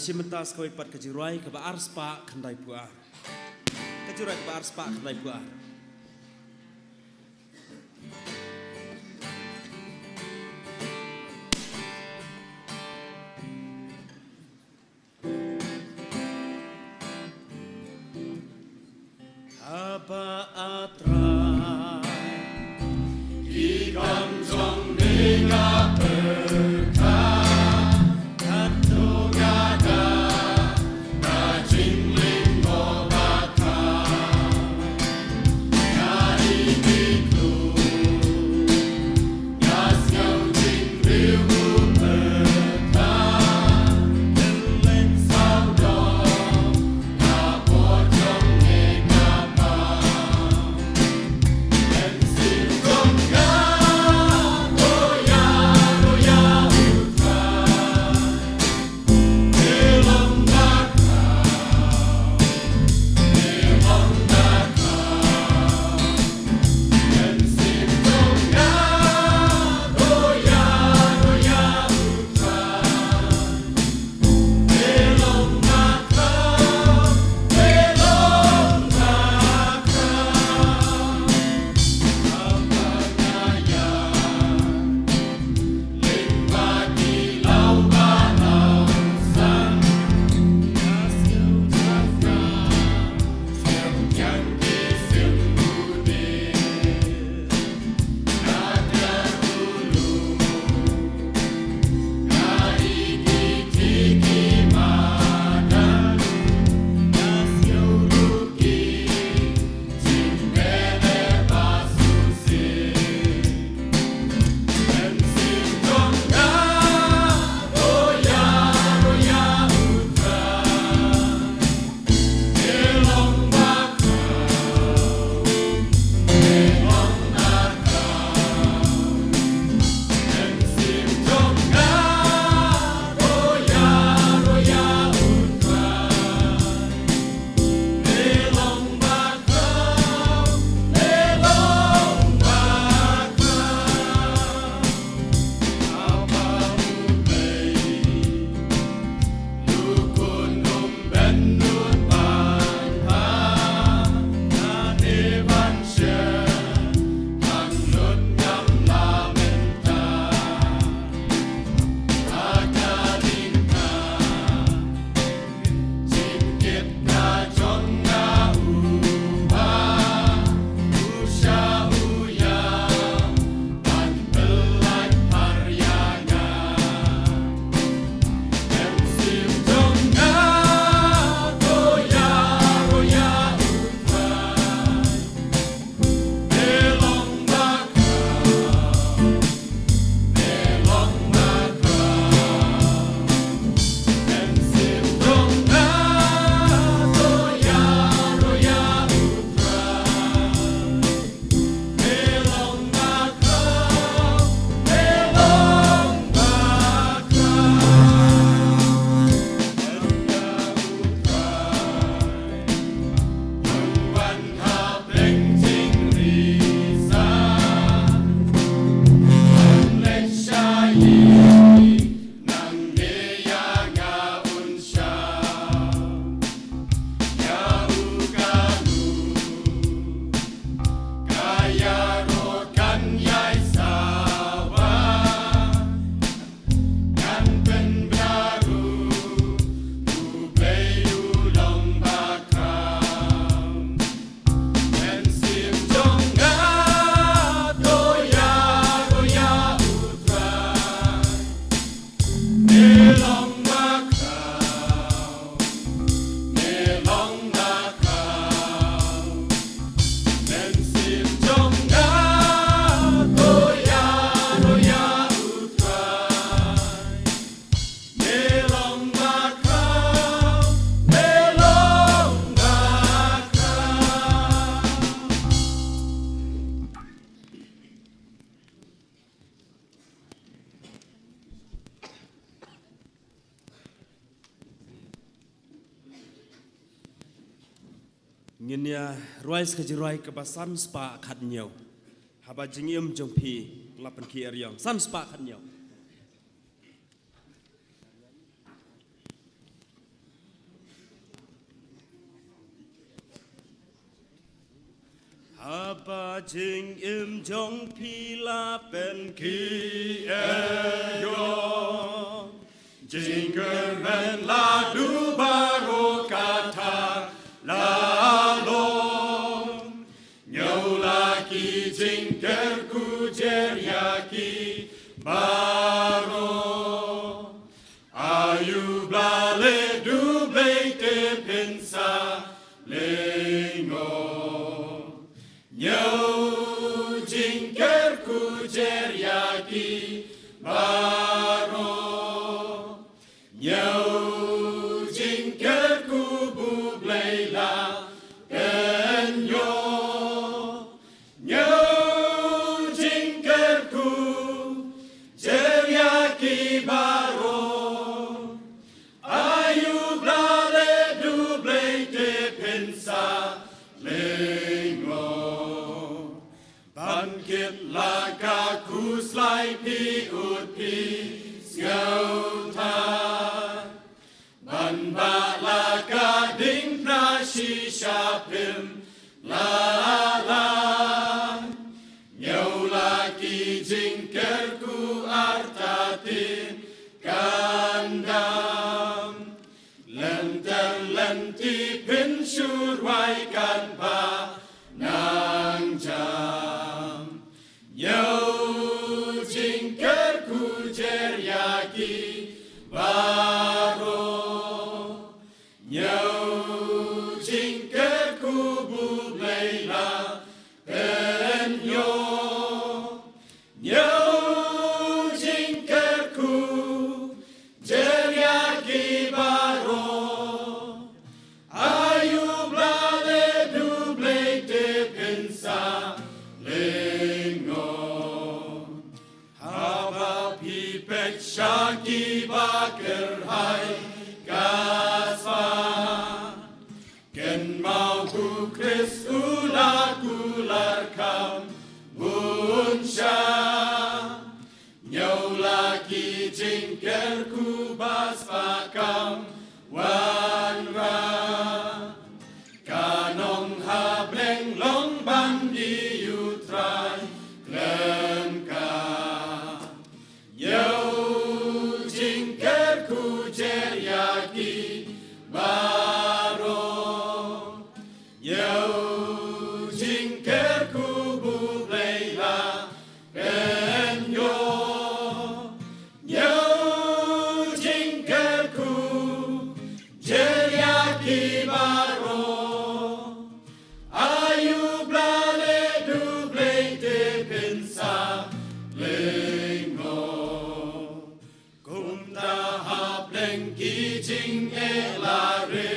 Simentas kau ipat kejurai ke baars pak kendai buar, kejurai ke baars pak kendai buar. Apa atra di kamjong dengar Nginia ruai sekajiruai kebasan spa katnyau. Haba jingim jongpi lapan ki eryang. San spa katnyau. Haba jingim jongpi lapan ki eryang. Jingkeran ladu baru kata lalong. Nyau laki jingker kujer yaki baru. Ayu blale duble te pensa lengo. Nyau jingker kujer yaki baru. Nyau jingker kubu blela kenyo. Nyau jingker ku jeriaki baro. Ayu blale duble te pensa lengo. Bangkit laka kuslai pi ut pi skauta. Balaka ding prashisha pim lala. Nyau laki jingker ku artatin kandam. Lenti pin surwai kan ba nang jam. Nyau jingker ku jeriaki baro. Nyau jingker kubu blela penyo. Nyau jingker ku jeriaki baro. Ayu blale duble te pensa lengo. Haba pipet shaki bakar hai ken mau ku kris ula kular kam bunsha. Nyau laki jingker ku bas pakam wanra. Kanong hableng long bandi yutrai klemka. Nyau jingker ku jeriaki baro. Nyau jingker kubu blela penyo. Nyau jingker ku jeriaki baro. Ayu blale duble te pensa lengo. Kumda hapleng kijing elare.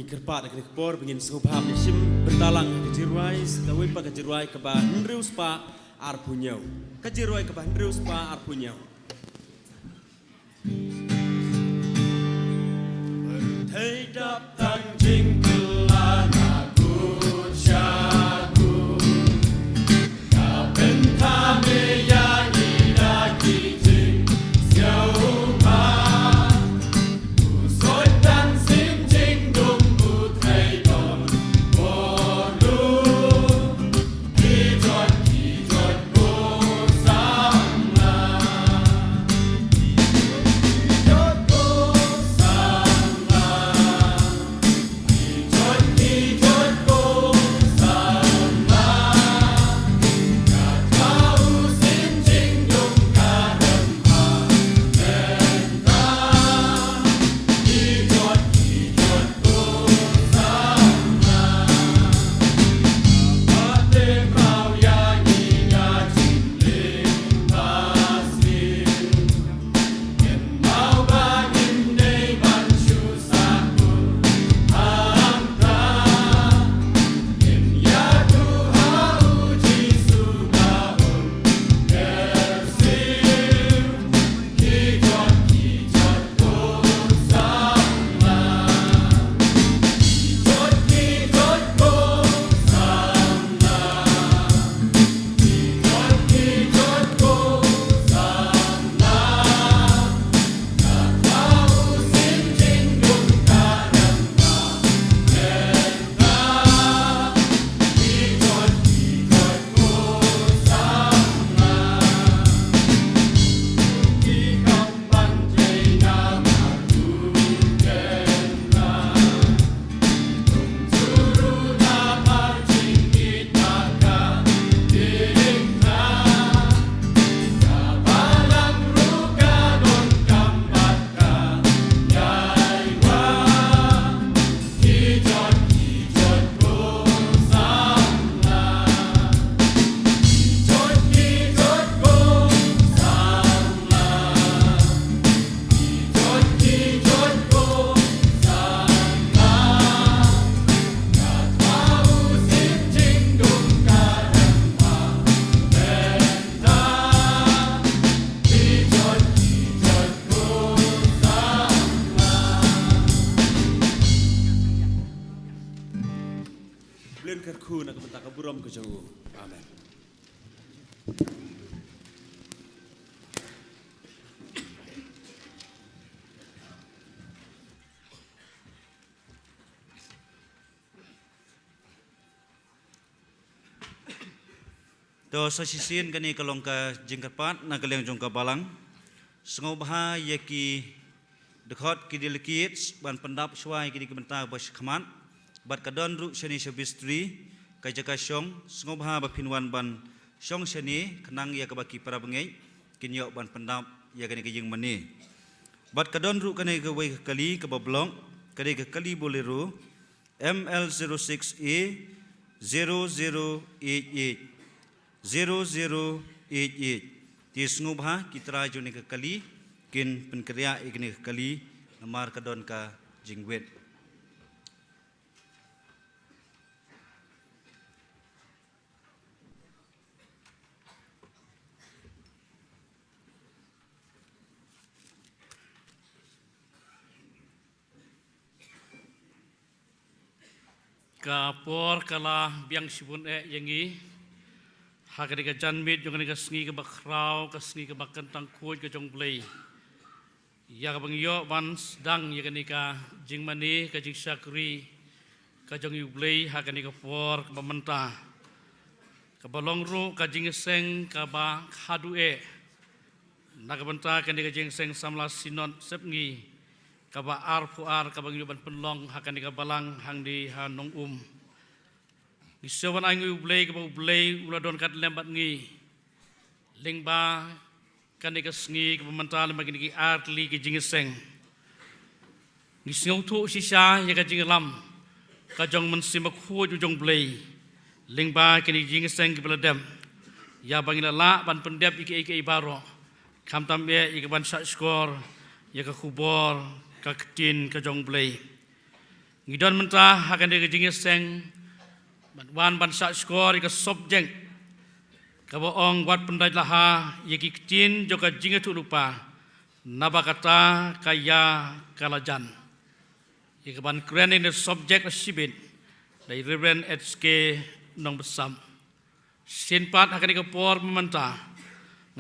Kerpat akan kepor begin sehubham nisim bertalang kejiruai setawi pa kejiruai keba Hendrius pa arpunyau kejiruai keba Hendrius pa arpunyau Bertedap tanjing kelana kursyaku Kapen kami yang iraki jing siapa Usoi dan sim jing dum putrai don boru Kijot bersama Kijot bersama khu nak kebentak keburam ke jauh. Amin. To sasisin kani kalong ka jingkapat na kaleng jong ka balang sengo baha yaki dekhot ki dilekit ban pendap swai ki dikebenta bas khamat bat kadon ru shani shabistri ka jaka syong sengo baha ba pinwan ban syong shani kenang ya ka baki para bengai kinyo ban pendap ya kani ka jing mani bat kadon ru kani ka wai kali ka bablong kani ka kali bolero ML06A 0088 0088 ti sngubha kitra jone ka kali kin penkerya ikni ka kali namar kadon ka jingwet Kapor kala biang sibun yangi Hakari ka janmit yung ka sngi ka bakraw ka sngi ka bakantang kuy ka jong play. Ya ka bangyo ban dang ya ka jingmani ka jing syakri ka jong yublay hakani ka por ka bamanta. Ka balong ru ka jing seng ka ba hadue. Nakabanta ka jing seng samla sinot sepngi ka ba ar ka bangyo ban penlong hakani ka balang hang di hanong Isawan ay ublay ka ublay uladon kat lembat ngi lingba kanika sngi ka pamantal magini ki artli ki jingiseng ngisngaw tu sisa ya ka jingalam ka jong mensimak hu jong blay lingba kani jingiseng ki beladem ya bangila la ban pendep iki baro kam tambe iki ban sak skor ya ka kubor ka ketin ka jong blay ngidon mentah akan dia jingiseng Wan ban sak skor ika subjek kaboong wat pendai laha yaki kecin joka jinga tu lupa nabakata kaya kalajan ika ban keren ini subjek sibit dari Reverend HK nong besam sinpat akan ika por mementa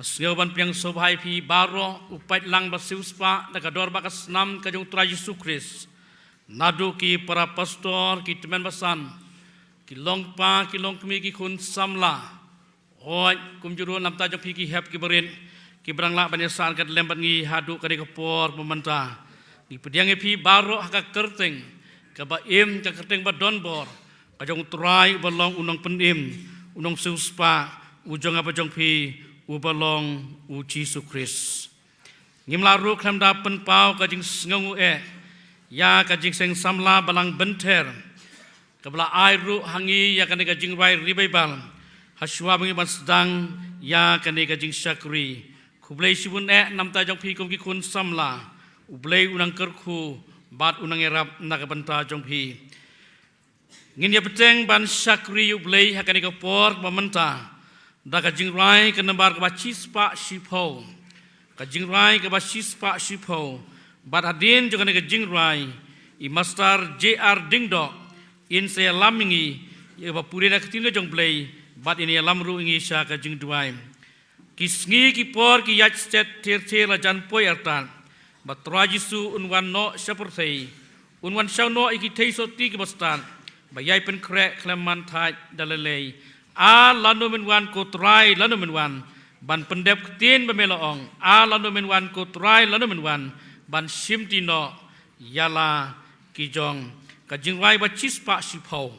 nasngawan piang sobhai pi baro upat lang basiuspa nakador bakas nam kajong tra Yesus Kristus nadu ki para pastor ki teman basan kilong pa kilong kami ki kun samla oi kumjuru nam ta jong pi ki hep ki berin ki brang la banyasan kat lembat ngi hadu ka por mementa di pediang pi baro haka kerteng ka ba im ka kerteng ba donbor ka jong trai balong unong penim unong suspa ujong apa jong pi ubalong u Yesus Kristus ngim laru klam da pen pau ka jing sngongu ya ka jing seng samla balang benter Kabla airu hangi ya kani kajing rai revival haswa bangi ban sedang ya kani kajing syakri kublai sibun nam ta jong pi kum ki kun samla ublai unang kerku bat unang erap nakabanta jong pi ngin ya peteng ban syakri ublai hakani ka por mamenta da kajing rai kenembar ka cispa sipo kajing rai ka cispa sipo bat hadin jong kani kajing rai I master JR Dingdok in saya lamingi ya bapuri nak tinggal jong play bat ini lamru ingi sya ka jing duai kisngi ki por ki yach set ter la jan poi artan bat trajisu unwan no seperti unwan shaw no iki teiso ti ki bastan bayai pen krek kleman thai dalelei a lanu men wan ko trai lanu men wan ban pendep tin bemeloong a lanu men wan ko trai lanu men wan ban simtino yala ki jong kajing rai ba cispa sipau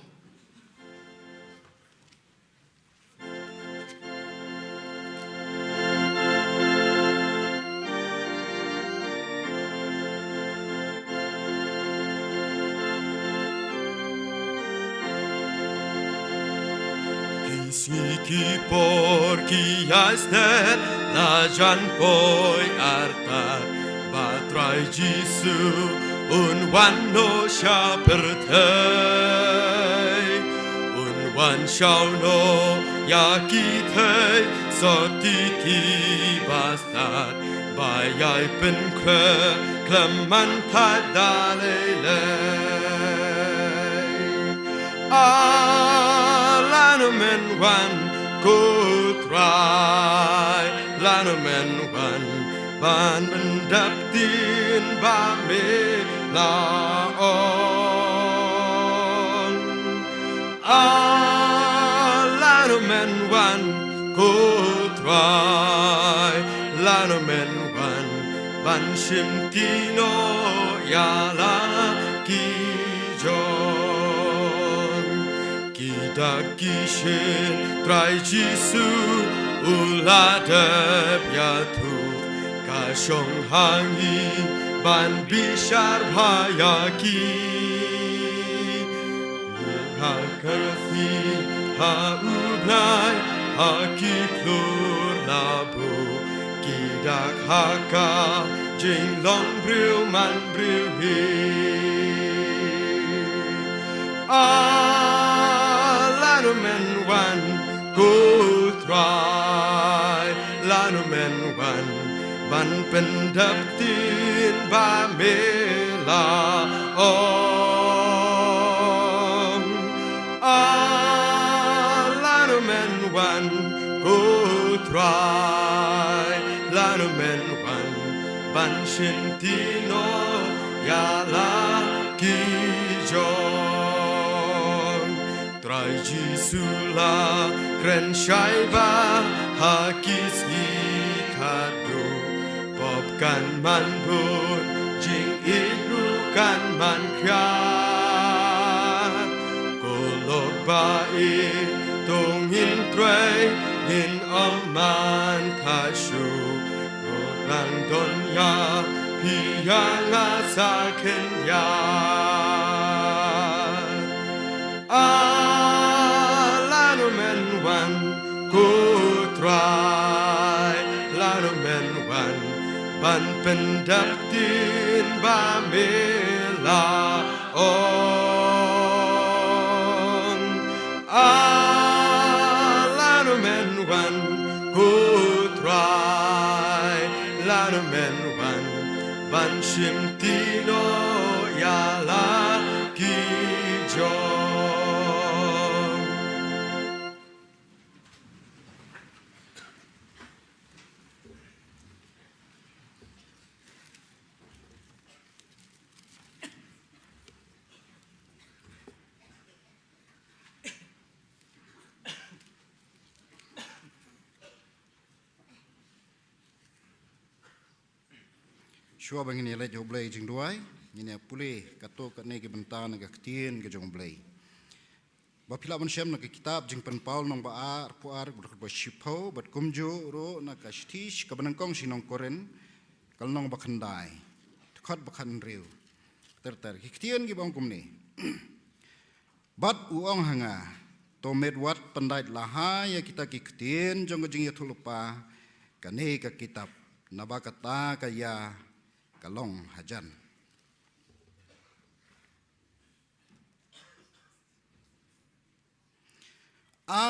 Kisiki por kiasne la jan poi artar batrai Jesu unwan no syapertai unwan syau no yakitei sotiki bastar bayai penkre kleman pada 啊！ lelei 啊！ lanu men wan ku try lanu men wan ban bendap tin ba me la on lanu men wan ku try lanu men wan ban shim tino ya la ki jon ki da ki shin trai jisu uladep ya tu ka shong hangi ban bishar bhaya ki ha karthi ha ublai ha ki plur labu ki da haka jing long briu man briu hi lanu men wan ku try lanu men wan ban pendap tin ba me la om lanu men wan ku try lanu men wan ban shin tino ya la ki jon try jisu la kren shai ba ha kis ni kadu pop kan man bun jing iru kan man kya ko lo ba e tong hin trai hin man ka shu ko rang don ya pi ya nga sa ken ya lanu men wan ku try lanu men wan ban pendap tin ba me la on lanu men wan ku try lanu men wan ban shim tino ya la ki jon Shua bangini le jo blai jing duai ni pule kato kat ne ke bentan ke ketien ke jong blai ba pila ban shem na ke kitab jing pen paul nong ba ar puar ba shipo bat kumjo ro na ka shtish ka banang kong sinong koren kal nong ba khandai khot ba khan riu ter ke ketien ki bang kumni bat uong hanga to med wat pandai laha ya kita ki ketien jong jing ya thulupa ka ne ka kitab nabakata ka ya kalong hajan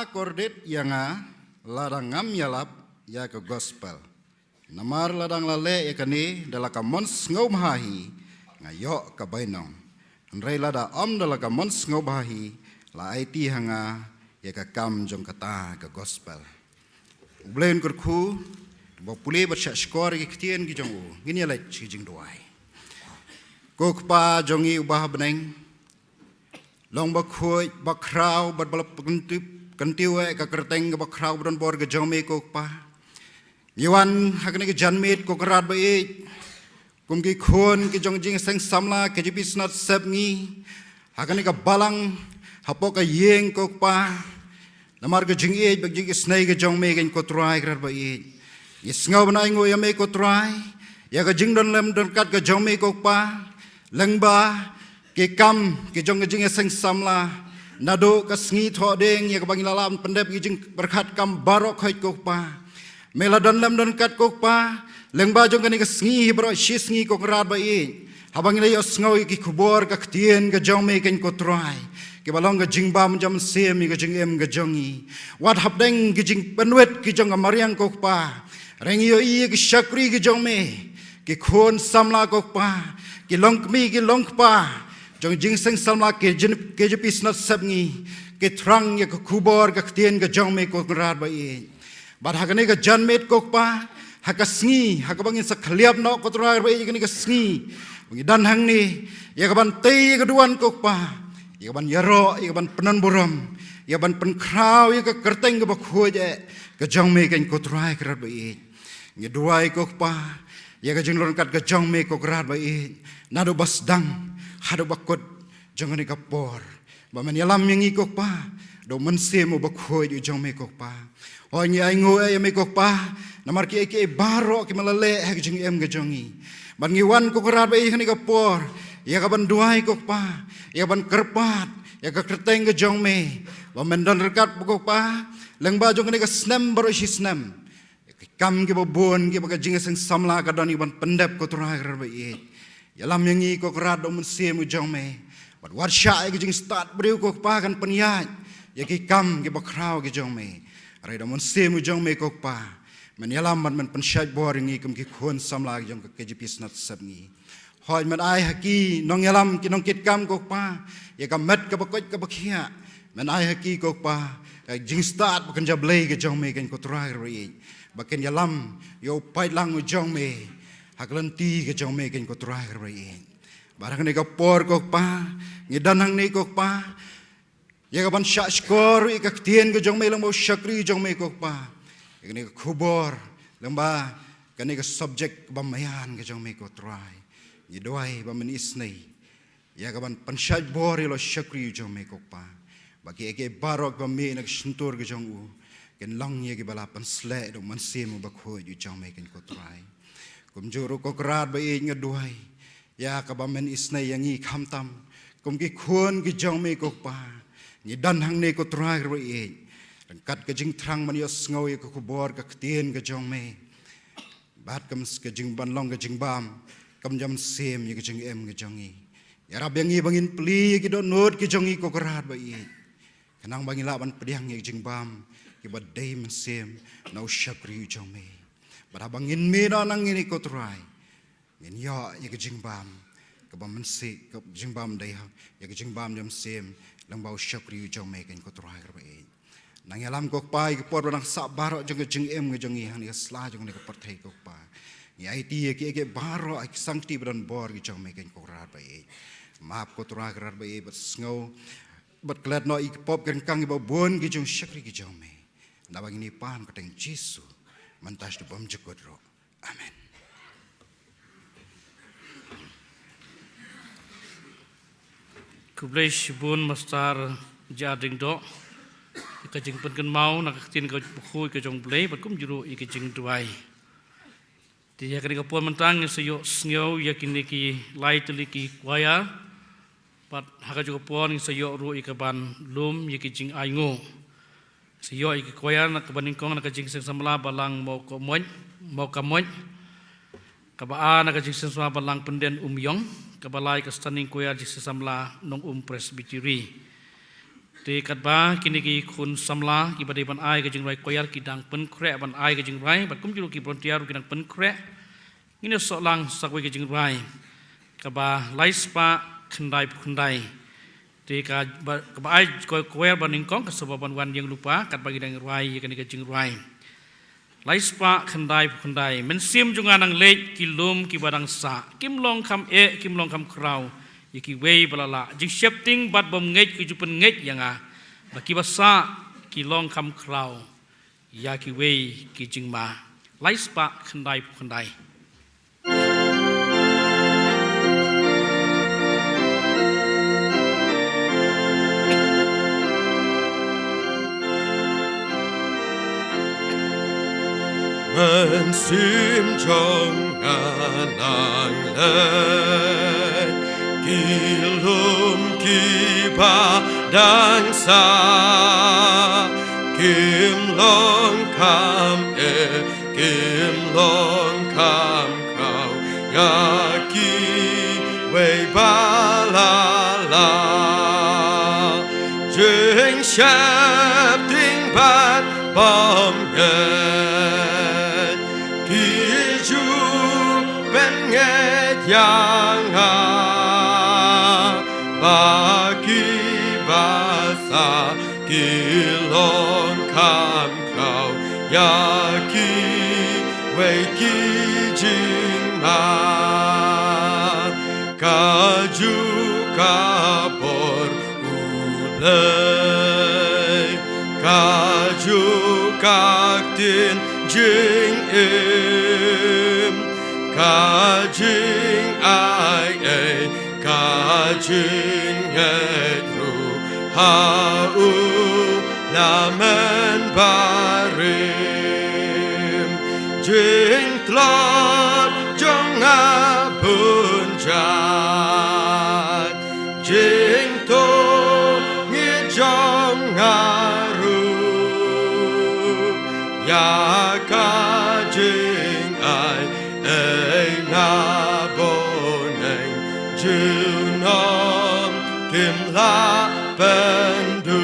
kordet yanga ladang ngam yalap ya ke gospel namar ladang lale ya kani dalaka mons ngau mahi ngayo ka bainong nrei lada om dalaka mons ngau mahi la it hanga ya ka kam jong kata ka gospel ublen kurku ba pule ba skor ki ktien ki jong u ngini la chi jing duai kok pa jongi ubah beneng long ba khoi ba kraw ba balap kantiwe ka kerteng ba kraw don bor ga jome kok pa yiwan hakne ki janmit kok rat ba e kum ki khon ki jong jing seng samla ke ji bisnat sep ngi hakne ka balang hapo ka yeng kok pa namar ga jing e ba jing snai ga jong me gen ko trai rat ba e Isngau benai ngo yame ko try ya ka jing don lem don kat ka jong me ko pa lengba ke kam ke jong jing seng samla nado ka sngi tho deng ya ka bangila lam pendep ki jing berkat kam barok khoi ko pa mela don lem don kat ko pa lengba jong ka ni ka sngi bro shi sngi ko rat ba e habangila yo sngo ki kubor ka ktien ka jong me ken ko try ke balong ka jing bam jam sem ka jing em ka jongi wat hap deng ki jing penwet ki jong ka mariang ko pa Rengyo iya ki shakri ki jong me ki khon samla kok pa ki long mi ki long pa jong jing seng salma ke jepis not sabngi ke trang ya ke kubor ke tien ke jong me ko rar ba e bar hakane ke janmet ko pa hakasngi hakabangin sa khaliap no ko rar ba e ke sngi ngi dan hang ni ya kaban te ke duan ko pa ya kaban yaro ya kaban penan buram ya ban pen kraw ya ke kerteng ke bakho je ke jong me ke ko rar rar ba e ngi duai ko pa ya ke jing lon kat ke jong me ko rar ba e nado basdang hado bakot jangan ikapor baman yalam yang ikok pa do mense mo bakhoy ju jong me kok pa hoy ai ngo ai me kok pa namar ki ke baro ki malale ha jing em ga jongi ban ngi wan ko rat ba ikani kapor ya ka ban duai kok pa ya ban kerpat ya ka kerteng ga jong me baman don rekat kok pa leng ba jong ni ka snem baro shi snem kam ki babon ki ba jing seng samla ka don ban pendep ko turai ra ba yalam yang i ko rat do mense mo jong me but what sha ke jing start breu ko pa kan peniat ya ki kam ke bakrau ke jong me rai do mense mo jong me ko pa men yalam man penshat bor ngi kum ki khon samla jong ke jipis nat sabngi hoi man ai haki nong yalam ki nong kit kam ko pa ya ka met ka bakot ka bakhia men ai haki ko pa jing start kan jablei ke jong me kan ko trai rai baken yalam yo pai lang mo jong me haklanti ke jong me ken ko trai rai barang ne ka por ko pa ngidanang ne ko pa ya ka ban sha skor i ka tien ke jong me lang mo shakri jong me ko pa ne ka khubor lamba ka ne ka subject bamayan ke jong me ko trai ni doai ba men isnei ya ka ban panshaj bor lo shakri jong me ko pa bagi ke barok ba me nak shintur ke jong u ken long ye ke bala pan sle do man se mo ba kho ju jong me ken ko trai kum juru ko krat ba e ngaduai ya ka ba men isnai yang i kham tam kum ki khon ki jong me ko pa ni dan hang ne ko trai ro e kat ka jing thrang man yo sngo ye ko bor ka tien ka jong me bat kam ka jing ban long ka jing bam kam jam sem ye ka jing em ka jong i ya rab yang i bangin pli ki do not ki jong i ko krat ba e kanang bangin la ban pediang ye jing bam ki ba dei man sem no shakri jong me barabang in me na nang ini ko try in ya ye ke jingbam ke bam se ke jingbam dai ha ye ke jingbam jam sem lang bau shakri jong me ken ko try ka e nang yalam ko pai ke por nang sa baro jong ke jing em ke jong i han ye sla jong ne ko per thai ko pa ye ai ti ye ke baro ai sankti bran bor ke jong me ken ko ra ba e map ko try ka ra ba e but snow but glad no i pop ken kang ba bon ke jong shakri ke jong me na bang ni pan ko teng jisu mantas tu bom jekot ro. Amen. Kublai bun mastar jading do ka jing pen kan mau nak tin ka khu ka jong blai bat kum juru i ka jing duai ti ya ka pon mentang seyo snyo ya kini ki lai teli ki kwaya bat ha ka juga pon seyo ru i ka ban lum ya ki jing ai ngo siyo iki koyan nak baning kong nak jing seng samla balang mau kamoy kabaan nak jing seng samla balang penden umyong kabalai ka standing koya jing seng samla nong presbytery te katba kini ki khun samla ki badai ban ai ka jing rai koyar ki dang pen kre ban ai ka jing rai bat kum julu ki volunteer ki dang pen kre ngine so lang sakwe ka jing rai kaba laispa khandai Jika kebaik koyar baning kong kesebaban wan yang lupa kat bagi dang rai kan ka jing rai laispa khandai mensim junga nang lek kilum ki badang sa kim long kam krau yiki wei balala jing shifting bat bom ngej ki jupen ngej yanga baki basa ki long kam krau ya ki wei ki jing ma laispa khandai mensim jangan anglet kilum kiba dangsa kim long kam kau yaki wei balala jing shap ding bat bom yang sa kilon kam krau ya ki wei ki jing ma ka ju ka por ulei ka ju ka tin jing im ka jing ai ai ka jing et ru ha u la men barim jing tlot jong a bun jat jing to ngi jong a ru ya ka jing ai ai na boneng ju nom kim la pendu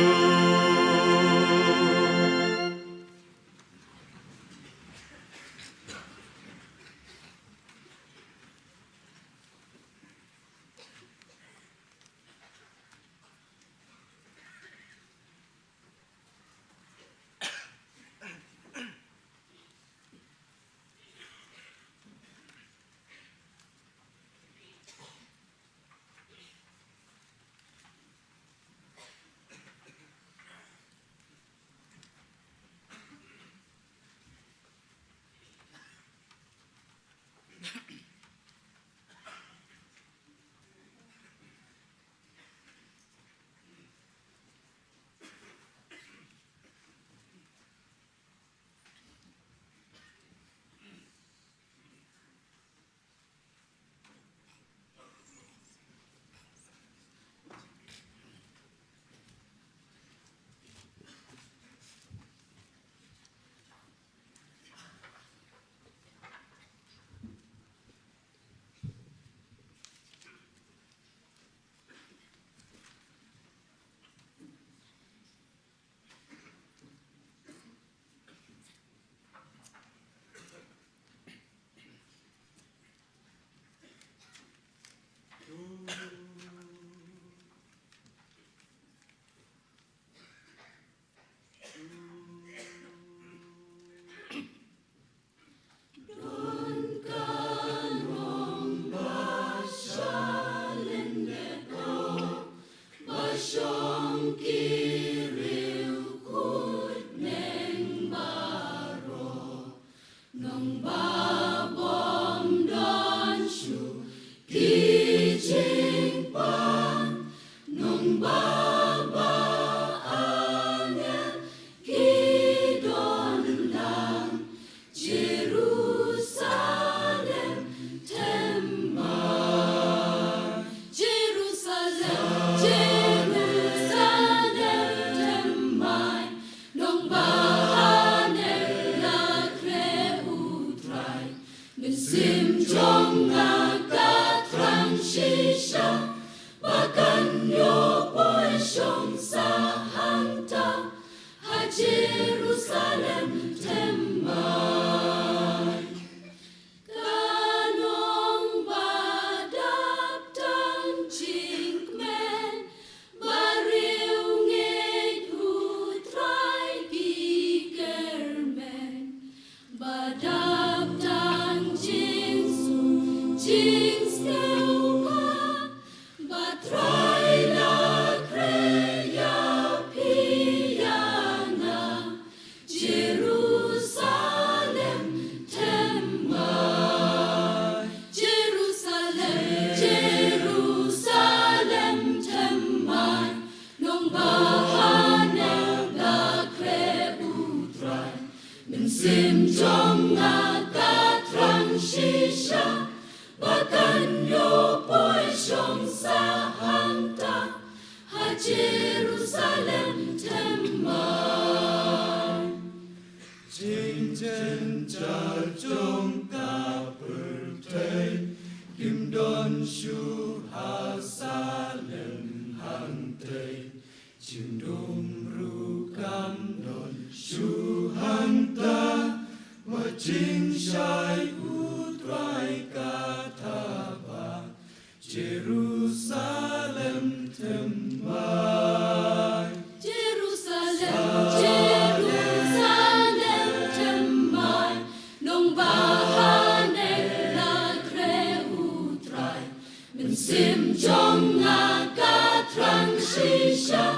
sim trong ngaka trang shisha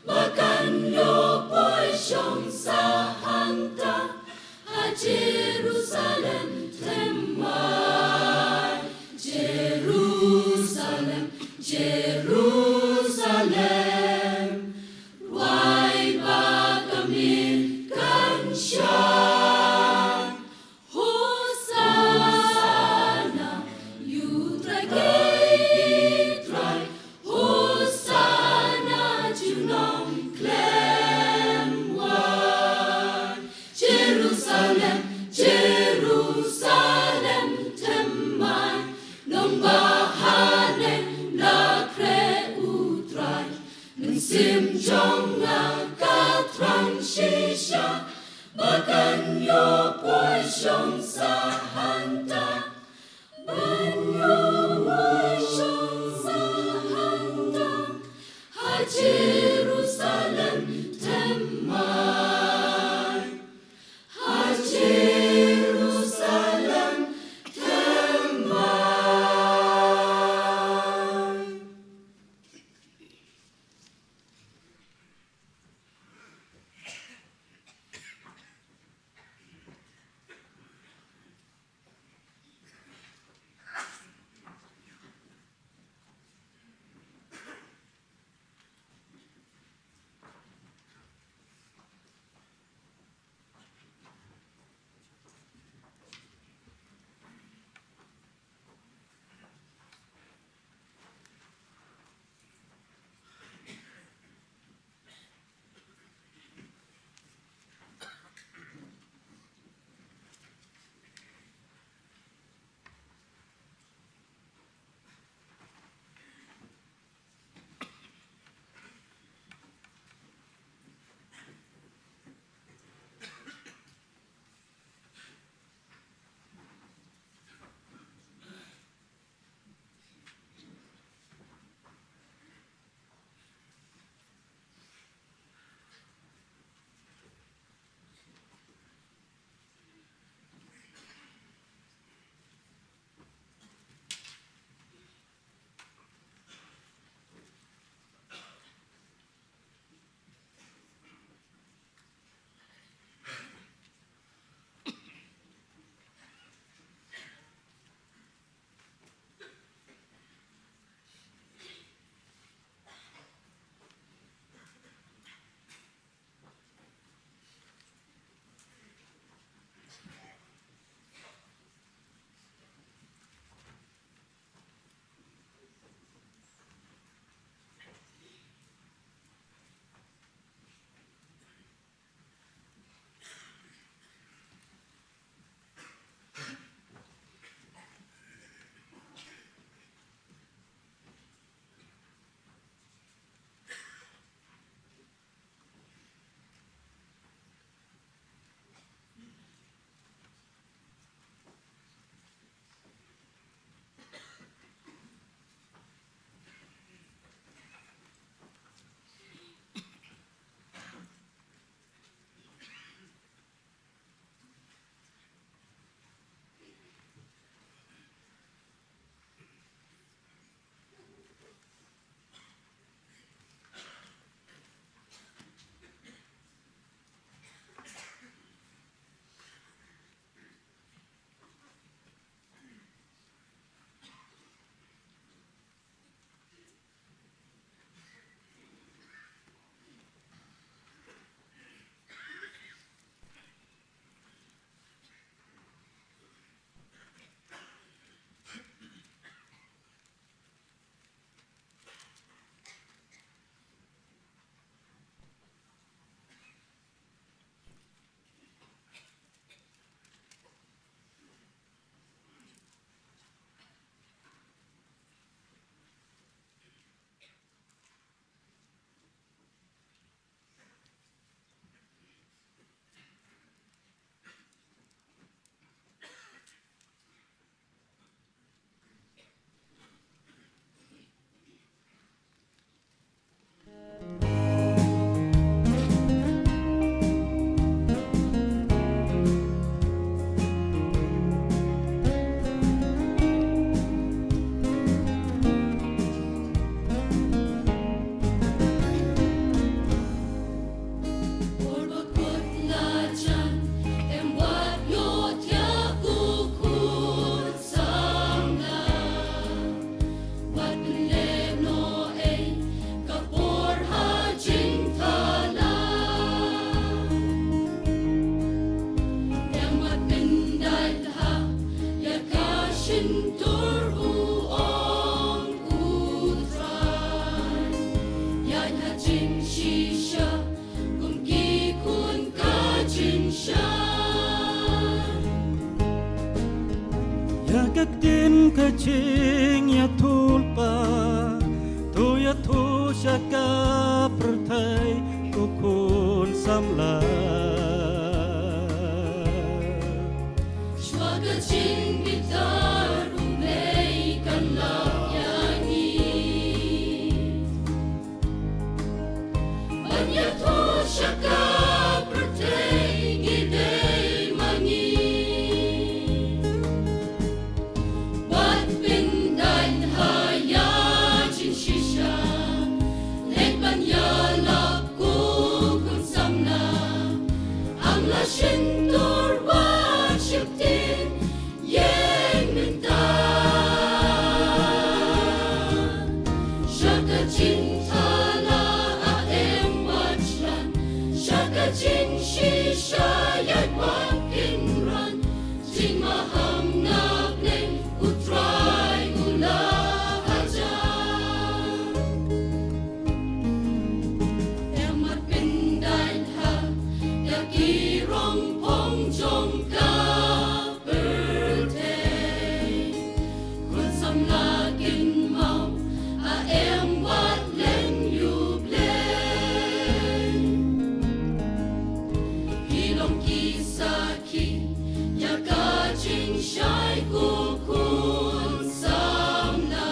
makan yo boy shong sa hanta a Jerusalem temai Jerusalem Jerusalem wai bagamin kanshan Hosanna you try Hosanna junong klem wan Jerusalem Jerusalem temai nong bahane na kre shintur uong utran yan ha jing shisha kum ki kun ka jing shan ya các tin ka ching ya tulpa tu ya tu shaka perthai ku kun samla Shwaga jing bitar umei kan lap yangi Banya to shaka pertei gidei mangi Bat pindan haya jin shisha Nek banya lap ku kun samna Ang la shintur Shifting, yang minta Shaka cinta la aem wajlan Shaka cin shisha yat wakin ran Jing maham nabneng utrai ula hajar Emat pindain ha yakirong pong jong ka Shai kukun samna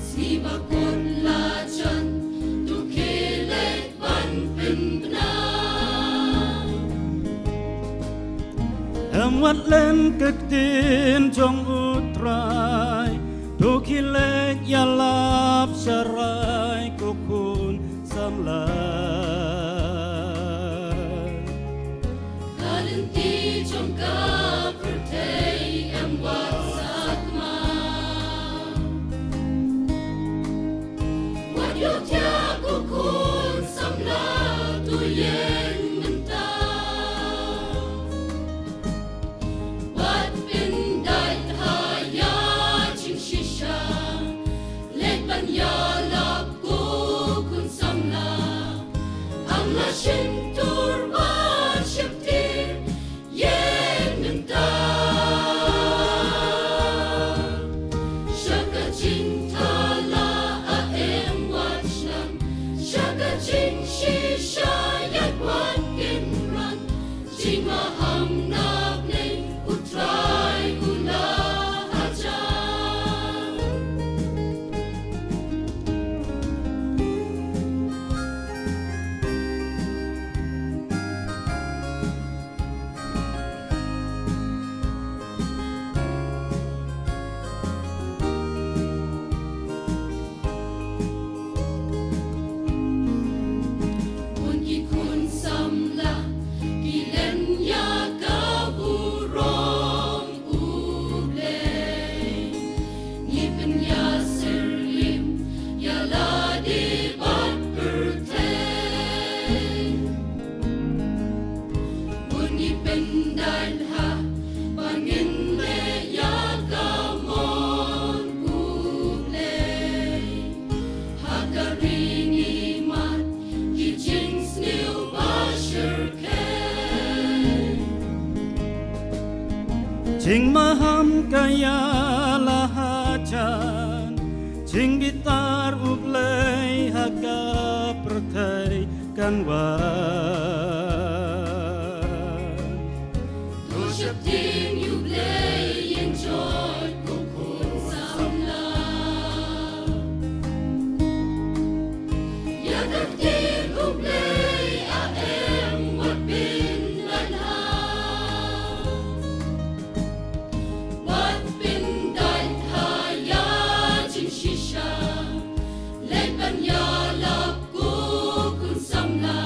Sniba kun lajan tu kilet ban pimpna em wat lên cực tin trong utrai tu kilek ya lap sarai kukun samla Kalinti trong ka pertei em wat sakma Wat yo tia kukun samla tu yen menta Wat pindai haya jing shisha Lek ban ya lap kukun samla Ang la shintur wat shiftir yen menta Shaka cinta la aem wajlan Shaka jing shisha yat wakin ran Jing maham nabneng utrai ula hajar Kun ki kun samla kilen ya kaburong ublay Ngipen ya serlim ya ladi bat pertay Kun ngipen dan ha bangin le ya kamon ublay Hakaringi mat kijing snil basher kay Jing maham kaya lahajan Jing bitar ublay haga perthai kan To shifting you play enjoy kukun samla Yakakir ku play aem wat pindan ha Wat pindan haya jing shisha Lek ban ya lap kukun samla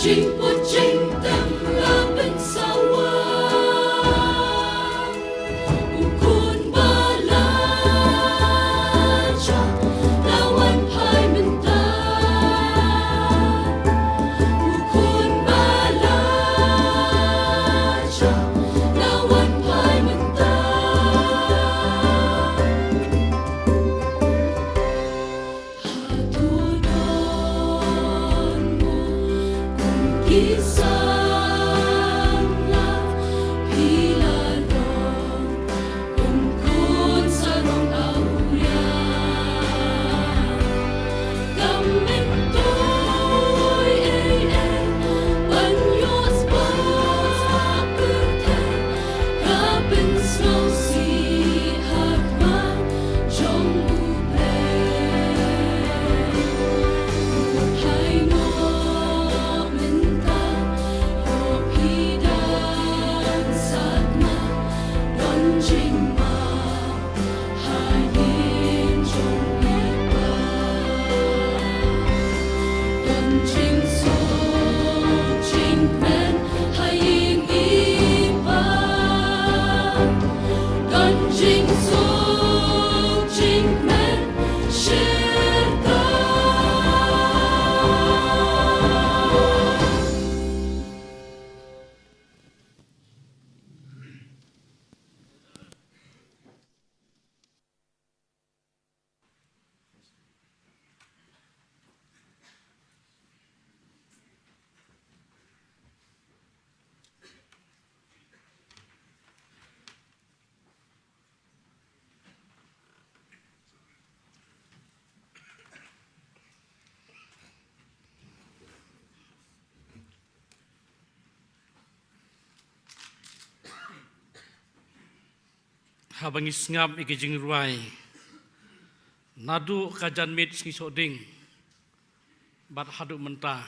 Jing po jing tam la ben sawa Ukun balaja lawan pai menta Ukun balaja lawan pai menta Kisanglah piladong Ungkun sarong auya Gamintoy Banyos bos Apertay Kapin snow si Hatman Jong Hai no minta yo pidan satma don jing ma hayin jong ipa don jing so jing men hayin ipa don jing so jing men shirta Habangi sngap ike jing ruai. Nadu kajan mit ski soding. Bat hadu mentah.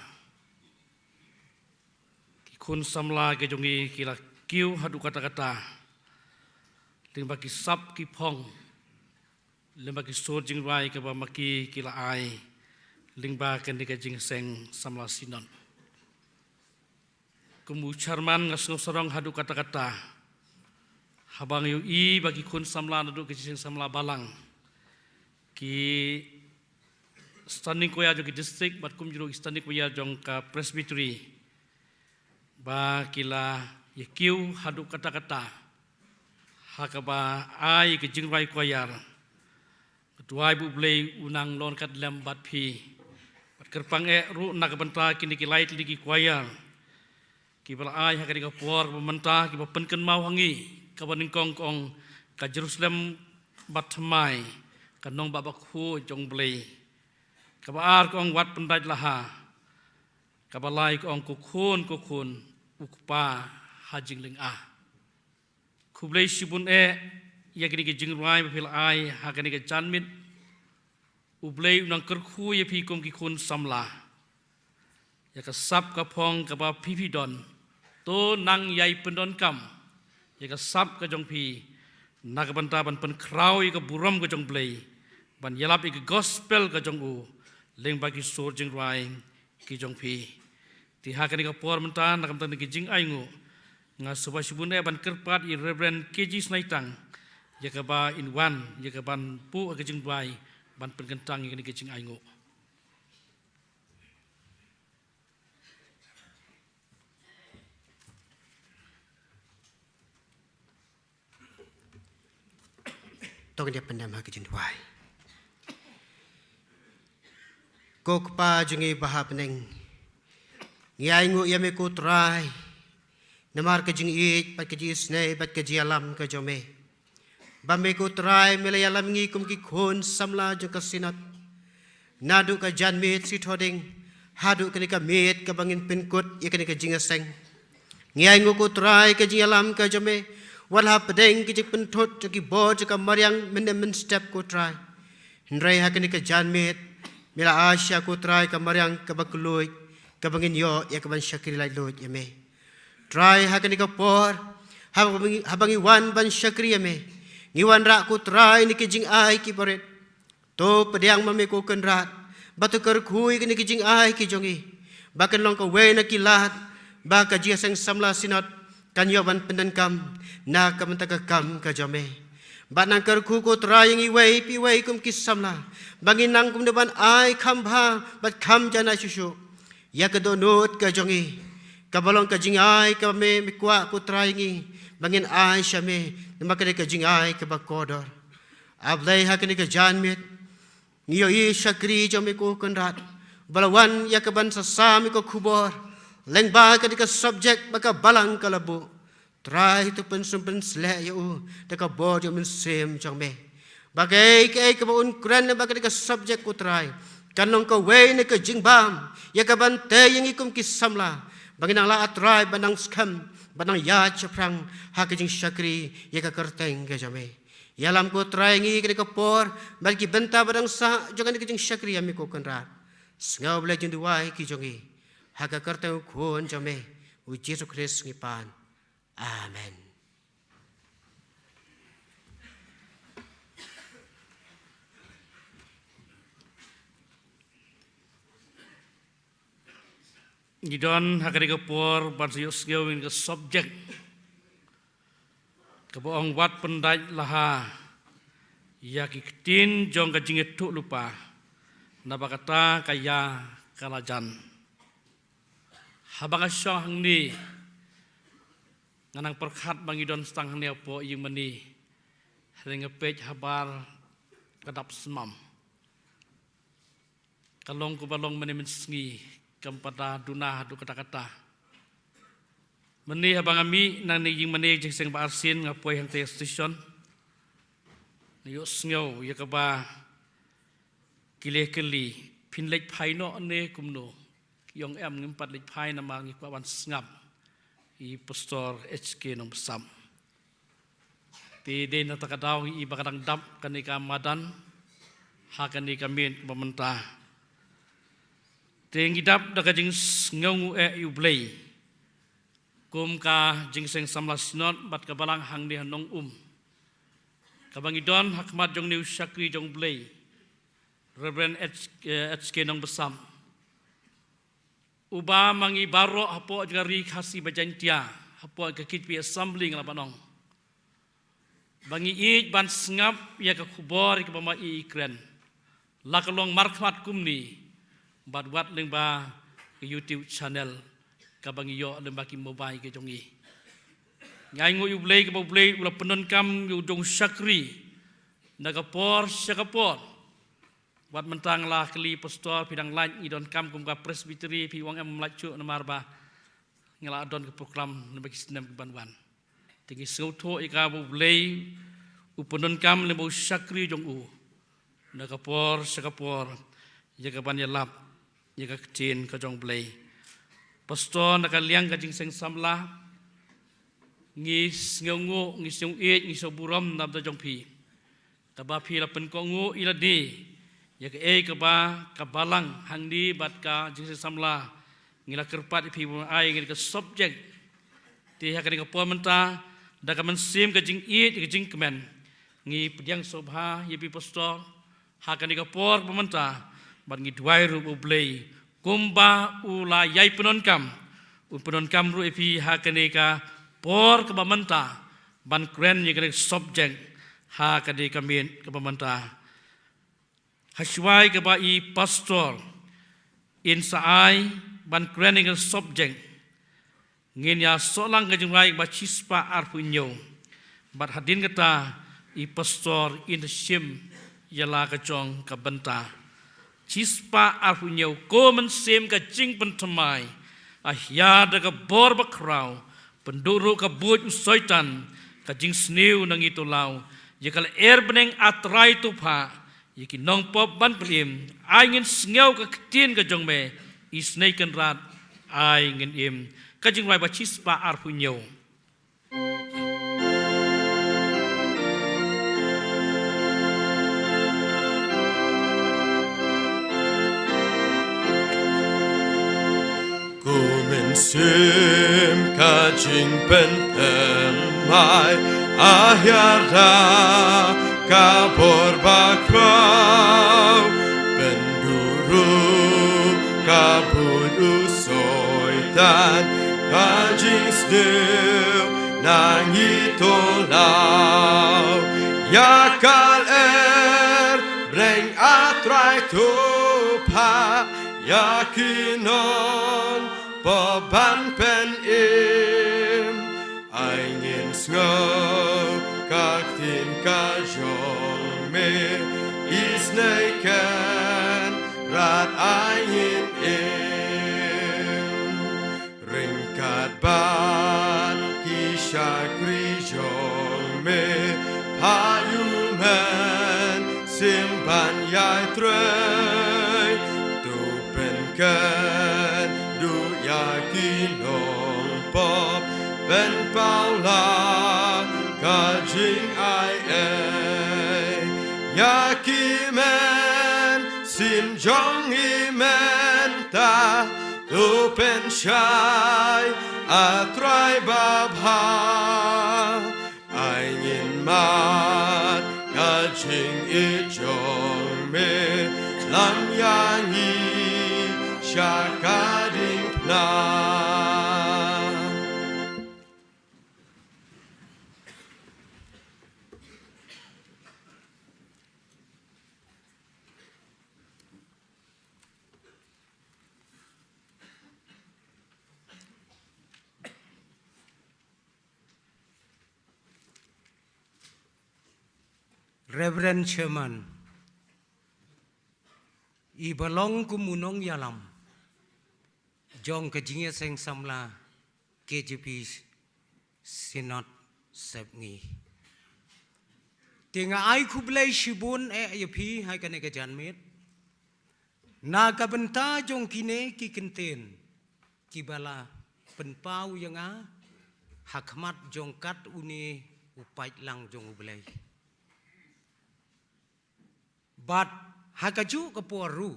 Kun samla ke jongi kila kiu hadu kata-kata. Ling baki sap ki pong. Ling baki so jing ruai ke ba maki kila ai. Ling ba ke nika jing seng samla sinon. Kumu charman ngasno sorong hadu kata-kata. Habang yu i bagi kun samla nadu ke jing samla balang. Ki standing koya jogi district bat kum juru standing koya jong ka presbytery. Ba kila yekiu hadu kata-kata. Hakaba ai ke jing rai koyar. Ketua ibu blei unang lon kat lem bat pi. Bat kerpang ru nak benta kini ki lait ligi koyar. Ki bala ai hakari ka por pementah ki penken mau hangi. Kabaning kong ka Jerusalem batmai kanong babakhu jong blei kabar kong wat pendai laha kabalai kong kukhun ukpa hajing ling a kublei sibun yakini ke jingrai bapil ai hakani ke janmit ublei unang kerkhu ye pi kom ki khun samla yakasap kapong kaba pipidon to nang yai pendon kam Jika sab ke jong pi, nak banta ban pen krau ika buram ke jong blei, ban yalap ika gospel ke jong u, leng bagi sur jeng ruai ki jong pi. Tiha kan ika por banta nak banta ki jing aingu, nga subah sibune ban kerpat i Reverend KG Snaitang, jika ba in wan, jika ban pu ke jeng ruai, ban pen kentang ika ki jing aingu. Tong dia pendam hak jenduai. Kok pa jungi baha peneng. Ngiai ngu yame ku trai. Namar ke jing it pat ke jisne pat ke jialam ke jome. Bambe ku trai mele yalam ngi kum ki khon samla jung ka sinat. Nadu ka janmit si thoding. Hadu ke ka mit ka bangin pinkut ye ke jingaseng. Ngiai ngu ku trai ke jialam ke jome. Walha pedeng kijik pentot jaki bo jaka mariang menemen step ko try. Hendrai hakani ke janmit mila asya ko try ka mariang ka bakuloy ka bangin yo ya ka ban syakiri lai loy yame. Try hakani ka por habangi wan ban syakiri yame. Ngiwan ra ko try ni kijing ai ki poret. To pediang mame ko kenrat batu kerkhui kini kijing ai ki jongi. Bahkan long ka way na kilat, baka jia sang samla sinot, kanyawan pendenkam, na kamantagakam ka jame. Banang kerku ko trayang iway, piway kum kisamla, bangin nang kum deban ay kambha, bat kam jana susu. Ya kedonut ka jongi, kabalong ka jingay ka me mikwa ko trayang bangin ay syame, namakade ka jingay ka bakodor. Ablay hakani ka janmit, ngiyo i syakri jame ko kenrat, balawan ya kaban sasami ko kubor, lengba ka di ka subject baka balang kalabu. Try to pensumpen slek yo, deka bod yo mensem jang me. Bagai ke baun kran na bagai deka subject ko try. Kanong ka way na ka jingbam, ya ka bante yang ikum kisamla. Bagi nang la atray banang skam, banang ya chaprang hakajing syakri ya ka kerteng ka jame. Yalam ko try ngi ka deka por, bagi benta badang sa jangan deka jing syakri ami ko kanrat. Sngau bela jing duai ki jongi. Haka kerteng kun jame. U Yesus Kristus ngipan. Amen. Gidon hakari kapor barsiyos gawin ke subjek kaboong wat pendai laha ya kitin jong kajinget tu lupa nabakata kaya kalajan habang asyong ni nganang perkhat bangidon stang hanya po yung mani hingga pej habar kadap semam kalong kubalong mani mensengi kepada dunah du kata-kata mani habang ami nang ni yung mani jeng seng baarsin ngapoy hang te station niyo sngaw ya kaba kile keli pinlek phai no ne kumno yung em ngimpat lek phai na mangi kwawan sngap i pastor HK nong besam. Ti na takadaw i bakadang dap kanika madan ha kanika min pemerintah. Ti ngidap da kajing ngongu ublay. Kum ka jingseng samlas not bat kabalang hang di hanong Kabangidon hakmat jong niu syakri jong blay. Reverend HK nong besam. Uba mangi baro hapo jari khasi bajantia hapo ke kitpi assembly ngalapanong bangi ij ban sngap ya ke khubor ke pama ikren lakalong markhat kumni badwat lengba ke YouTube channel ka bangi yo lengba ki mobile ke jongi ngai ngo ublay ke ublay ula penon kam yu dong syakri nagapor syakapor wat mentang lah keli pastor pidang lain idon kam kum ka presbytery pi wong em mlacu namarba ngela adon ke program nebagi senam ke banwan tingi sauto ika bu blay uponon kam lebo syakri jong u nagapor syakapor jaga ban yalap jaga kecin ka jong blay pastor nakaliang ka jing seng samla ngis ngongo ngisong e ngiso buram nabda jong pi taba pi la pen ko ngo iladi ya ke kaba kabalang hangdi bat ka jing samla ngila kerpat pi ai ngil ke subjek ti ha ka pementa da ka mensim ka jing ke jing kemen ngi pediang sobha ye pi pastor ha ka por pementa bat ngi duai ru ublay kumba ula yai penon kam ru pi ha ka por ka pementa ban kren ye ka subjek ha ka min ka pementa Hashwai keba i pastor in saai ban krening subject ngin ya solang kajungrai ba chispa arpunyo bat hadin kata i pastor in shim yala kajong kabenta chispa arpunyo ko mensem ka jing pentemai ahya da ka bor bakrau penduru ka buj soitan ka jing sniu nang itulau yakal beneng atrai tupa Yaki nong pop ban prim, ai ngin sngau ka ketin ka jong me, isnei kan rat, ai ngin im, ka jing rai ba chispa arpunyo. Kumensim ka jing pentemai, ahyara kabor bakrau penduru kabut uso tan kajing sdeu nangi tolau yakal breng atrai tupa yakinon poban pen Aingin ngâu các thiên ca dòng mê isneiken rat aingin ringkat ban kisha kri dòng mê payumen simpan yai trei tu pen ken du yakinong pop Ben Paula kajing ai yakimen sim jong imen ta tu pen shai atrai babha ai ngin mat kajing I jong me lam yangi shakading pna Reverend Chairman, I belong kumunong yalam, jong kajingya seng samla KJP Synod Sebngi. Tinga ay kublay shibun ayapi hay ka janmit, na kabenta jong kine kikintin, kibala penpau yang hakmat jong kat uni upait lang jong ublay. But hakaju kaporu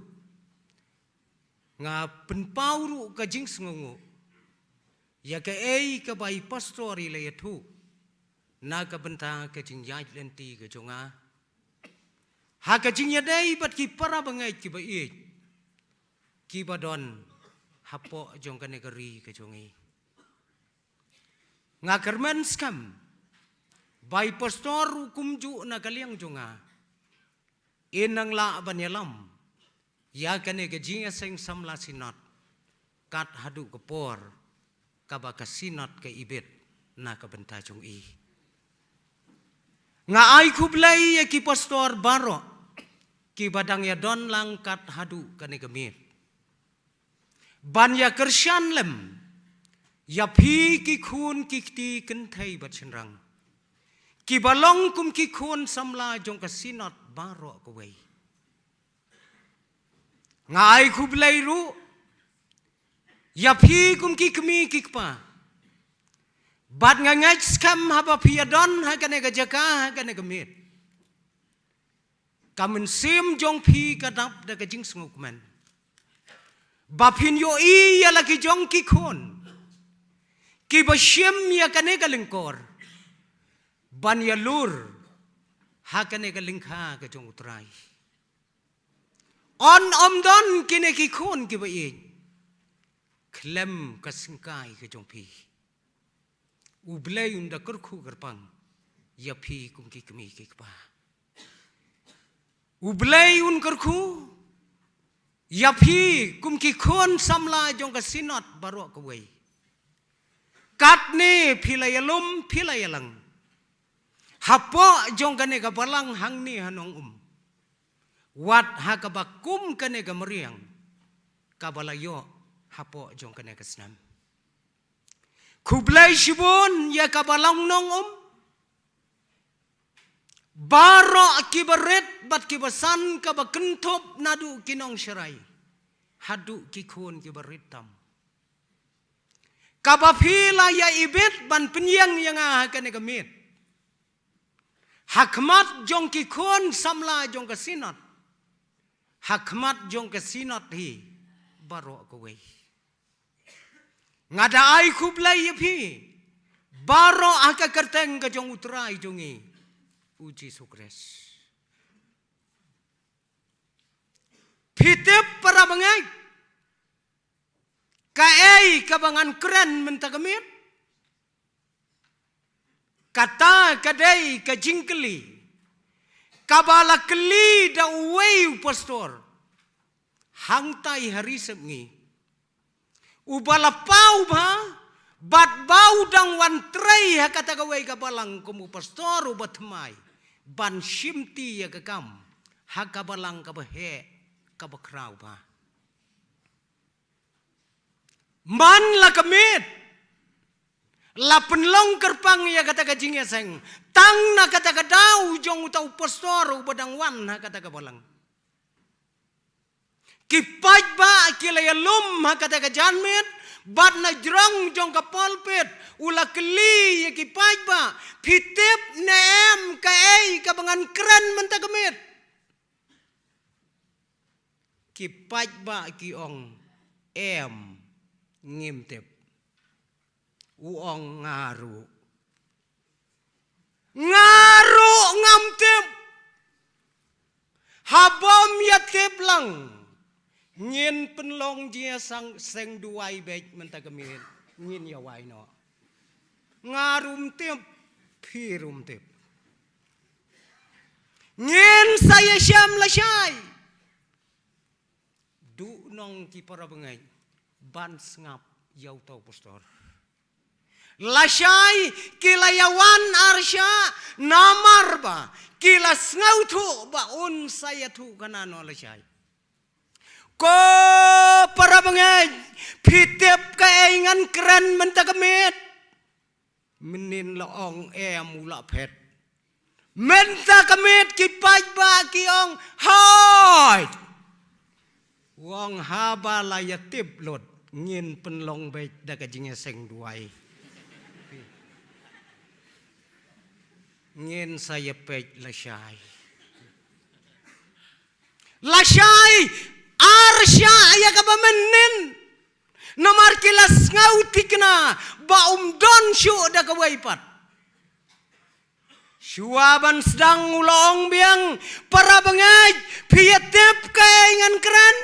nga penpauru kajing sengungu ya ka ka bai pastori le yatu na ka benta kajing yai lenti ka jonga hakajing ya dai bat ki para bangai ki bai ki badon hapo jong ka negeri ka jongi nga kermen skam bai pastor kumju na kaliang jonga Inang la banyalam ya kane kajinga seng samla sinot kat hadu kepor kabaka sinot ke ibit na kabenta jong I nga ay kublay ya ki pastor baro ki badang ya don lang kat hadu kane gamit ban ya kersyan lem ya pi ki kun kikti kentai bat senrang ki balong kum ki kun samla jong ka sinot baro kaway. Ngay kublay ru, yapi kum ki kami kikpa. Bat nga ngay skam haba piyadon ha kane ka jaka ha kane ka mit. Kamen sim jong pi kadap da ka jing sngukman. Bapin yo I ya laki jong ki kun. Ki basyem ya kane ka lingkor. Ban ya lur. Hakane ka lingkha ka jong utray. On don kine ki kun ki bai. Klem ka singkai ka jong pi. Ublay unda kurku gerpang. Ya pi kum ki kami ki kpa. Ublay un kurku. Ya pi kum ki kun samla jong ka sinot baro ka wai. Katne pilayalum pilayalang. Hapo jong kane ka balang hangni hanong Wat hakabakum kane ka meriang. Kabalayo hapo jong kane ka senam. Kublay shibun ya kabalang nong Baro kibaret bat kibasan kabakentop nadu kinong syarai. Hadu kikun kibaritam. Kabapila ya ibit ban penyang yang kane ka mit. Hakmat jong ki kun samla jong ka sinot. Hakmat jong ka sinot hi baro kaway. Ngada ay kublay yapi. Baro aka kerteng ka jong utray jongi. Uji sukres. Pitip para bangay. Kaei kabangan keren mentagamit. Kata kadai kajingkeli. Kabala keli da uwei pastor. Hangtai hari semngi. Ubala pau ba. Bat bau dang wantrai hakata kawai kabalang kumu pastor ubat mai. Ban shimti ya kakam. Hakabalang kabahe kabakrau ba. Man la kamit. La penlong kerpang ya kata kajing ya seng. Tang na kata kadau jong utau pastor ubadang wan kata kabalang. Kipaj ba kilaya lum kata kajanmit. Bat na jrong jong kapalpit. Ula keli ya kipaj ba. Pitip na em kaei kabangan keren mentagamit. Kipaj ba kiong em ngimtip. Uong ngaru. Ngaru ngamtip. Habom yatip lang. Ngin penlong dia sang seng duai bej mentagamit. Ngin yawai no. Ngarum tip. Pirum tip. Ngin saya syam lasyai. Du nong ki para bengay. Ban sengap yau tau pastor. Lasyai kilayawan arsya namar ba. Kilas ngautu ba un saya tu kanano lasyai. Ko para bengay. Pitip kaingan keren mentagamit. Menin laong mula pet. Mentagamit kipaj ba kiong hoy. Wong haba layatip lot. Ngin penlong baik da kajingnya seng duai. Ngin saya pej lasyai. Lasyai arsya ya kabamenin. Namar kilas ngautik na baum don syu da kawaipat. Syuaban sedang ulong biang para bengaj piatip kaingan keren.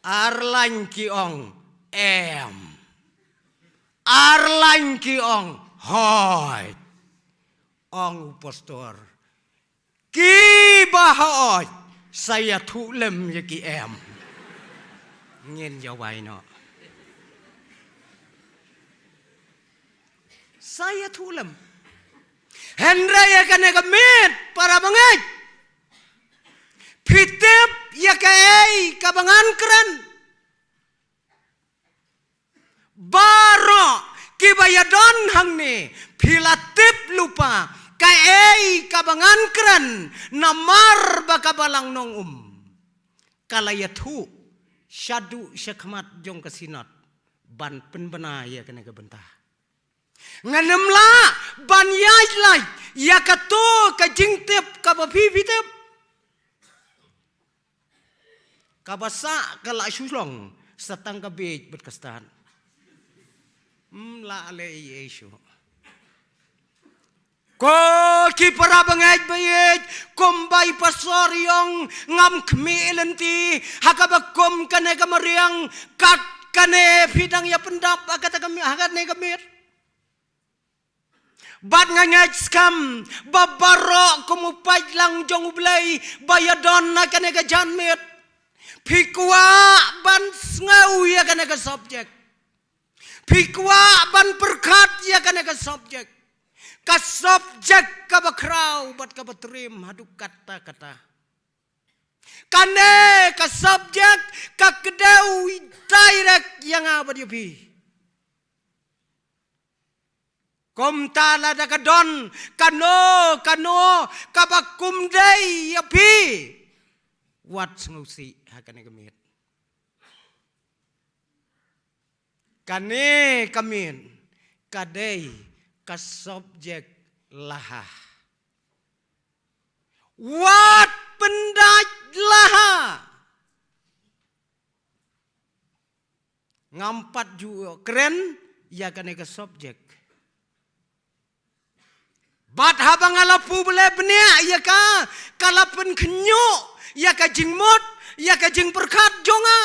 Arlan kiong em. Arlan kiong hoy. Ong pastor. Ki bahoy. Saya tulem ya ki em. Ngin jawai no. Saya tulem. Hendra ya kena kemit para bangaj. Pitip ya kai kabangan keren. Baro kibayadon hang ni pilatip lupa kai kabangan keren namar bakabalang nong kalayatu syadu syakmat jong kasinat ban penbena ya kena kebentah. Nganemla ban yai lai ya kato kajingtip kabapipitip. Kabasa kala syulong satang kabej berkestan. La ale iesyo. Ko ki para bangaj bayej kombay pasoryong ngam kmielenti hakabakom kane kamariang kat kane pidang ya pendap akata kami hakat ne kamir. Bat ngangaj skam babaro kumupaj lang jong ublay bayadon na kane ka janmit. Pikwa ban ngau ya kane ka subject. Pikwa ban perkat ya kane ka subject. Ka subject ka bakraw bat ka batrim haduk kata-kata. Kane ka subject ka kedaw direct yang abad yupi. Kom tala da kadon kano kabakum day yupi. Wat ngusi hakane kamit. Kane kamin kadai ka subjek laha. Wat pendaj laha. Ngampat juga keren ya kane ka subjek. Bat habang alapu boleh benia ya ka kalapen kenyo ya ka jingmot ya ka jing perkat jonga.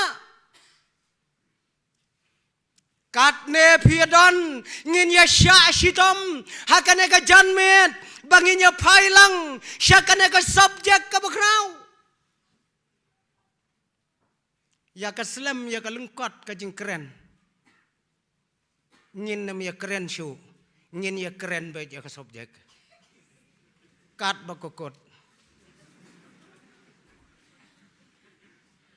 katne piadon ngin ya sya shitom hakane ka janmet bangin ya phailang syakane ka subject ka bakrau ya ka slam ya ka lengkot ka jing keren ngin nam ya keren show ngin ya keren baik ya ka subject kat bakokot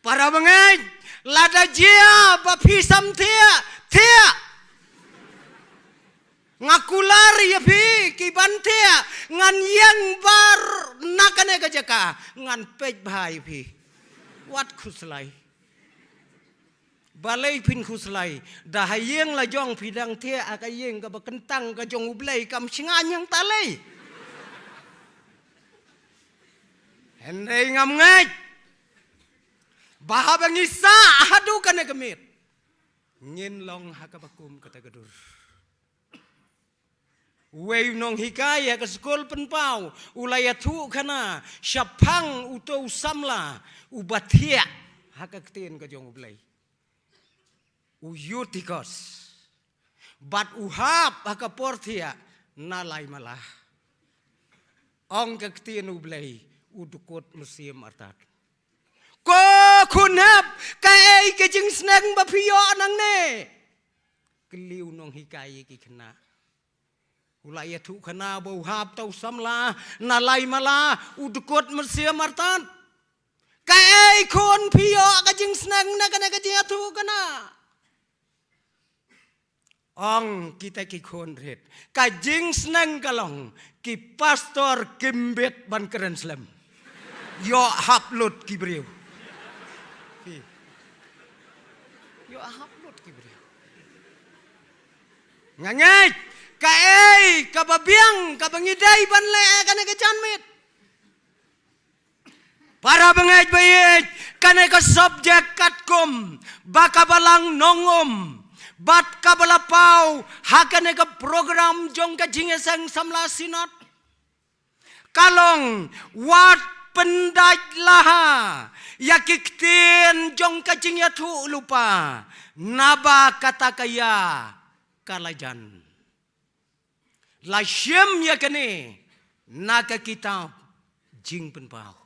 para bangay lada jia bapisam tia ngakular ya pi kibantia ngan yang bar nakane kajaka ngan pej bahai pi wat khuslai balai pin khuslai dah hayeng la jong pidang tia akayeng ka bakentang ka jong ublai kam singan yang talai hendai ngam ngai bahabangisa hadu kane kemit ngin long hakabakum kata gadur Wei nong hikaya ke skol penpau ulaya tu kana syapang uto samla ubatia hakaktin ke jong ublay uyutikos bat uhap hakaportia nalai malah ong kaktin ublay udukot musim artat ko kunap kai ke jing sneng bapiyo nang ne keliu nong hikaya ki kena ulaya tu kana bau hap tau samla nalai mala udukot mersia martan kai kon pio ka jing snang na kana ka jing tu kana ong kita ki kon ret ka jing snang kalong ki pastor kimbet ban keren slam yo haplut ki breu yo haplut ki breu ngangai kae kababiang kabangidai banle kana ka janmit para bangaj bayit kana ka subject katkom baka balang nongom bat kabalapau hakane ka program jong ka jingesang samla sinat kalong wat pendaj laha yakiktin jong ka jingyatu lupa naba kata kaya kalajan la syem ya kene naka kitab jing penpau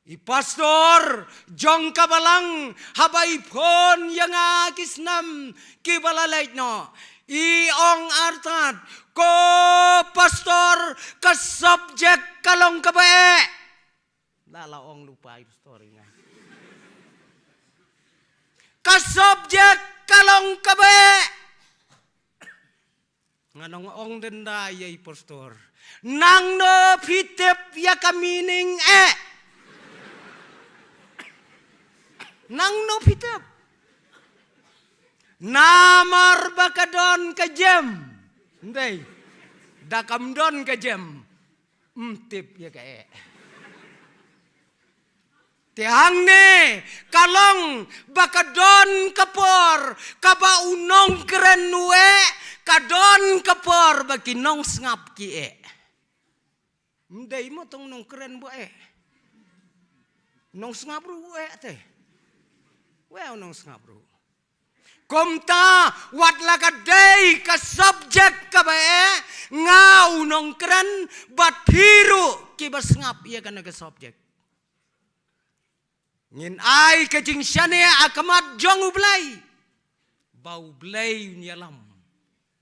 i pastor jong kabalang habai pon yang akisnam kibalalait no i ong artat ko pastor ka subject kalong kabae lala ong lupa i story nga ka subject kalong kabae nganong ong denda yai pastor nang no pitep ya kamining nang no pitep namar bakadon ka jem ndai dakam don ka jem tip ya ka Tiang ne kalong bakadon kapor kaba unong keren nue kadon kapor bagi nong ngap ki mdai mo tong nong keren bo nong ngap ru te well nong ngap ru komta wat laka day ka subject ka ba ngau nong keren bat hiru ki bas ngap ia kana ka subject ngin ai kajing syane akamat jong ublay bau blay nyalam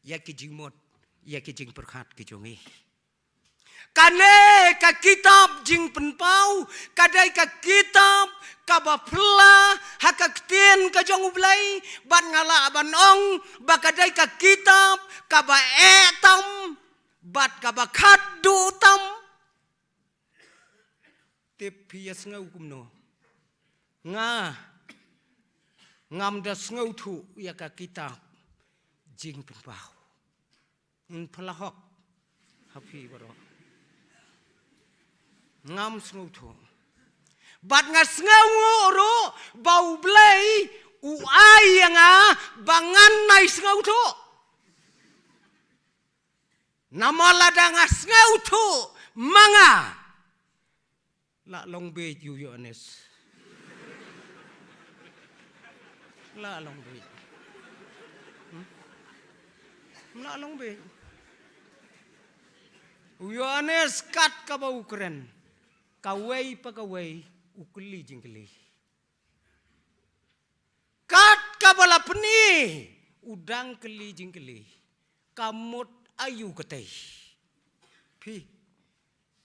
ya kijing mot ya kijing perkat kijongi kane ka kitab jing penpau kadai ka kitab kabapla hakaktien ka jong ublay ban ngala ban ong bakadai ka kitab kaba etam bat kabakat dutam tepias ngau kumno nga ngam das ngau thu ya ka kitab jing penpau pelahok happy baro ngam ngau thu bat ngas ngau ro bau blay uai nga bangan nai ngau thu namala dangas ngau thu manga la long be you honest la long be Melalong be. Yohanes kat ka ba ukren. Kaway pa kaway ukli jingkli. Kat ka bala peni udang keli jingkli. Kamut ayu ketay. Pi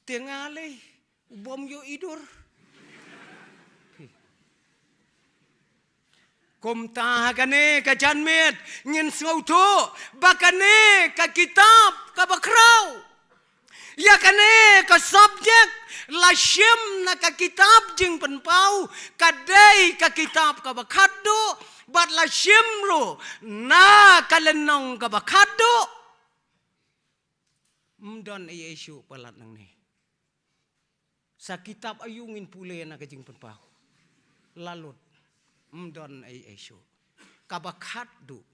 tengale ubom yo idur. Kumta kane ka janmet ngin ngauto bakane ka kitab ka bakraw ya kane ka subjek la syem na ka kitab jing penpau kadai ka kitab ka bakado bat la syem lo na kalenong ka bakado mdon Yesu palat nang ni sa kitab ayungin pule na ka jing penpau lalut mdon ay Yesu kabakado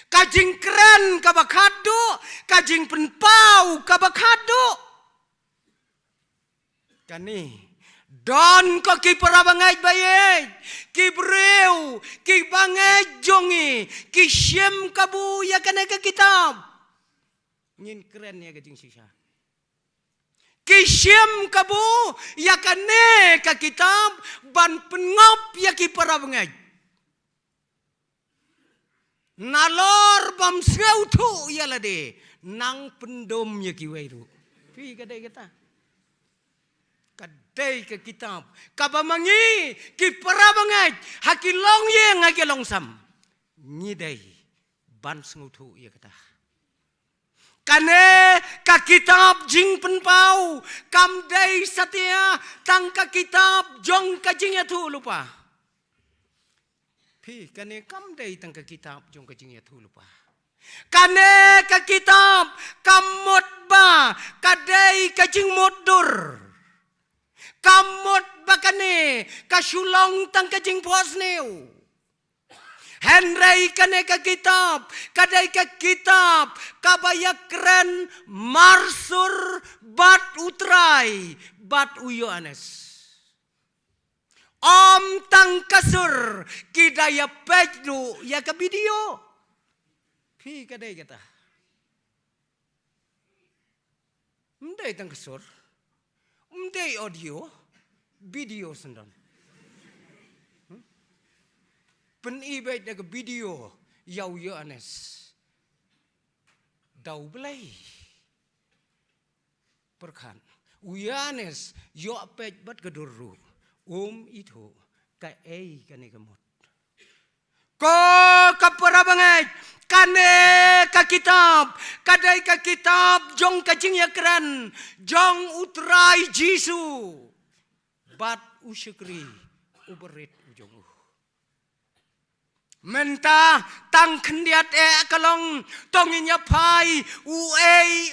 kajing keren kabakado kajing penpau kabakado kani don ko ki parabangai baye ki breu ki bangai jongi ki syem kabu ya kana ka kitab ngin keren ya kajing sisa Kisyem kabu ya kane ka kitab ban pengop ya ki parabangai. Nalor bam seutu ya lade nang pendom ya ki wairu. Pi kadai kata. Kadai ka kitab kabamangi ki parabangai hakilong ye ngakilong sam. Ngidai ban seutu ya kata. Kane ka kitab jing penpau kam dai satia tang ka kitab jong ka jing tu lupa. Pi kane kam dai tang ka kitab jong ka jing tu lupa. Kane ka kitab kam mot ba kadai ka jing modur. Kam mot ba kane ka sulong tang ka jing posneu. Henry kane ka kitab, kadai ka kitab, kabaya keren, marsur, bat utrai, bat Yohanes. Om tang kasur, kidaya pejdu, ya ka video. Pi kadai kata. Mdai tang kasur, mdai audio, video sendon. Penibet na video yaw Yohanes daw belai perkan Yohanes yo pet bat keduru itu ka kane kamot ko kaparabangai kane ka kitab kadai ka kitab jong kajing yakran jong utrai Jisu bat usyukri uberit ujong Menta tang kendiat kalong tonginya pai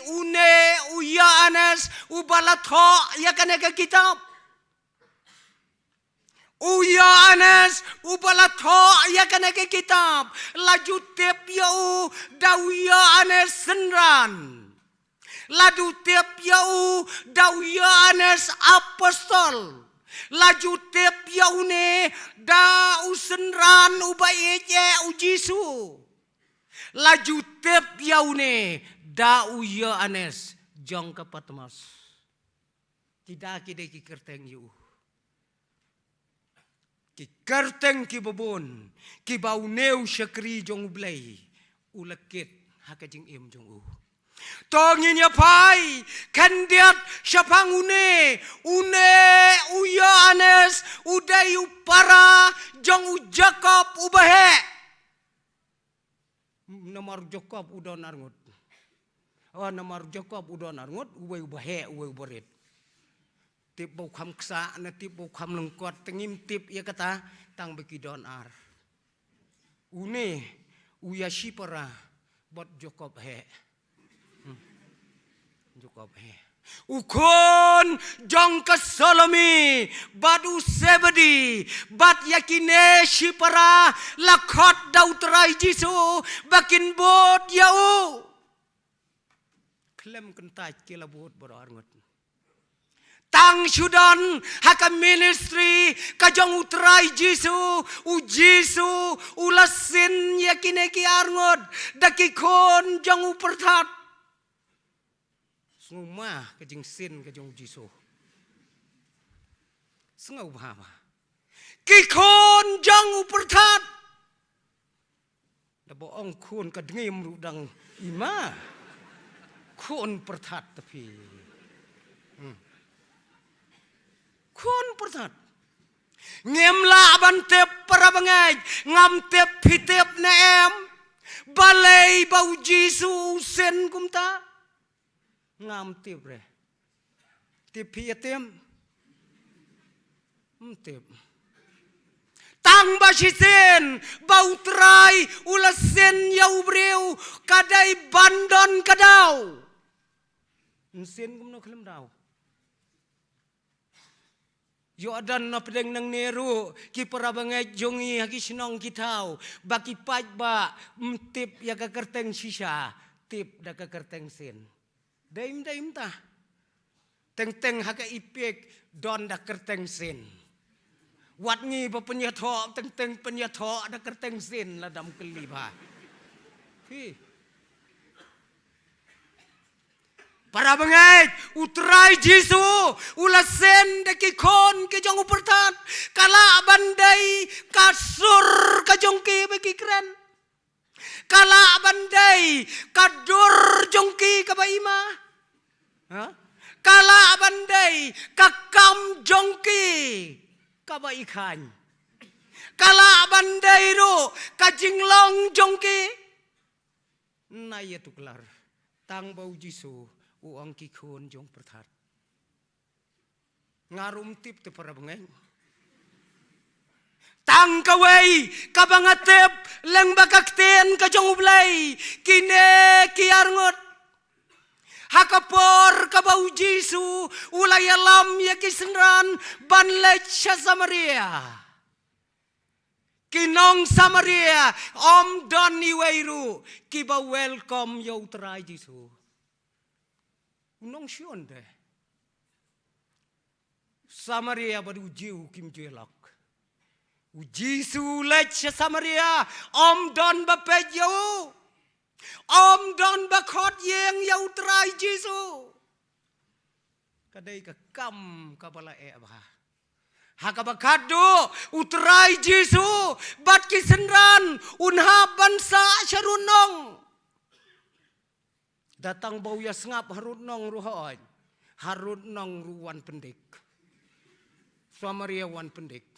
une Yohanes ubalatho ya kana ka kitab Yohanes ubalatho ya kana ka kitab laju tep yau daw Yohanes senran laju tep yau daw Yohanes apostol laju tep yaune da usenran ubai je ujisu laju tep yaune da Yohanes jong ka Patmos tidak kide ki kerteng yu ki kerteng ki bobon ki bauneu syakri jong blai ulakit hakajing im jong Tongin ya pai kandiat syapang une Yohanes udai upara jong Jakob ubahe nomor Jakob udon arngut nomor Jakob udon arngut ubahe ubaret tip bau kham ksa na tip bau kham lengkot tengim tip ya kata tang bekidon ar une uya shipara bot Jakob he Ukon jong kasolomi badu sebedi bat yakine shipara lakot dautrai Jisu bakin bot yau klem kentai kila bot bodo arngot tang syudan haka ministry kajong utrai Jisu ulasin yakine ki arngod daki kon jong upertat semua kajing sin kajong Jisu sengau bahama ki kon jong upertat dabo ong kun kadngim rudang ima kon pertat tapi kon pertat ngemla bantep para bangay ngam tep hitep neem balay bau Jisu sen kumta ngam tep re tep hitem tep tang basisen bau trai ulasen yau breu kadai bandon kadau sen kumno kelem dau yo adan na pedeng nang neru ki para bangai jongi haki sinong kitau baki paj ba tip ya ka kerteng sisa tip da ka kerteng sen daim ta teng haka ipek don da kerteng sen wat ngi ba penyatho teng penyatho da kerteng sen la dam keliba hi para bangay utrai Jisu ulasen deki kon ke jong upertat kala bandai kasur ka jongki beki keren kala bandai kadur jongki ka baima kala bandai kakam jongki ka baikan kala bandai ro ka jinglong jongki na ya tuklar tang bau Jisu uang kikun jong pertat ngarum tip te para bangeng tang kawai kabangatep leng bakakten ka jong ublay kine kiarngot hakapor kabau Jisu ulay alam ya kisenran banlech sa Samaria kinong Samaria om don iwairu kiba welcome yo utrai Jisu unong siyon de Samaria badu jiu kim jelak Jisu lech Samaria om don bapejo om don bakot yeng yau trai Jisu kadai ka kam kabala ba hakabakado utrai Jisu bat kisenran unha bansa syarunong datang bau ya sengap harut nong ruhoy harut nong ruwan pendek Samaria wan pendek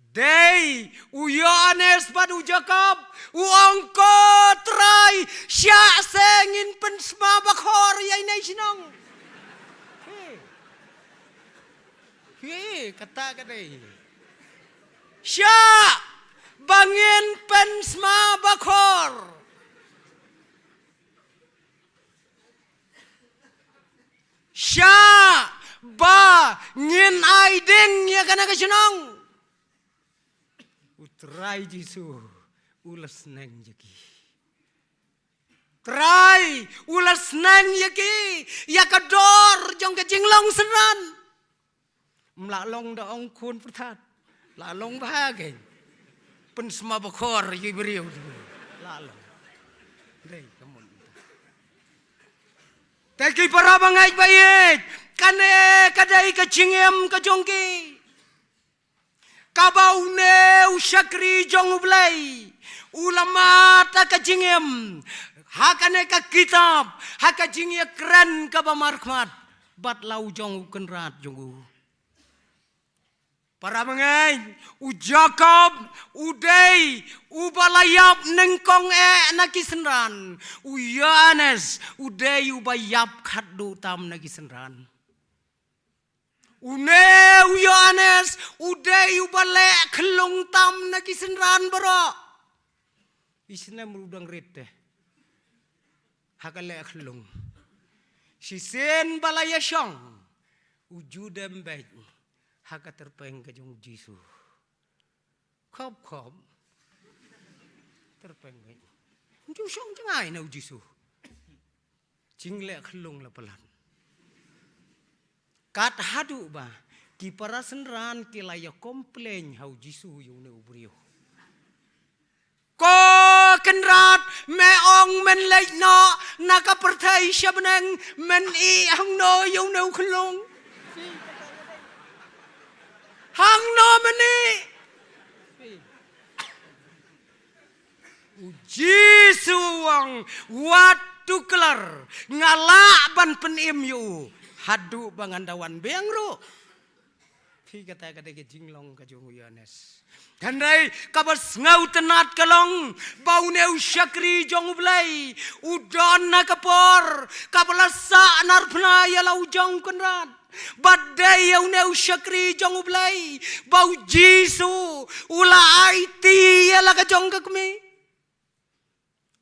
Day Yohanes padu Jacob uangko trai sya sengin pensma bakhor yai nai sinong he kata kadai sya bangin pensma bakhor sya ba ngin aiding ya kana kasunong utrai Jisu ulas neng yaki trai ulas neng yaki ya kador jong ke jinglong senan mlalong da ong kun pertat lalong bahage pen sma bakor yi beriu lalong dei kamun Teki para bangay bayit, kane kadai kacingem kajongki, kabaw ne usyakri jong ublay, ulama ta kacingem, hakane ka kitab, hakajingya keren kabamarkmat, bat lau jong kenrat jongu. Para bangay, u Jacob, u Day, u balayap nengkong nakisenran, u Yohanes, u Day u bayap khaddu tam nakisenran. U Yohanes, u Day u balek kelong tam nakisenran bro. Isna merudang rete. Hakale kelong. Sisen balaya syong, u judem baik. Haka terpeng ke jong Jisu. Khop terpeng ke. Ju song jangai na Jisu. Jingle khlung la pelan. kat hadu ba ki parasan ran ki la ya komplain hau jisu yu ne ubrio ko kenrat me ong men lei no naka perthai shabnang men I hang no yu ne khlong hang no meni jisu wang watu kelar ngala ban penim yu hadu bangandawan bengro phi kata ke jinglong ka jong yanes Handai kabas ngau tenat kalong bau neu syakri jong blai udon na kapor kabalasa narpna ya lau jong kenrat badai yau neu syakri jong blai bau jisu ula aiti ya la ka jong ka kami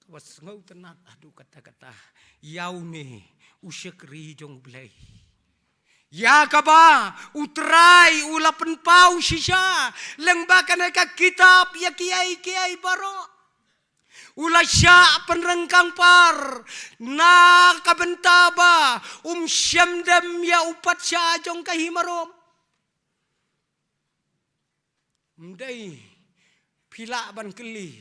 kabas ngau tenat adu kata-kata yau ni usyakri jong blai ya kaba utrai ulapan pau shisha lengbakan ka kitab ya kiai baro ulasya penrengkang par na kabentaba syamdam ya upat sya jong kahimarom mdai pila ban keli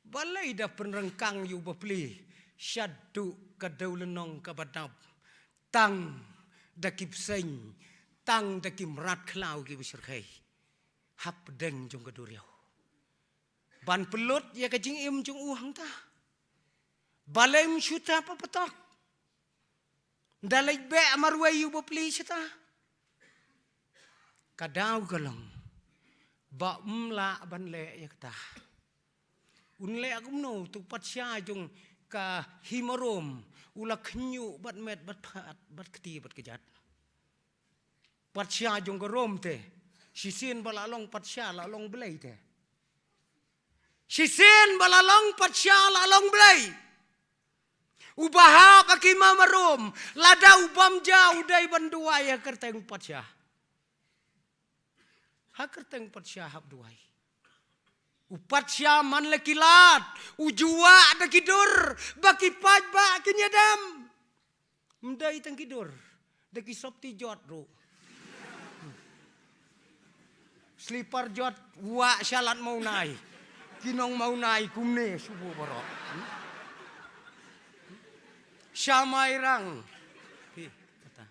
balai da penrengkang yu bapli syadu kadaulenong kabadab tang dakip seng tang dakim rat klau ki besirkai hap deng jong kaduriau ban pelut ya kajing im jong uhang ta balem syuta apa petok dalai be amarwai yu bopli syata kadau galong ba umla ban le ya kata unle agum no tu patsya jong ka himarom ula khnyu bat met bat phat bat kti bat kejat patsya jong garom te sisin balalong patsya lalong belai te sisin balalong patsya lalong belai ubaha pakima marom lada ubam ja udai bandua ya kerteng patsya ha kerteng patsya hab duai upatsya man lekilat ujua ada kidur baki paj ba kinyadam mdai tang kidur daki sopti jot ro slipar jot wa syalat mau nai kinong mau nai kumne subuh baro syamairang kata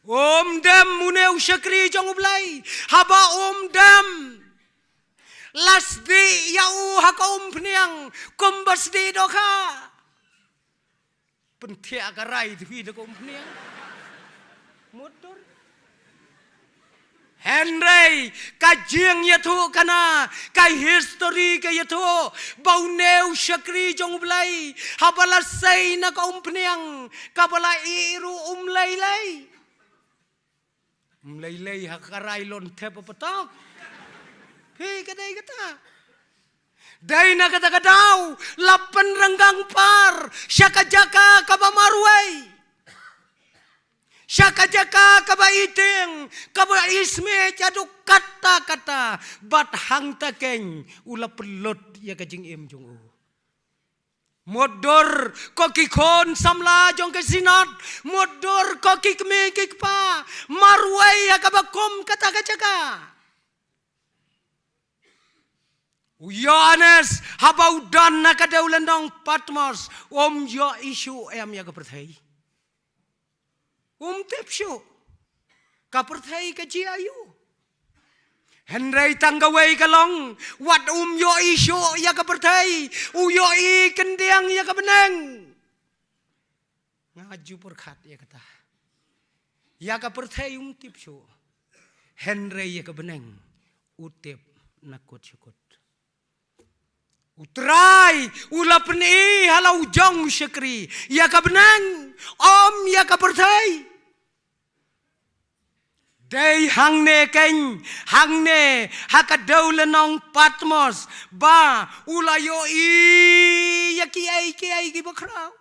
om dam muneu syakri jong ublai haba om dam lasdi yau hakom pniang kombas di doka pentia karai di dokom pniang motor Henry kajing yatu kana kai history ke yatu bau neu syakri jong blai habala sai na kaum pniang kabala iru umlai hakarai lon tep patok hei kadai kata dai na kata kadau lapan renggang par syaka jaka kabamarwai syaka jaka kabaiting kabaisme jadu kata-kata bat hang takeng ula pelot ya kajing im jong u modor koki kon samla jong ke sinat modor koki kme kikpa marwai ya kabakom kata jaka Yohanes habau dan nakadaulandang Patmos om yo isu em ya kaperthai tepsyo kaperthai ka jiayu Henry tanggawai kalong wat yo isu ya kaperthai yo I kendiang ya kabeneng ngaju perkhat ya kata ya kaperthai tepsyo Henry ya kabeneng utep nakut syukut utrai ula peni halau jong syakri ya ka benang om ya ka perthai dei hangne keng hangne hakadau lenong Patmos ba ula yo I ya kiai ki bakrau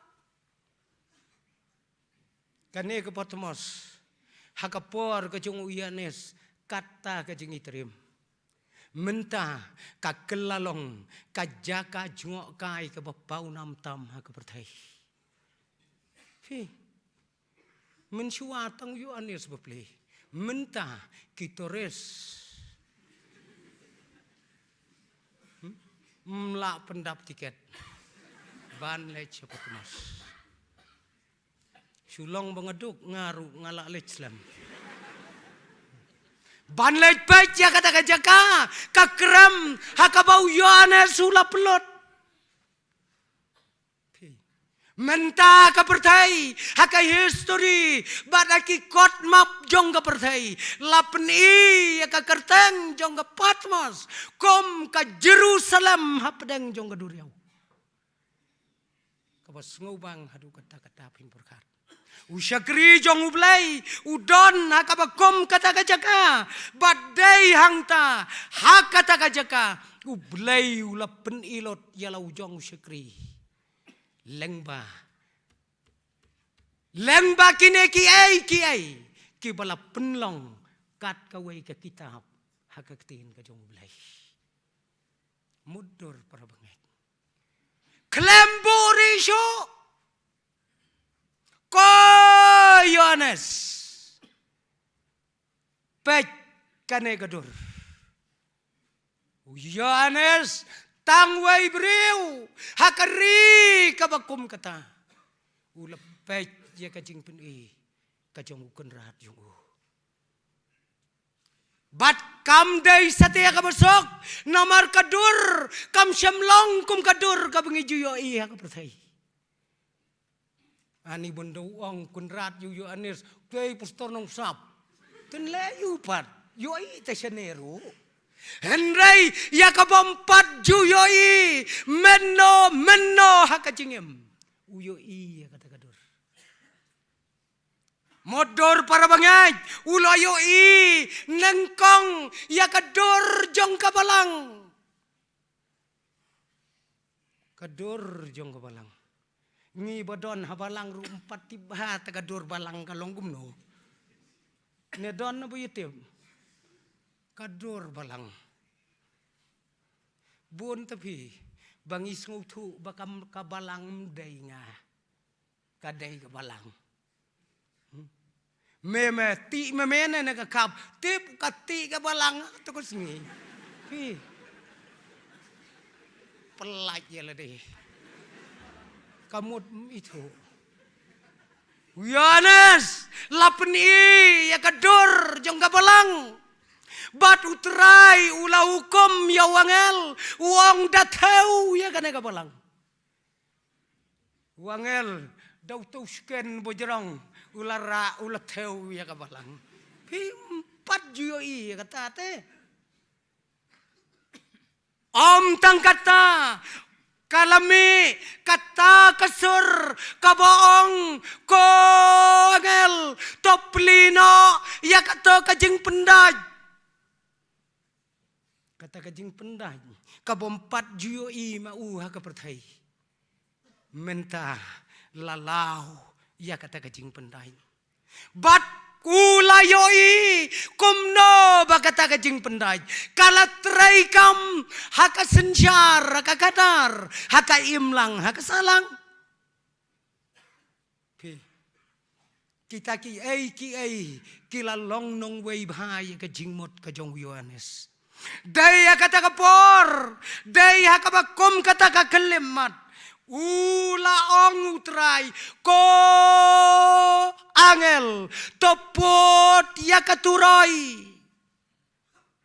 kane ke Patmos hakapor ke jong uyanes kata ke jeng iterim mentah ka kelalong ka jaka jungok kai ka bapau nam tam ha ka perthai Menshua tang Yohanes beple. Menta kitores. Mla pendap tiket. Ban le cepat mas. Sulong bangeduk ngaru ngalak leclam. Ban le pec ya kata kajaka kakram hakabau Yohanes sula pelot. Menta ka pertai hakai history badaki kot map jong ka pertai lapen I ya ka kerteng jong ka Patmos kom ka Jerusalem hapdeng jong ka Duriau ka bas ngubang hadu kata-kata pin perkat usyakri jong ublay udon hakabakom kata kajaka badai hangta hakata kajaka ublay ulapen ilot yalau jong usyakri lengba kine kiai ki bala penlong kat kawai ke kitab hakaktin ka jong ulai mudur para banget klemburi syo ko Yohanes pek kane gadur Yohanes tangway beriu hakari kabakum kata ulepet ya kajing peni kajong ukun rahat yung bat kam day satya kabasok namar kadur kam syamlong kum kadur kabengi juyo iya kapertai ani bondo ong kun rahat yuyo anis kay pastor nong sap tenlayu pat yo i tesenero Henry yakabompat juyoi menno hakajingem uyoi ya kata kadur modor para banget ulayoi nengkong yakadur jong kabalang kadur jong kabalang ngi badon habalang rumpat tiba tagadur balang kalonggum no nedon na buyitim kadur balang bun tapi bangis ngutu bakam kabalang day nga kaday kabalang meme ti memene nakakap tip kati kabalang tukos ngi pi pelaj ya deh kamu itu Yohanes lapni ya kadur jong kabalang batu terai ulah hukum ya wangel uang datau ya kan ka balang wangel dau tusken bojrong ulah ra ulah teu ya ka balang pi 4 juyo I ya kata te om tang kata kalami kata kasur kaboong ko angel toplino ya kata kajing pendaj kata kajing penday kabompat juyo I mau ha kapertai menta lalau ya kata kajing penday bat kulayoi kumno bakata kajing penday kala trai kam haka sensyar haka kadar haka imlang haka salang kita ki kila long nong wei bahaya kajing mot kajong Yohanes daya kata kapor, daya kabakom kata kakelemat, ula ong utrai, ko angel, topot ya katurai,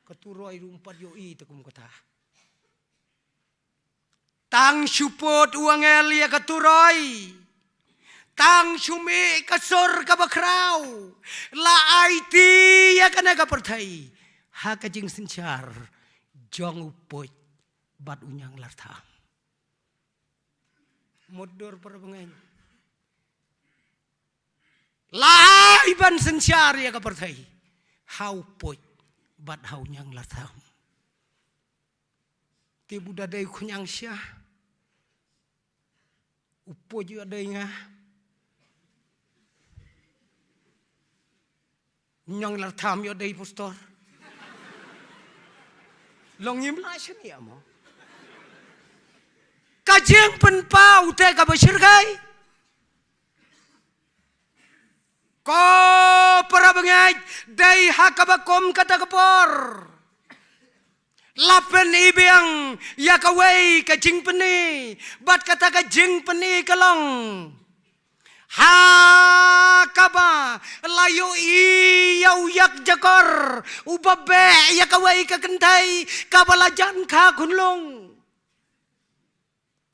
rumpat yoi tekum kata, tang supot uangel ya katurai, tang sumi kasor kabakrau, la IT ya kana kapertai. Hakajing sencar jong upoy bat unyang lartam modor para pengen lai ban sencar ya kapertai hau poy bat hau nyang lartam ti budadai kunyang syah upoy juga adanya nyang lartam yo dai pastor long yim la shen ya mo kajeng pen pau te ka bashir kai Ko para bangay day hakabakom katakapor. Lapen ibiyang yakaway ka jing pani. Bat kata ka jing pani kalong. Hakaba layo iyaw yak jakor. Ubabe yakaway ka kentay. Kabalajan ka kunlong.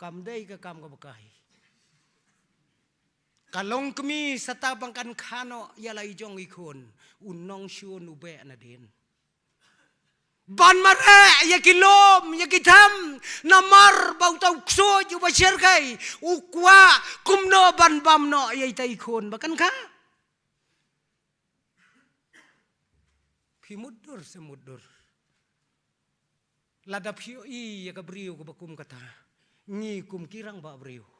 Kamday ka kam kabakay. Kalong kami sa tabang kan kano yalay jong ikon. Unong syun ube na din. Ban mare yakilom yakitam namar bautaw kso juba sirkay ukwa kumno ban bamno yay taikon bakan ka pimudur semudur ladap hiyo i yakabriyo ko bakum kata ngi kum kirang ba briyo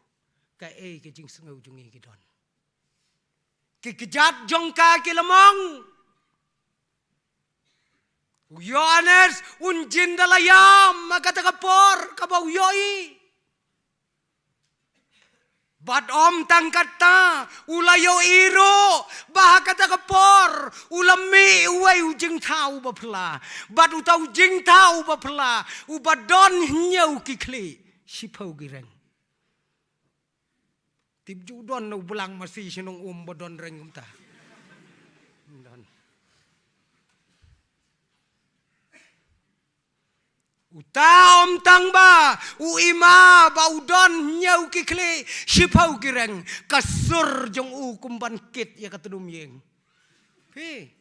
ka e kejing sengaw jung gidon kikejat jong ka kilamong Yohanes unjin dalayam makatakapor kabaw yoi. Bat om tangkata ulayo iro bah katakapor ulami uway ujing tau bapla. Bat utaw jing tau bapla ubadon nyaw kikli sipaw gireng. Tibju don no belang masih sinong badon reng umta. Utaom tangba uima baudon nyau kikli sipau gireng kasur jong u kumban kit ya katedum yeng. Pi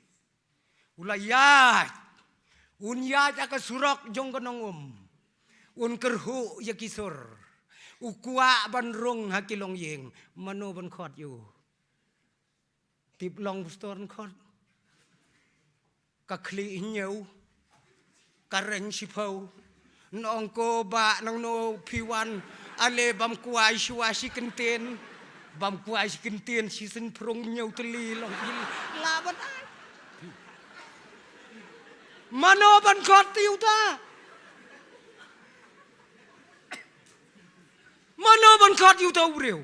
ulayat unyat ya kasurok jong kanong un kerhu ya kisur ukwa banrung hakilong yeng mano ban khot yu tip long ston khot kakli nyau kareng sipau nong ko ba nang no piwan ale bam kuai si kenten bam kuai si kenten si sen prong nyau teli long laban ai mano ban kot tiu ta mano ban kot tiu ta ureu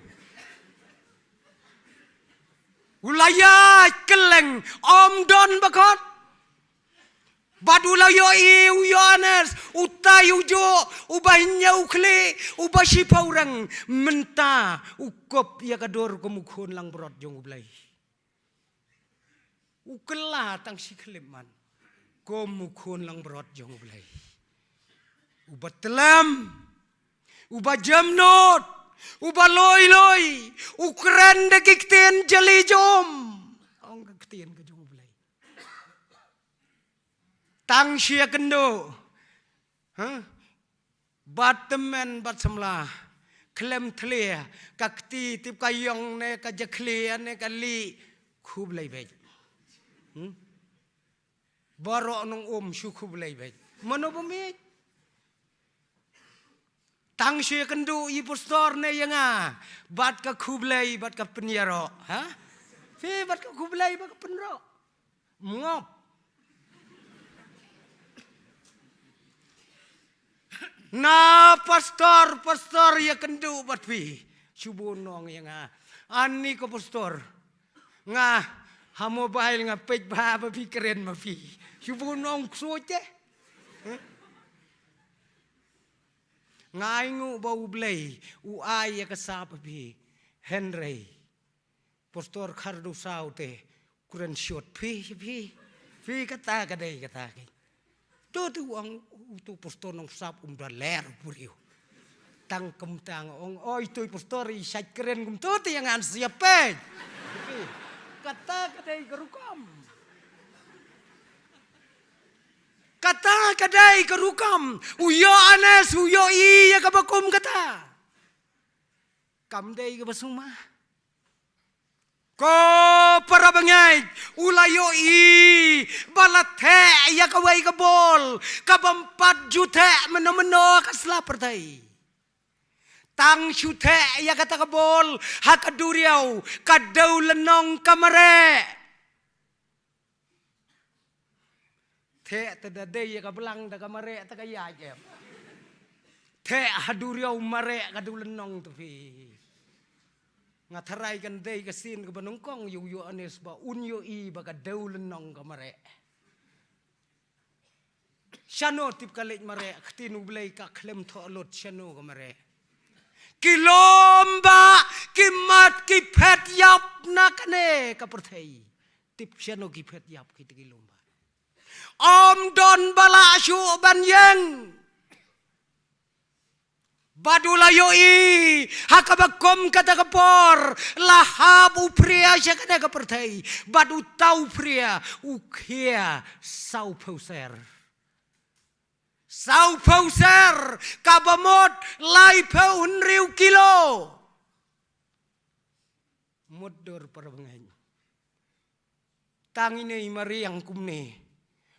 ulaya keleng om don bakot Badula yo iu Yohanes utai ujo ubahnya ukle ubasipa orang menta ukop ya kador kemukhon lang berot jong ublay ukela tang si kleman kemukhon lang berot jong ublay ubat telam ubat jamnot ubat loy loy ukren dekikten jeli jom ong kekten ke jong ublay tang sia kendo bat temen bat semlah klem tlia kakti tip kayong ne ka jaklia ne kali khub lai bej baro nong shu khub lai bej mano bumi tang sia kendo i postor ne yanga bat ka khub lai bat ka penyaro ha fi bat ka khub lai bat ka penro ngop na pastor ya kendu bat pi subunong ya nga ani ko pastor nga hamo bahil nga pej ba pi keren ma pi subunong sote ngaingu ba ublay uay ya kasapa pi Henry pastor Cardo saute kuren shot pi kata kadai tu ang tu pastor nong sap umda ler puriu tang kemtang ong oi tu pastor i sat keren kum tu yang an siape kata kadai kerukam uyo anes uyo i ya kabakum kata kam dei ka basuma ko para bangay ulayo i balate ya kaway kabol kabampat jute meno kasla pertai tang jute ya kata kabol hakaduriaw kadaw lenong kamare te tadade ya kabelang da kamare ta kayayem te haduriaw mare kadaw lenong tu fi Ngatarai kan day kasin ka banungkong yu anes ba unyo I ba ka deulenong ka mare. Shano tip kalit mare ktinu blay ka klem to alot shano ka mare. Kilomba kimat kipet yap nakane ka perthai. Tip shano kipet yap kita kilomba. Om don bala asyu banyeng. Badulayo I hakabakom kata kapor lahab upria siya kada kapertay badu tau pria ukia sau pauser kabamot lai pau riu kilo mudur parbangai tangine imari yang kumne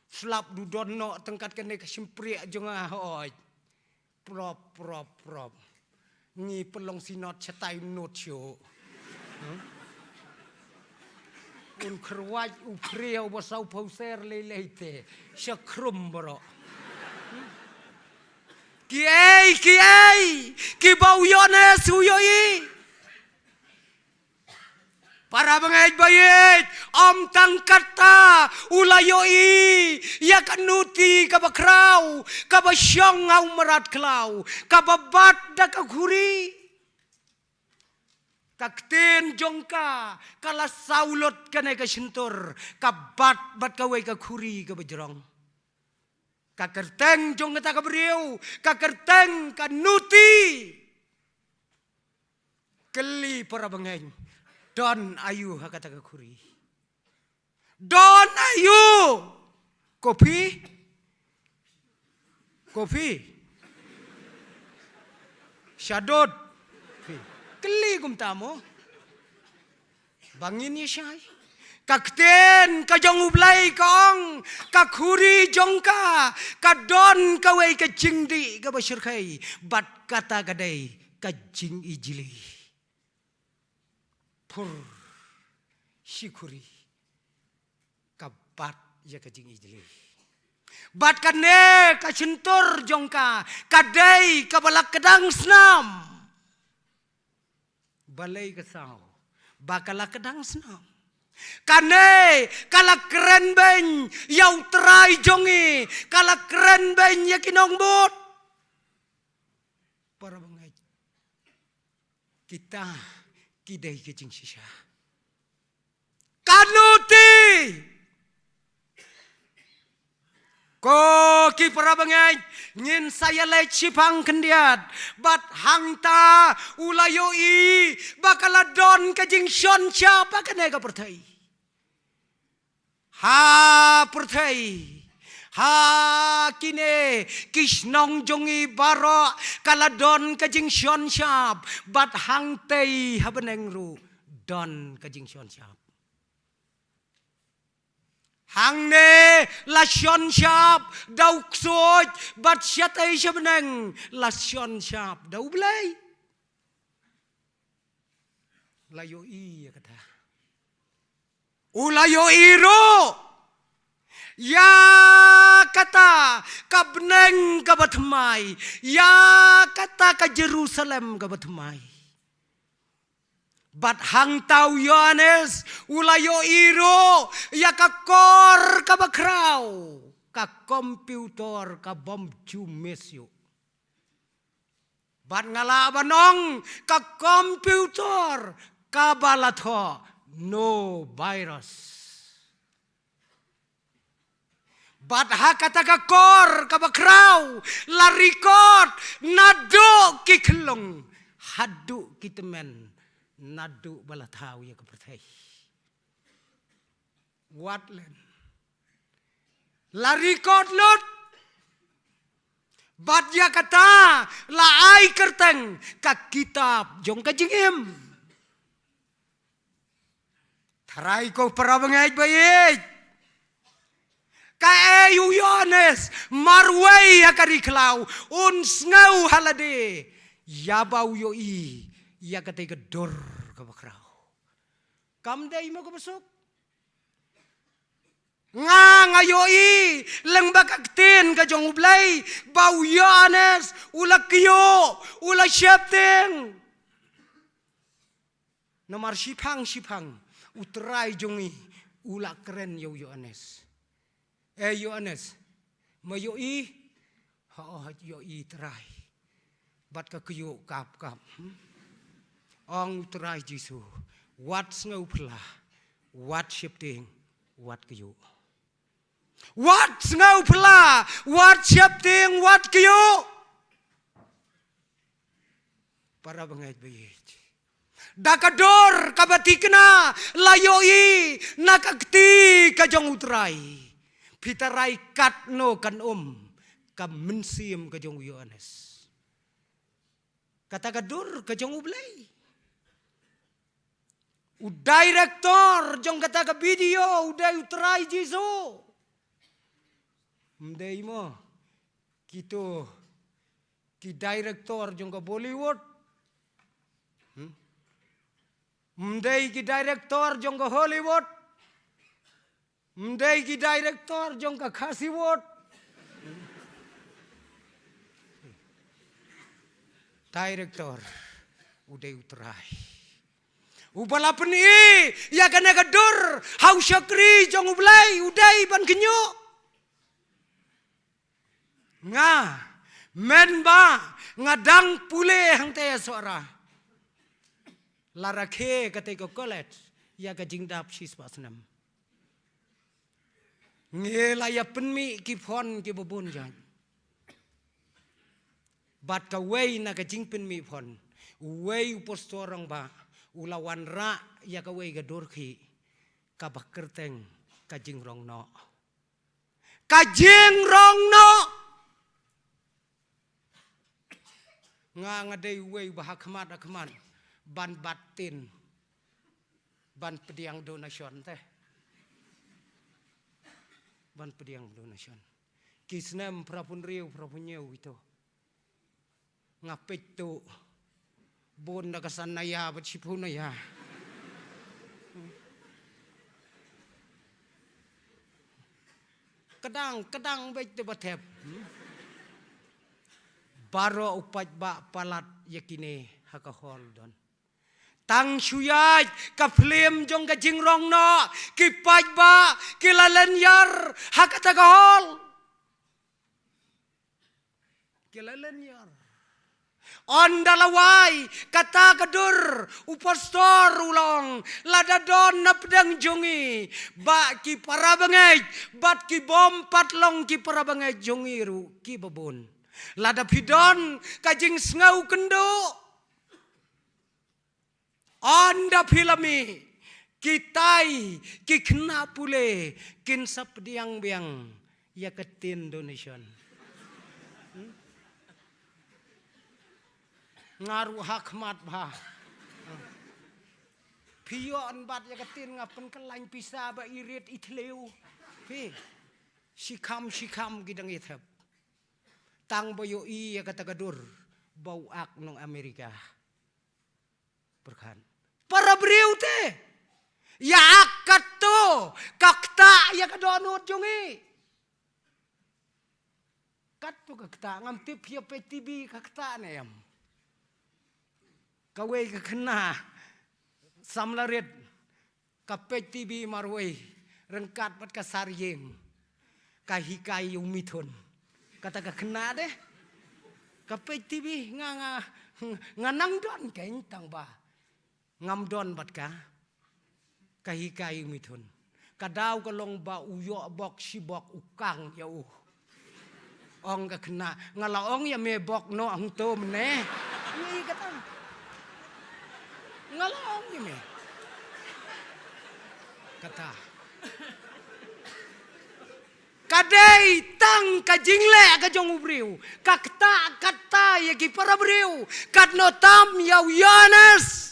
slap dudono tengkat kene kasimpria jonga hoj prop ni pelong sinot cetai not yo un kerwaj upria basau pauser leleite syakrum bro kiai ki bau yone suyoi para bangait bayit om tangkata ulayoi ya kanuti kabakraw kabasyong au marat klaw kababat da kaguri kaktin jongka kala saulot kanay kasintor kabat bat kaway kakuri kabajrong kakerteng jong kata kabriw kakerteng kanuti keli para bangait Don ayu hakata kakuri. Don ayu. Kopi. Syadod. Keli kumtamo. Bangin ni syai. Kakten kajong ublay kong. Kakuri jongka. Kadon kaway kajingdi kabasyurkay. Bat kata kadai kajing ijili. Pur syukuri kabat ya kajing ijli bat kane kacintur jongka kadai kabalak kedang senam balai kesau bakala kedang senam kane kalak keren ben yau terai jongi kalak keren ben ya kinong bot para bangai kita kidai kecing sisa kanuti ko ki para bangai ngin saya lay cipang kendiat bat hangta ulayoi bakaladon kajing syon siapa kene ka pertai ha kine kisnong jongi baro kaladon kajing syon syap bat hang tei habenengru don kajing syon syap hang ne la syon syap dau ksoj bat syatei sabeneng la syon syap dau blai layo I kata ulayo iro ya kata kabneng kabatmai ya kata ka Jerusalem kabatmai bat hang tau Yohanes ulayo iro ya ka kor kabakraw ka komputer ka bom jumesyo bat ngala banong ka komputer ka balatho no virus bat hakata ka kor kabakraw larikot nado kiklong hadu kitemen nado balathaw ya kapertay watlen larikot lot bat ya kata laai kerteng ka kitab jong kajingim tarai ko para bangait bayit kaeyu Yohanes marway hakariklaw unsngau halade yabaw yoi ya katay kador kabakraw kamday mo kabasok nga ngayoi lang bakaktin kajong ublay baw Yohanes ula kiyo ula syepting Namar sipang utrai jongi ulak keren yo Yohanes. Yohanes, mayo i yo i terai. Bat ka kuyo kap. Ong terai Jisu. Wat ngau pela. Wat shifting. Wat kuyo. Wat ngau pela. Wat shifting. Wat kuyo. Para bangait bayit. Dakador kabatikna layoi nakakti kajong utrai. Pitarai katno kan kamensim kajong Yohanes. Kata kadur kajong ublay. Director jong kata ka video uday utrai Jisu. Mday mo kito ki director jong ka Bollywood. Mday ki director jong ka Hollywood. Mday ki director jong ka Kasiwood. Director uday utrai. Ubalapan ya kana kadur hau syakri jong ublay uday ban kenyo. Nga menba ngadang pule hang te suara. Larakhe ketika college ya ka jingdap siswasnam. Ngelaya penmi ki phon ki bobon jan. Bat ka wei na ka jing penmi phon. Wei upostorang ba ulawan ra ya ka wei ka dorki ka bakerteng ka jing rong no. Ka jing rong no. Nga ngadai wei bahak khamat. Ban batin. Ban pediang donation teh. Ban pediang donation. Kisnem prapun riu prapun nyeu itu. Ngapit tu. Bon na kasan na ya bat sipu na ya. Kadang baik tu batep. Baro upat ba palat yakine hakahol don. Tang suyaj ka film jong ka jingrong no ki pajba ki lalenyar hakatagahol ki lalenyar on dalawai kata kadur upastor ulong ladadon na pedang jongi ba ki parabangay bat ki bompat long ki parabangay jongi ru ki babon lada pidon kajing ngau kendo. Anda filami kitai kikna pule kin sap diang biang ya ketin donation. Ngaru hakmat bah. Pion bat ya ketin ngapen kelain pisa ba irit itleu. Pi sikam gidang ithap. Tang boyo i ya kata kadur bau ak nong Amerika. Berkan. Para beriu te. Ya akat to. Kakta ya kadonot jongi. Kat to kakta. Ngam tip ya PTB kakta na yam. Kawai kakena. Samlarit. Ka PTB marway. Rengkat pat kasaryeng. Kahikai umithon. Kata kakena deh. Ka PTB nganang don kentang ba. Ngamdon bat ka kahikai umithun kadaw kalong ba uyo bok sibok ukang ya ong ka kena ngalaong ya me bok no ang to mene ni kata ngalaong ya me kata kadai tang kajingle kajong ubriu kata ya ki para briu katno tam ya Yohanes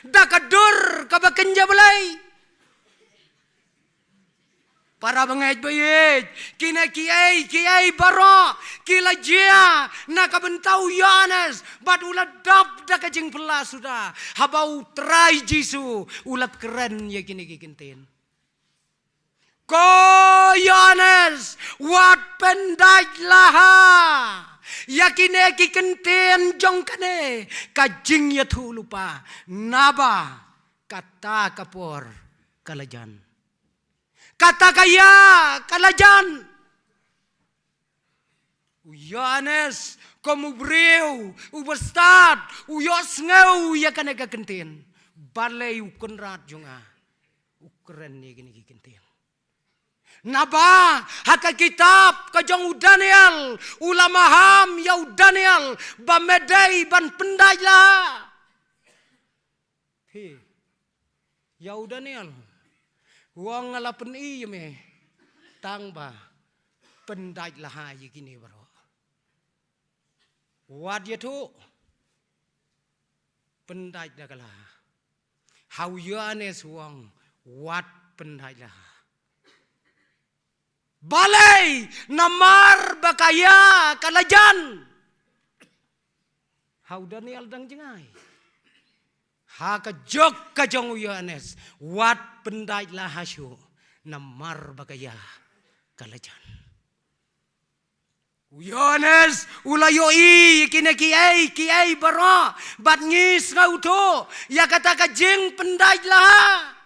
dakadur kabakenja balay. Para bangait bayit. Kina kiay baro. Kila jia. Nakabentaw Yohanes. Bat ulat dap dakajing pela sudah. Habau try Jisu. Ulat keren ya kini kikintin. Ko Yohanes. Wat pendaj laha. Yakine ki kenten jong kane kajing ya tu lupa naba kata kapor kalajan. Kata kaya kalajan. Uyanes komubreu ubastad uyos ngau ya kanega kentin. Balay ukenrat junga. Ukeren ni gini kentin. Naba haka kitab kajong Daniel ulama ham yau Daniel bamedai ban pendai lah. He yau Daniel wang ngalapen i me tang ba pendai lah hai gini baro. Wat ya tu pendai dah kalah. Hau yanes wang wat pendai lah. Balai namar bakaya kalajan. Hau Daniel dang jengai. Ha kajok kajong uyanes wat pendai lah hasyu namar bakaya kalajan. Uyanes ulayoi kine kiai bara bat ngis ngau to ya kata kajing pendai lah.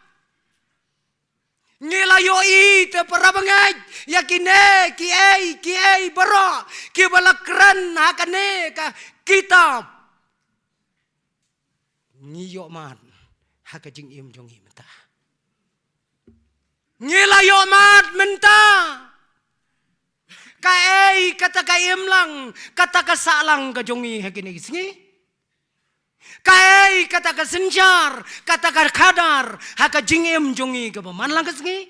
Ngilayoi te para bangaj ya kine kiai bara kibalakran hakane ka kitab ngiyok mat hakajing im jong imta ngilayok mat menta kaei kata kaim lang kata kasalang kajongi hakini gisngi kaei kata kasenjar kata kadar hakajing im jongi ka paman lang kasngi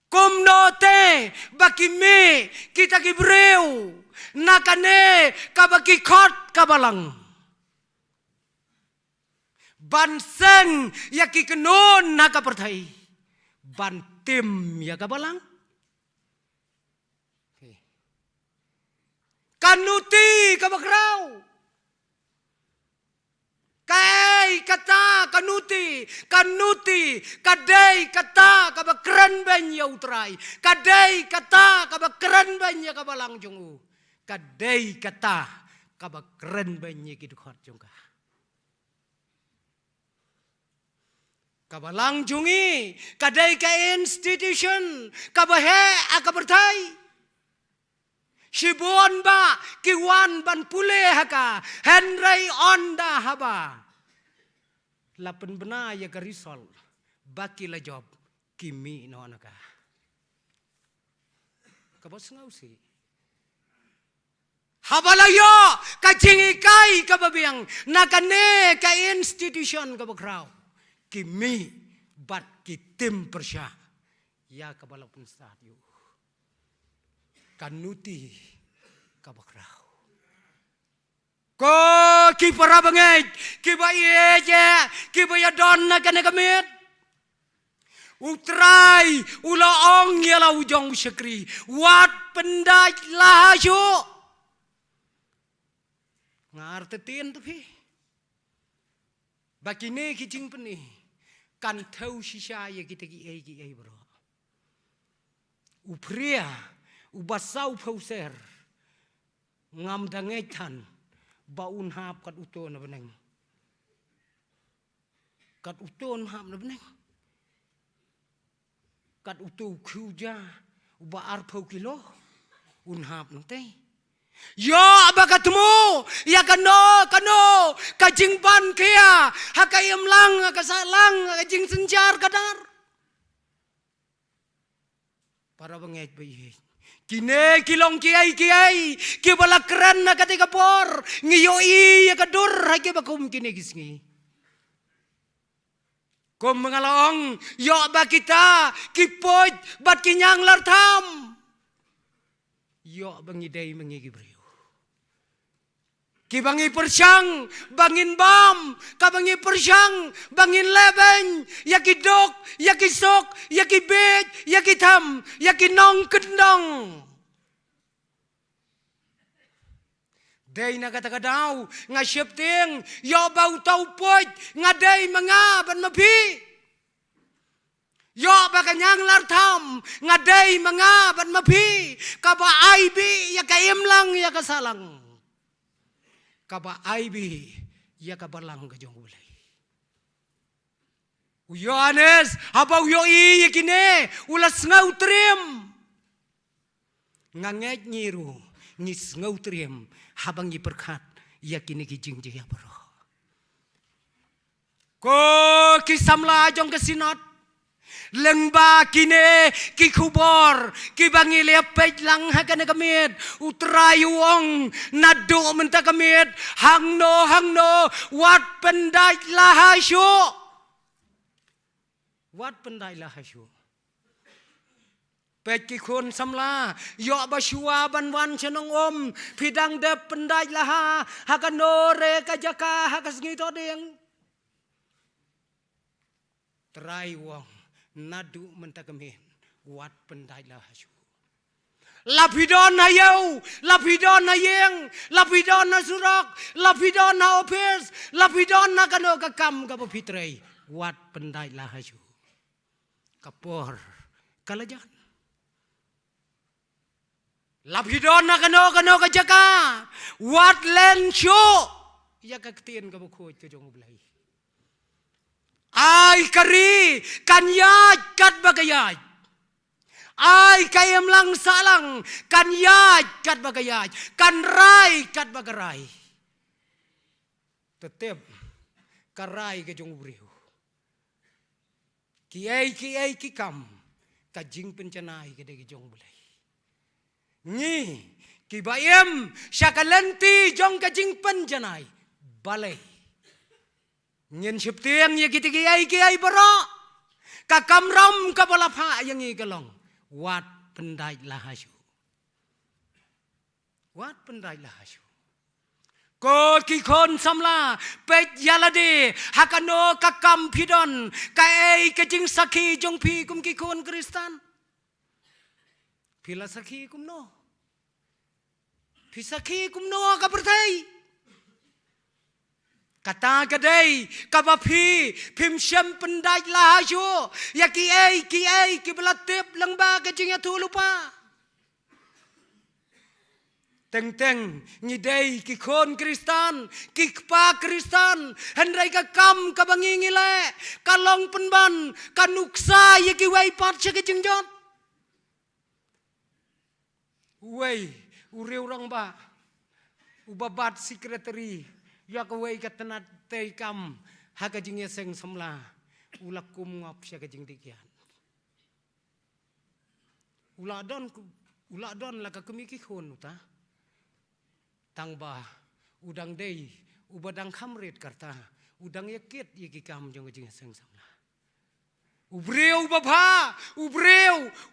komnote bakime kita kibreu nakane kabaki khot kabalang banseng yaki kenon naka perthai bantim ya kabalang kanuti kabakrau kai kata kanuti kadai kata kabakran banya utrai kadai kata kabakran banya kabalang jungu kadai kata kabakran banya kidukhat jungka kabalang jungi kadai ka institution kabahe akabertai Shibon ba kiwan ban pule haka Henry onda haba lapen bena ya karisol baki la job kimi no anaka kabos ngau si habalayo kajing ikai kababiang nakane ka institution kabakrau kimi bat kitim persya ya kabalapun stadium kanuti kabakrau ko ki para bangay ki ba ye ki ba ya don na kane kamit utrai ulaong ya la ujong syakri wat pendaj lahasyo ngartetin tapi bakine kijing peni kan thau shisha ye kita ki ai bro upria ubasau pauser ngam dangetan baun hap kat uton na beneng kat uton hap na beneng kat utu khuja uba arpau kilo un hap nang tei yo abakatmu ya kano kajing ban kia hakayam lang kasalang kajing senjar kadar para bangait bayi kine kilong kiai kibala keren na katika por ngiyoi ya kadur haki bakum kine gisngi kum mengalong yo ba kita kipoj bat kinyang lartam yo bangidai mengigibriu kibangi persyang bangin bam kabangi persyang bangin lebeng yakidok yakisok yakibet yakitam yakinong kendong day na katakadaw nga syepting yo bau tau poj nga day mga ban mapi yo bakanyang lartam nga day mga ban mapi kaba aibi yakaim lang yakasalang kaba aibi ya ka balang ka jong ulay. Uyanes, habaw yo iya kine, ulas ngau trim. Nganget nyiru, ngis ngau trim, habang iperkat, ya kine kijing jaya baro. Ko kisamla jong kesinot, lengba kine ki kubor ki bangi lepet lang hakane kamit utrayu ong nado menta kamit hangno wat pendai lahasyo pet ki khun samla yo basua banwan chenong om pidang de pendai laha hakano re kajaka hakas ngito ding trayu ong nadu mentagamin wat pendai lahasyu lapidon na yau lapidon na yeng lapidon na surak lapidon na opes lapidon na kano kakam kapapitrei wat pendai lahasyu kapor kalajan lapidon na kano kajaka wat lensyo ya kaktiin kapukhoy kajong ublay. Ay kari kanyaj kat bagayaj. Ay kayam lang salang kanyaj kat bagayaj. Kanray kat bagaray. Tetep karay ka jong uriw. Kiay kikam kajing pencanay ka dagi jong bulay. Ngi kibayem siya kalenti jong kajing pencanay balay. Nyen syeptiang ya kita kiai baro kakamram kapalapa yang igalong wat pendai lahasyu ko kikon samla pet yalade hakano kakam pidon kai kajing sakhi jong pi kum kikon Kristan pila sakhi kum no pisakhi kum no kapertai kata kadai kabapi pimsyam pendai lahasyo ya kiai kibelatip langba kajing ya lupa teng ngidai kikon Kristan kikpa Kristan hendrai kakam kabangingile kalong penban kanuksa ya kiwai pat sya kajing jot wei ure orang ba ubabat sekretari ya kawai katanat tei kam hakajing yeseng samla ulakum ngap sya kajing dikian uladon laka kumiki khon uta tangba udang dei ubadang khamrit karta udang yakit yiki kam jong kajing yeseng samla ubreu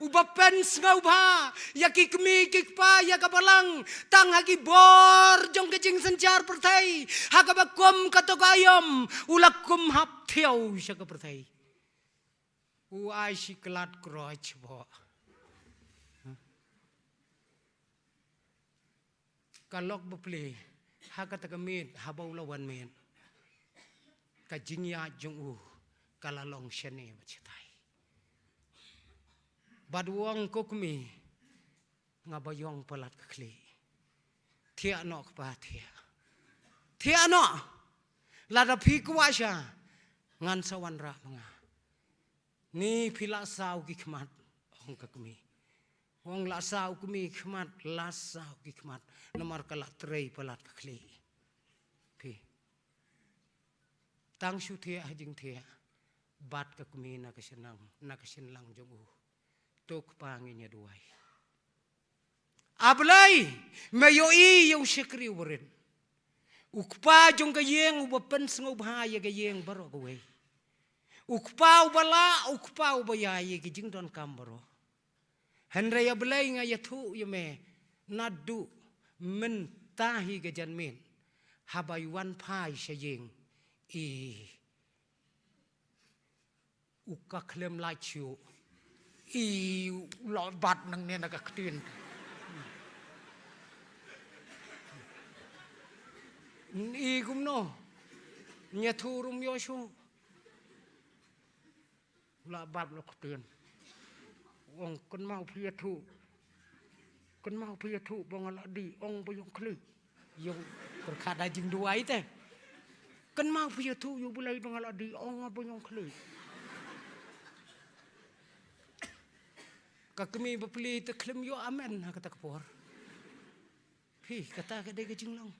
ubapens ngau ba yaki kemi kikpa yakabalang tang hagi bor jong kajing sencar pertai hakabakom katokayom ulakum hap thiau syaka pertai uai siklat kroch bo kalok beple hakatakamit habau lawan men kajing ya jong kalalong syane bacitai baduang kokmi ngabayong palat kekli tia no kpa tia no lada pikwasya ngan sawan ra mga ni pila sau kikmat ong kakmi ong la sau kmi khmat la sau kikmat namar kala trei palat kekli pi tang shu tia hajing tia bat ka kumi na kasinlang jong tok panginya duai ablay mayoi yung sikri urin ukpa jong kayeng ubapen sngau bahaya kayeng baro kaway ukpa ubala ukpa ubayaya kijing don kambaro henry ablay nga yatu yume nadu mentahi kajanmin habaywan pai syayeng uka klem lai chiu lo bat nang ne nak tin gumno nya thurum yo shu la bat lo tin ong kon mau phia thu bong la di ong boyong kli yung berkada jing duai te Kan mau punya tu you boleh mengalah di orang apa yang klik. Kami berpilih terklaim yo amen kata kapor. Kata ke dia kejinglong.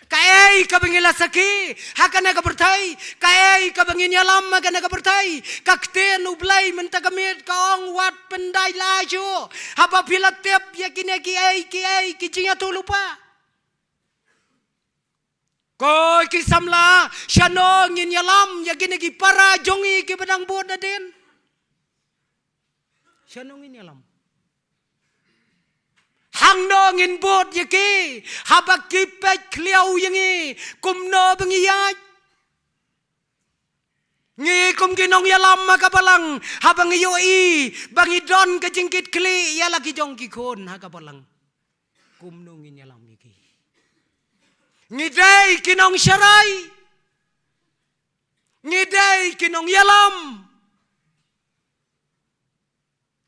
Kai ka bangila saki hakana ka bertai kai ka bangin yalam hakana ka bertai kakte nublai menta kamit kaong wat pendai laju haba pila tep yakine ki ai ki jinga tu lupa koi ki samla shano ngin yalam yakine ki para jongi ki badang bod den shano ngin yalam hang no ngin bot yaki habak kipet kliau yangi kumno bangiyat ngi kum ginong yalam makabalang habang yoi bangi don ka jingkit kli yala ki jong ki kon hakabalang kumno ngin yalam yaki ngidai kinong syarai ngidai kinong yalam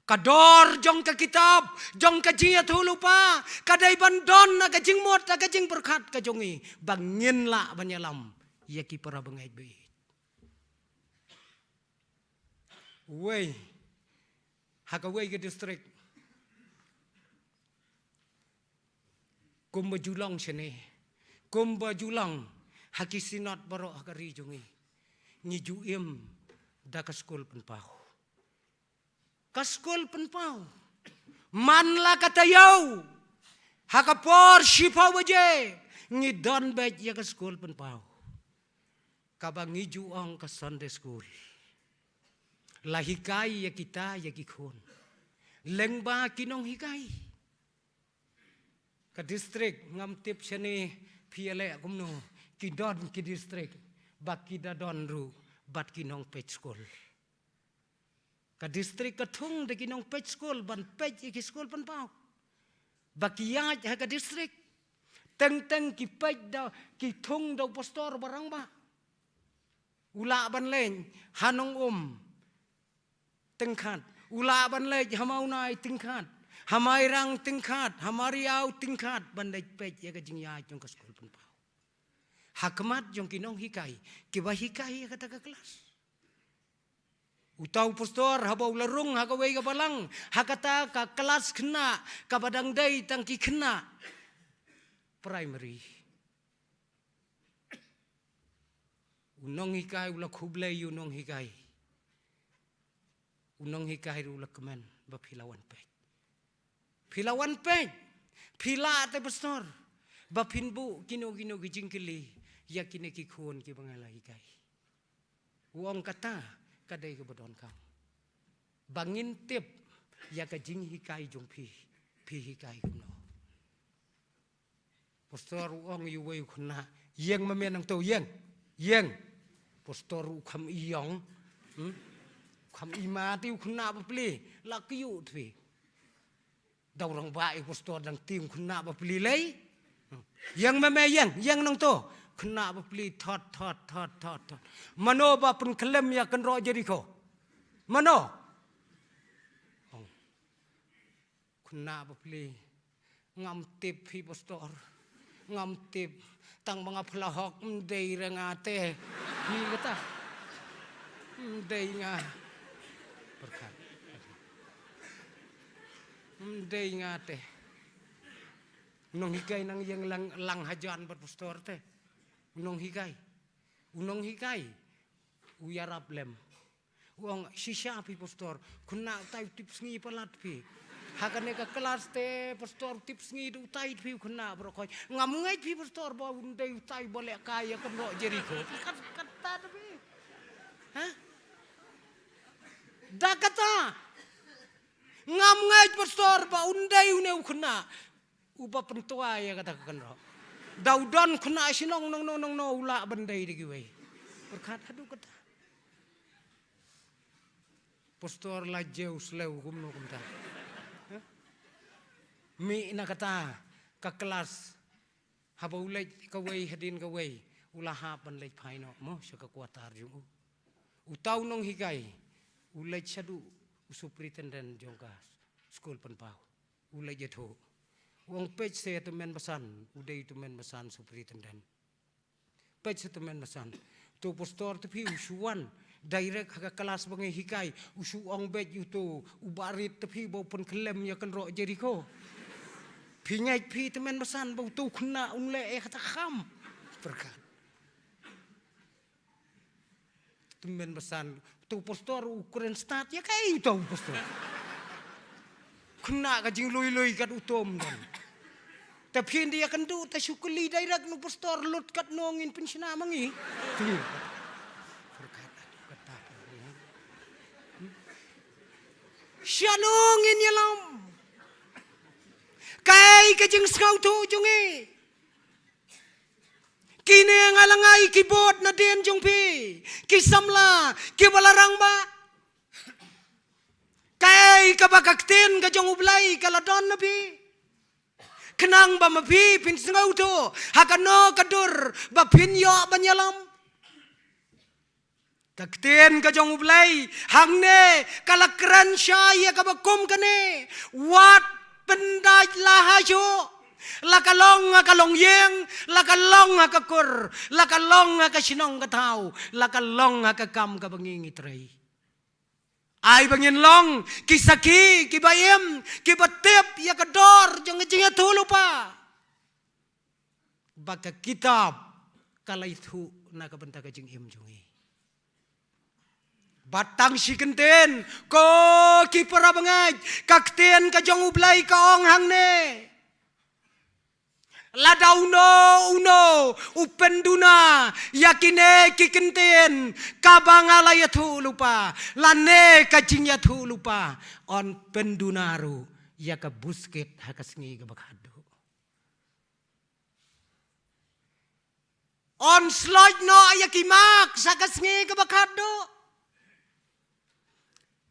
kador jong ka kitab jong ka jing tu lupa kadai bandon na ka jing mot ka jing berkat ka jongi bangin la banyalam ya ki para bangai be wei haka wei ke distrik kumba julang sene kumba julang haki sinat baro hakari jongi ni juim da ka skul penpau kaskul penpau manla katayau hakapor shipa waje ngidon bet ya kaskul penpau kabang ngiju ang ka Sunday school lahikai ya kita ya kikon lengba kinong hikai ka distrik ngam tip sene piale kumno kidon ki distrik bakida don ru bat kinong pet school ka distrik katung de kinong pet school ban pet ki school pan pau bakiyat ha ka distrik teng ki pet da ki tung do pastor barang ba ula ban len hanong tengkhat ula ban le hamau nai tengkhat hamai rang tengkhat hamariau tengkhat ban de pet ya ka jingya jong ka school pan pau hakmat jong kinong hikai ki ba hikai kata ka kelas utau pastor habau larung hakawai ka balang hakata ka kelas kena ka badang dai tangki kena primary unong hikai ula khublai unong hikai ula kemen ba philawan pe phila te pastor ba phinbu kino ki jingkili yakine ki khon ki bangala hikai uang kata kadai ke badon kam bangin tip ya ka jing hikai jong phi hikai kumno pastor ong yu wei khuna yeng mamen nang to yeng pastor kham iyong kham ima ti khuna ba pli la kyu thwi daw rang bai pastor dang tim khuna ba pli lei yeng mame yeng nang to kena beli thot mano ba pun kelem ya kan ro Jericho mano kena beli ngam tip hi pastor ngam tip tang mga pelahok mdei rengate hi kata mdei nga berkat mdei ngate nong hikai nang yang lang hajan ber pastor te unong hikai uyarap lem uang shisha pi pastor kuna tai tips ngi palat pi hakane ka kelas te pastor tips ngi du tai pi kuna bro koi ngam ngai pi pastor ba undai tai boleh kaya kan ro Jericho kata tapi ha da kata ngam ngai pastor ba undai une kuna uba pentua ya kata kan ro Daudan kena sinong nong ula bandai di giwai. Berkat aduh kata. Pastor la jeu sleu kumno kumta. Mi na kata ka kelas haba ulai kawai hadin kawai ula hapan lek paino mo sa kakuatar yung utau nong higai ulai sadu superintendent jongkas school penpau ulai jetho Wong page saya temen pesan, udah itu men pesan superintendent. pet setemen masan tu pastor tu pi usuan direct ke kelas bangai hikai usu ong bet yuto ubarit tu pi bau pun kelem ya kan ro Jericho pi ngai pi temen masan bau tu kena unle kata kham berkat temen masan tu pastor ukuran start ya kai tu pastor kena ka jing lui kat utom dan tapi dia kan tu ta syukuli direct nu pastor lut kat nongin pensina mangi Shanongin yalam kai ka jing skau tu jungi kini ngalangai keyboard na den jung pi kisamla kibalarang ba kai ka bakaktin ka jung ublai kaladon na pi kenang ba mapi pin sengau tu hakano kadur ba pin yo banyalam kakten ka jong ublai hangne kalakran syaya ka bakum kane wat pendaj lahajo lakalong kalong yeng lakalong kakur lakalong ka sinong ka tau lakalong ka kam ka bangingi trai ai bangin long kisaki kibayem kibatep ya kador jong jing tu lupa baka kitab kala itu na ka benta ka jing im jongi batang sikenten ko kipara bangaj kakten ka jong ublai ka ong hangne lada uno upenduna yakine kikenten kabangala ya tu lupa lane kacing ya tu lupa on pendunaru ya ka busket hakasngi ka bakado on slide no yakimak sakasngi ka bakado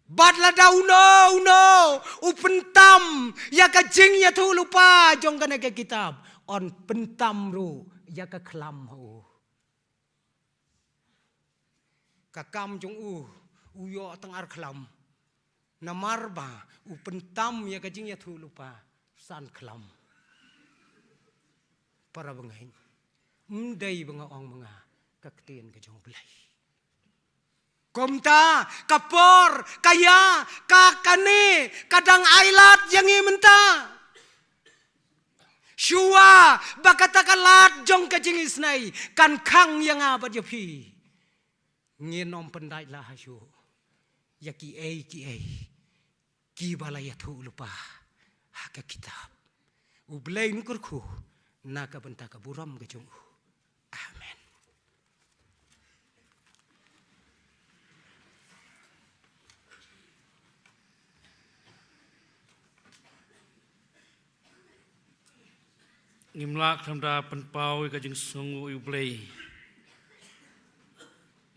Badla uno upentam ya ka jing ya tu lupa jong kana ke kitab on pentam ru ya ka klam ho kakam jong uyo tengar klam namarba upentam ya ka jing ya tu lupa san klam para bengain mdai benga ong menga kakten ka jong belai Komta, kapor, kaya, kakane, kadang ailat yang menta. Shua, bakatakalat jong kajing isnai, kan kang yang abad yapi. Ngenom pendai lah hasu. Ya ki balaya tu lupa, haka kitab. Ublain kurku, naka bentaka buram kajung. Amen. Ngimlak thamda penpau ka jing sungu ublei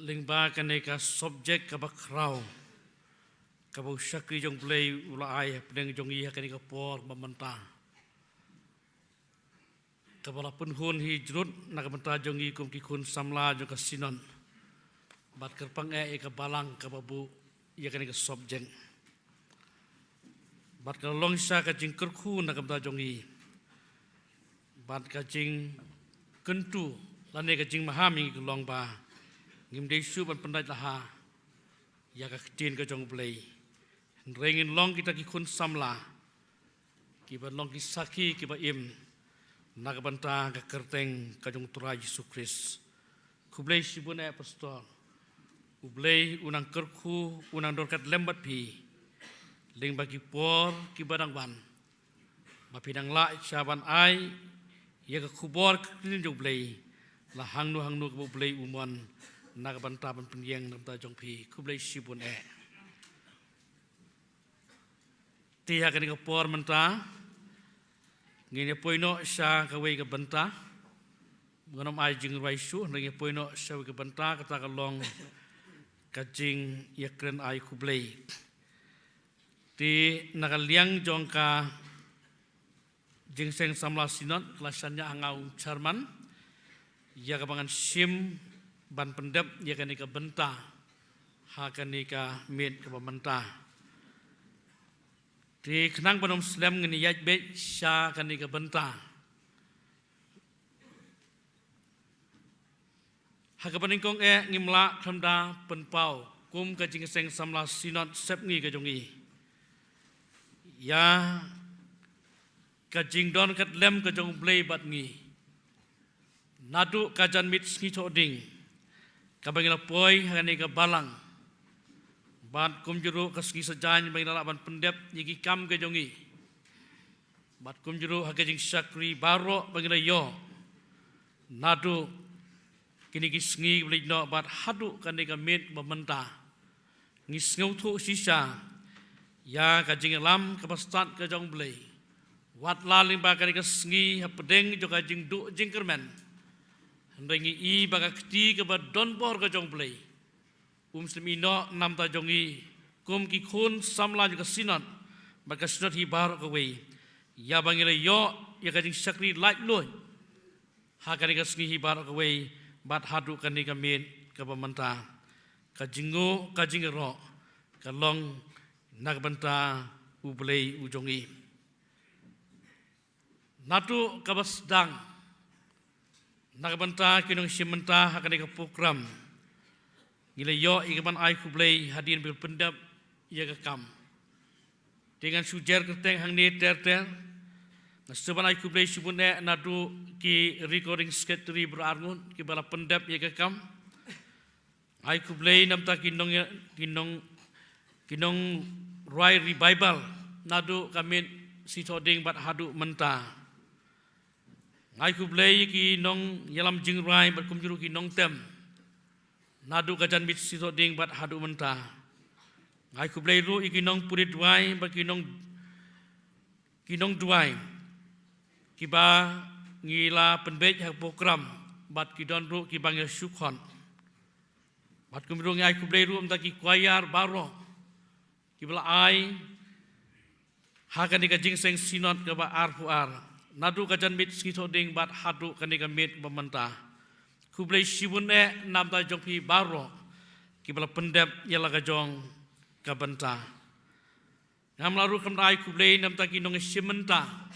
lingba kane ka subjek ka bakrau ka bau syakri jong blei ulai pedeng jong iya kane ka por mamanta ka bala penhun hijrut na ka menta jong i kum ki kun samla jong ka sinon bat kerpang ka balang ka babu iya kane ka subjek bat ka longsa ka jing kerku na ka menta jong i bat kajing kentu lane kajing mahami gelong ba ngim desu ban pendai laha ya ka tin ka jong play rengin long kita ki kun samla ki ban long ki saki ki ba im na ka banta ka kerteng ka jong tura Yesus Kristus ku blay sibune pastor ku blay unang kerku unang dorkat lembat pi ling bagi por ki badang ban ma pinang la saban ai ya ka kubor kini jong blei la hangnu ka blei umon na ka banta ban penyeng nam ta jong pi ku blei sibun tiha ka por menta ngine poino sha ka wei ka banta ngonom ai jing rai su ngine poino sha ka banta ka ta ka long ka jing ya kren ai ku blei ti na ka liang jong ka Jingseng samla sinot kelasannya angau Charman ya kabangan sim ban pendep ya kanika benta ha kanika mit ka benta di kenang banom slam ngini yaj be sha kanika benta hakapaning kong ngimla khamda penpau kum ka jing seng samla sinot sep ngi ka jongi ya ka jing don kat lem ka jong blei bat ngi nadu ka jan mit ngi choding ka bangila poi hangani ka balang bat kum juru ka ski sajan bangila ban pendep yiki kam ka jongi bat kum juru ha ka jing sakri baro bangila yo nadu kini kisngi beli no bat hadu kan deka mit mementa ngis ngau thu sisa ya ka jing lam ka pastat ka jong beli wat la ling ba ka deka sngi ha pedeng jo ka jing du jing kermen ndengi i ba ka kti ka ba don bor ka jong beli semi no nam ta jong i kum ki khun samla jo ka sinat ba ka sinat hi bar ka we ya bangile yo ya ka jing sakri light loy ha ka deka sngi hi bar ka we bat hadu kan ni kamin ka pamanta ka jingo ka jingero ka long nagbanta ublei ujongi natu ka basdang nagbanta kinong simenta hakani ka program ngile yo igaban ai kublei hadin bil pendap ya ka kam dengan sujar keteng hang ni ter Seban ai kublei subune nadu ki recording secretary berarngun ki bala pendap ya kam ai kublei namta kinong rai revival nadu kami si toding bat hadu menta ai kublei ki nong yalam jing rai bat kumjuru ki nong tem nadu kajan mit si toding bat hadu menta ai kublei ru ki nong purit duai bat ki nong duai kiba ngila penbej hak program bat kidon ru kibang syukhon bat kumru ngai kublei ru amta ki kwayar baro kibla ai hakan ka jing seng sinot ka ba ar nadu ka jan mit skito ding bat hadu kan ka mit bamanta kublei sibun namta jongpi baro kibla pendep yala ka jong ka banta ngamlaru kam ai kublei namta ki nong simenta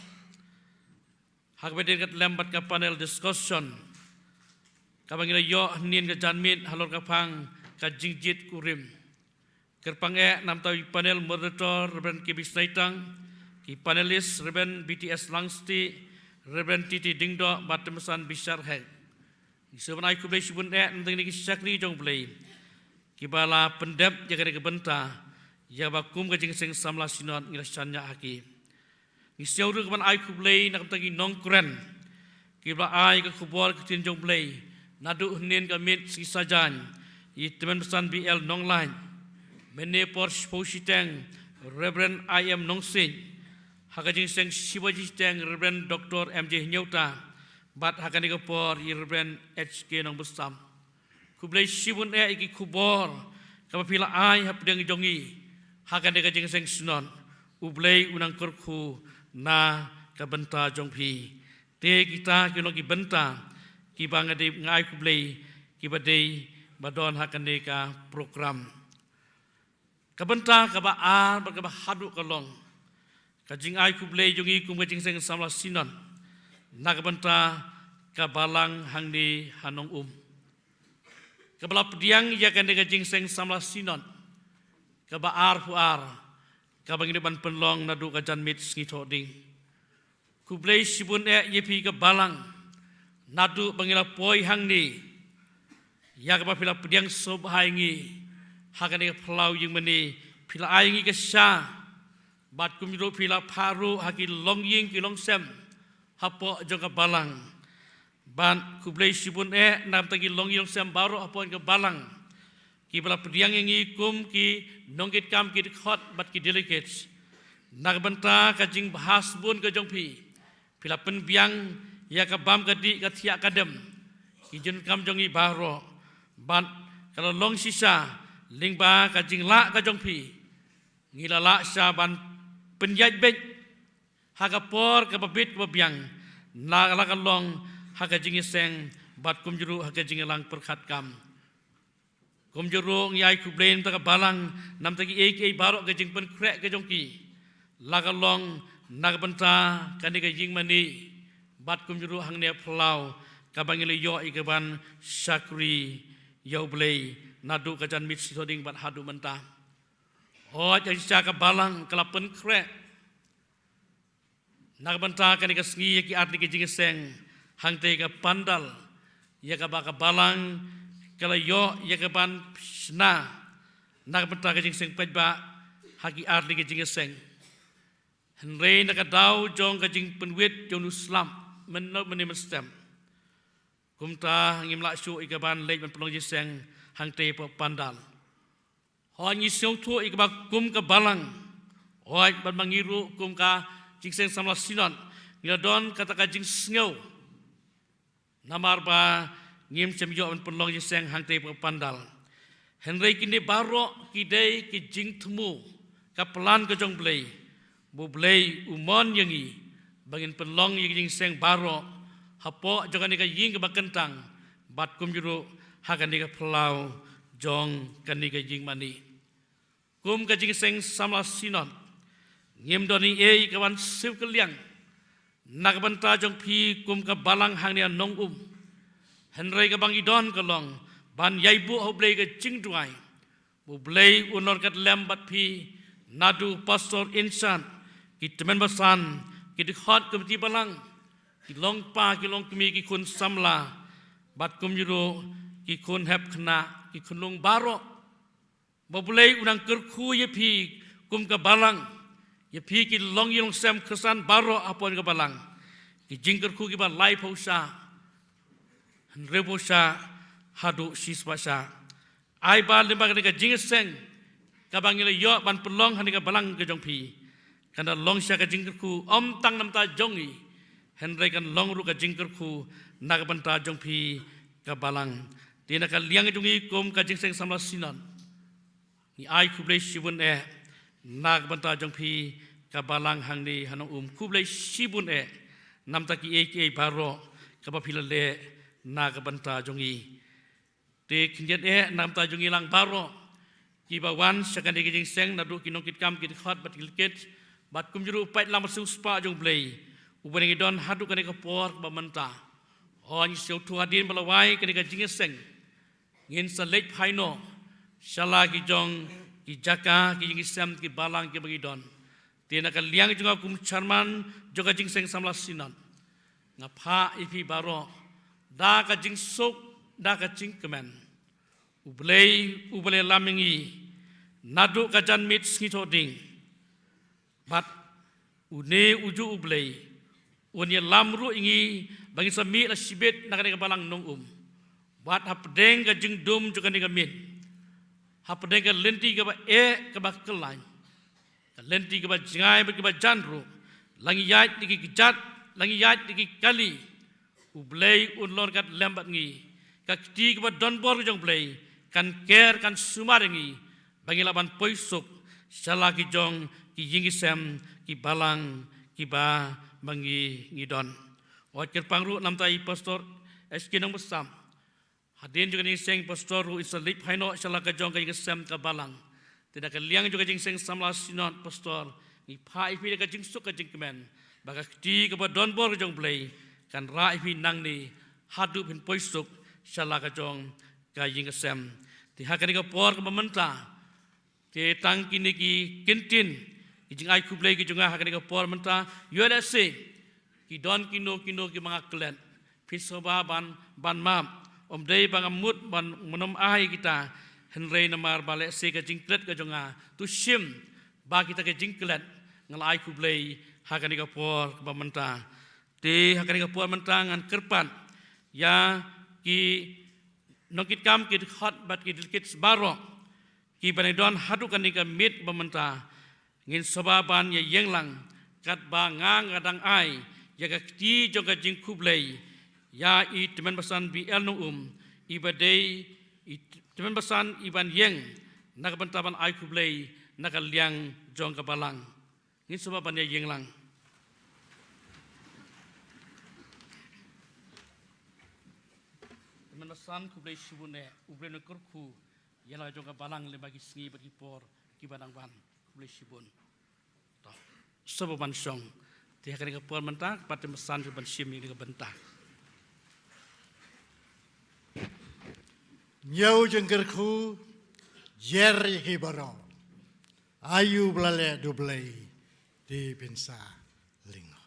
hak beden kat lembat ka panel discussion kabangila yo nin ka janmit halor ka pang ka jingjit kurim kerpang nam tawi panel moderator Reverend Kibis Naitang ki panelis Reverend BTS Langsti Reverend Titi Dingdo batemesan bisar hek seban ai kublei subun nang ni sakri jong play ki bala pendep jaga ke benta ya bakum ka jing seng samla sinot ngirasanya haki Nisiau ru kaman ai kublei nak tagi nongkren kibla ai ka kubor kitin jong blei nadu hnin ka mit si sajan i teman pesan BL nongline mene por positeng Reverend IM Nongsin hakajing seng Shivaji teng Reverend Dr. MJ Nyauta bat hakani ka por i Reverend HK nong besam kublei sibun iki kubor ka pila ai hapdeng jongi hakani ka jing seng sunon ublei unang kurku na kabenta jongpi te kita kino ki benta ki bangade ngai kublei ki badei badon hakane ka program kabenta ka ba ar ba ka hadu kalong ka jing ai kublei jongi kum ka jing seng samla sinon na kabenta ka balang hangni hanong ka bala pediang ya kan ka jing seng samla sinon ka ba ar fu ar kabang ini ban penlong nadu kajan mit skito ding kublei sibun yepi ke balang nadu bangila poi hang ni ya ka pila pediang sob haingi hakane plau yung meni pila aingi ke sha bat kumiro pila paru haki long ying ki long sem hapo jong ka balang ban kublei sibun nam tagi long yong sem baru hapo ke balang ki bala pediang yang ikum ki nongkit kam ki khot bat ki delegates nagbanta ka jing bahas bun ka jongpi pila penbiang ya ka bam ka di ka thia kadem ki jun kam jongi baro ban kalau long sisa lingba ka jing la ka jongpi ngila la sa ban penjaj bet ha ka por ka babit babiang na la ka long ha ka jing seng bat kum juru ha ka jing lang perkhat kam kum juru ngai kublei ta ka balang nam ta ki ek baro ka jing pen krek ka jongki la ka long nagbanta kani ka jing mani bat kum juru hang ne plau kabangile yo ikaban syakri yo blei nadu kajan mit sitoding bat hadu mentah oh jadi caka balang kelapen krek nak bentah kan ikas ngi ki arti ki jingeseng hang te ka pandal ya ka baka balang kala yo ya ka ban sna nak bentah ka jingeseng pajba haki arti ki jingeseng henrei nak dau jong ka jing penwit jong Islam menim stem kumta ngim la syu ikaban lej man pelong jingeseng hang te pa pandal ho ngi siong thu ikaba kum ka balang hoi ban mangiru kum ka jingseng samla sinon ngiladon kata ka jing sngo namar ba ngim cem yo an pelong jingseng hang te pandal henrei kini baro kidai ki jing thmu ka pelan ka jong blei bu blei umon yangi bangin pelong yi jingseng baro hapo jokan ka ying ka bakentang bat kum juru hakan ka pelau jong kan ka jing mani kum ka jingseng samla sinon ngim doni e kawan siu keliang nak banta jong pi kum ka balang hang nia nong henrei ka bang idon kalong ban yaibu ho blei ka jing duai bu blei unor kat lembat pi nadu pastor insan ki temen basan ki dikhot ka ti balang ki long pa ki long kemi ki kun samla bat kum juro ki kun hep khna ki kunung baro bu blei unang kerku ye pi kum ka balang ya pi ki long yong sem kesan baro apon ka balang ki jingker ku ki ba lai pausa reposa hadu siswasa ai ba limba ka jingeseng ka bangile yo ban pelong hani ka balang ka jong pi kana long sya ka jingker ku om tang nam ta jongi henrei kan long ru ka jingker ku na ka ban ta jong pi ka balang tina ka liang jongi kum ka jingseng samla sinon ni ai ku blei shibun nak banta jong pi ka balang hang ni hanong kublai sibun nam ta ki baro ka ba philale na ka banta jongi te khinjet nam ta jongi lang baro ki ba wan sakande ki jing seng na du ki nong kit kam ki khat bat kilket bat kum juru pait lam su spa jong blai ubani don hadu ka ka por ba manta on siu tu adin balawai ka jing seng ngin sa lek phaino shala ki jong ki jaka ki jingisam ki balang ki bagi don tina ka liang juga kum charman juga jingseng samla sinan ngapha ipi baro da ka jingsuk da ka jingkemen ublei lamingi nadu ka jan mit skito ding bat une uju ublei unya lamru ingi bagi sami la sibet na ka balang nong bat hapdeng ka jingdum juga ni ka mit hapadeng ka lenti ka ba ka ba kelai ka lenti ka ba jingai ba ka ba janru langi yat diki kijat langi yat diki kali ublei unlor kat lembat ngi ka kti ka ba donbor jong blei kan ker kan sumaringi bangila ban poisuk sala ki jong ki yingisem ki balang ki ba bangi ngidon wat ker pangru nam tai pastor eskinong besam hadin juga ni seng pastor ru isalip haino shala ka jong ka sem ka balang tidak ka liang juga jing seng samla sinot pastor ni phai pi ka jing suk ka jing kemen baka ti ka ba don bor jong blei kan ra pi nang ni hadu pin poisuk shala ka jong ka jing sem ti hakani ka por ka mamenta te tang kini ki kintin ki jing ai ku blei ki jonga hakani ka por menta yoda se ki don kino ki mga klen pin soba ban mam om dei bangamut ban menom ai kita henrei namar bale se ka jingklet ka jonga tu sim ba kita ka jingklet ngalai ku blei hakani ka por ka menta te hakani ka por menta ngan kerpan ya ki nokit kam ki hot bat ki dilkit baro ki banedon hadu kan ka mit bamenta ngin sobaban ya yenglang kat ba ngang kadang ai ya ka ti jonga jing ku blei ya i teman basan bi elnum ibadai i teman basan iban yeng nak bentaban ai kublei nak liang jong ka balang ni sebab ban yeng lang teman basan kublei subune uble no kurku yala jong ka balang le bagi singi bagi por ki badang ban kublei subun to sebab ban song ti hakani ka por mentak pat teman basan ban sim ni ka bentak Nyau jengker ku jer ki baro. Ayu belale dublai di pinsa lingo.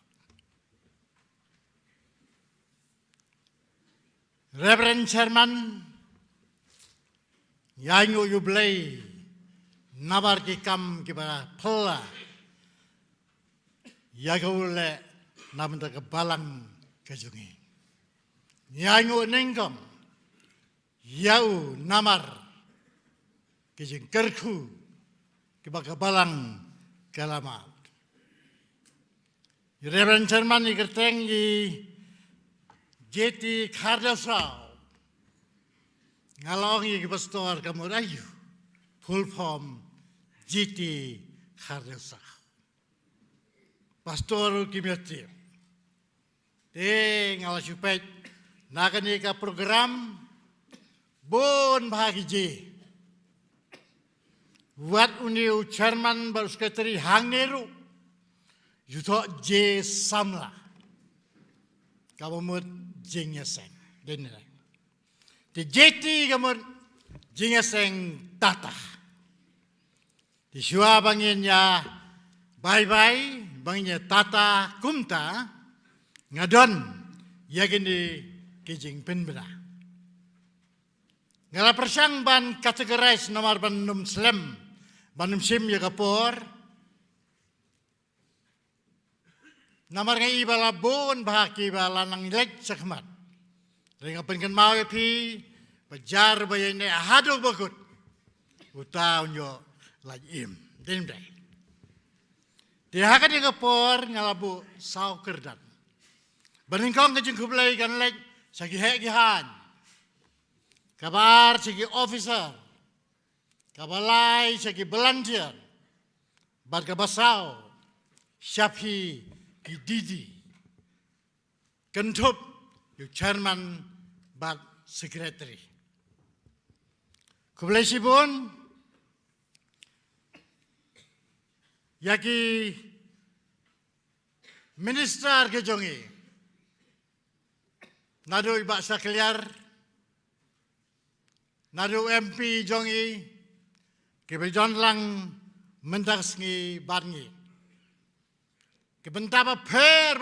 Reverend Chairman Yanyu yublai nabar ki kam ki bara pela. Yagaule namda ke balang kejungi. Yanyu nengkom yau namar kejeng kerku ke balang kalamat. Reverend Chairman ikerteng i jeti kardasau ngalong i pastor kamurayu full form jeti kardasau. Pastor kimyati. Te ngala supaya nakani ka program bon bahagi je. Wat uniu chairman baru sekretari hangneru. Yuto je samla. Kamut jingaseng. Denai. Di jeti kamut jingaseng tata. Di syua banginnya bye-bye. Banginnya tata kumta. Ngadon. Yagini kijing penbera. Ngala persang ban kategoris nomor ban num slem. Banum sim ya kapor. Namar ngai bala bon bahaki bala nang lek sakmat. Ringa pengen mau pi bajar bayane ahado bakut. Uta unyo lajim. Dendai. Dia akan kapor ngalabu sau kerdan. Baningkong kejeng kublai kan lek sagi hek gihan. Kabar segi officer. Kabalai segi belanja. Barga basau. Syafi ki didi. Kentup yu chairman bag secretary. Kublai sibun. Yaki minister kejongi. Nado ibak sakliar. Nado MP jongi. Kebejon lang mendaksngi barngi. Kebentapa per.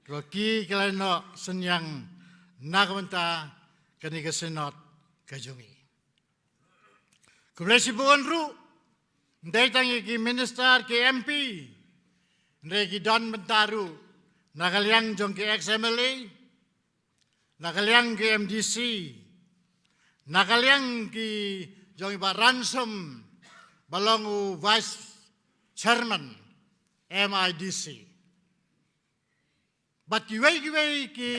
Roki keleno senyang nakamenta kani kesenot kejongi. Kublesi buon ru. Ndai tangi ki minister ki MP. Ndai ki don bentaru. Nakaliang jong ki XMLA. Nakaliang ki MDC. Nakaliang ki jong iba ransom. Balongu vice chairman MIDC. Bat kiwai ki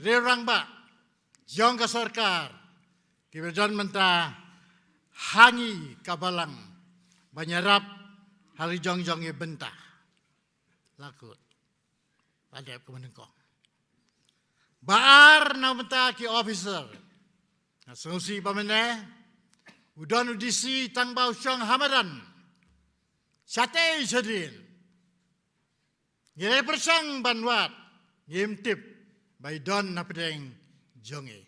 rerang ba. Jong ka sarkar. Ki berjon menta hangi kabalang. Banyarap hari jong-jongi bentah. Lakut. Pada kemenengkong. Baar na bentah ki officer. Sungsi pamene. Udon udisi tang bau syong hamaran. Sate sedin. Ngire persang banwat. Ngimtip. Bai don na pedeng jongi.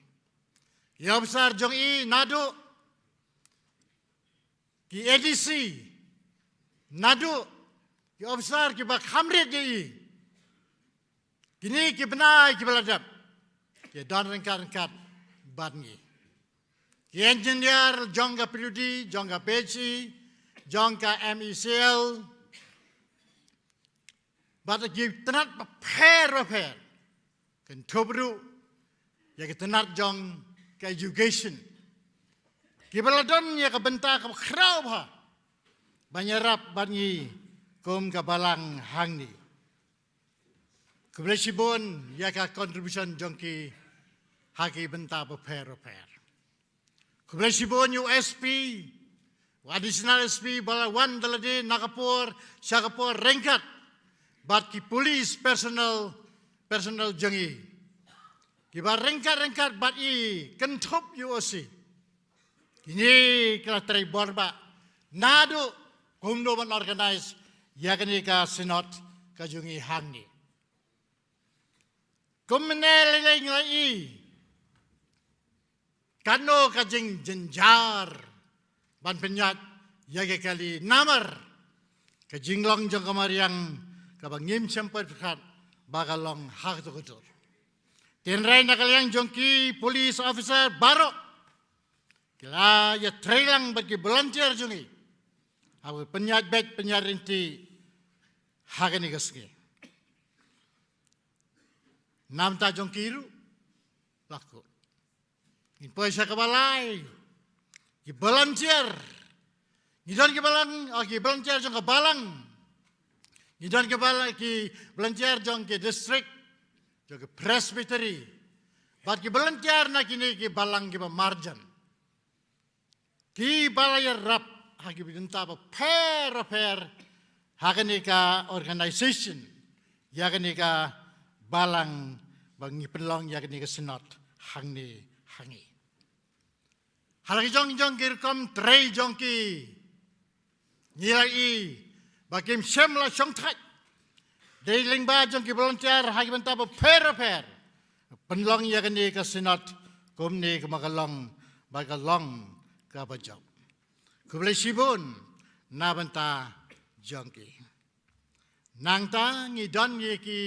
Ya besar jongi nado. Ki ADC, nado, ki officer ki bak hamret jai. Kini ki benai ki beladap. Ki don rengkat barngi. Ki engineer jongga PUD, jongga PC, jongga MECL. Bata ki tenat per. Kan tobru, ya ki tenat jong ke education. Kibaladon ya kebentak kerau bah. Banyarap banyi kum kabalang hangni. Kebelasibun ya ka contribution jongki haki bentak per. Kebelasibun USP, additional SP bala wan dalade nakapor, syakapor rengkat. Bat ki police personal jongi. Kibar rengkat bat i kentup UOC. Ini kala teri borba nado kumdo man organize yakni ka senot kajungi hangi. Kumnele ngai kano kajing jenjar ban penyat yaga kali namar kajing long jong kamariang kabang ngim sempat berkat bagalong hak tu kutur. Tenrai nakaliang jongki police officer baro kila ya trailang bagi volunteer jongi abu penyat bet penyat rinti hagani gaske nam ta jongkiru laku in poisa kabalai ki volunteer ni don ki balang ki volunteer jong kabalang ni don ki balang ki volunteer jong ki district jong ki presbytery bat ki volunteer na kini ki balang ki marjan ki balaya rap hagi bidunta ba per hagani ka organization yagani ka balang bangi pelong yagani ka senat hangi halagi jong kirkom trei jong ki nilai bakim semla songthai deiling ba jong ki volunteer hagi bidunta ba per penlong yagani ka senat komni ka magalong bagalong kabajak. Kublai sibun nabanta jongki. Nangta ngidon ye ki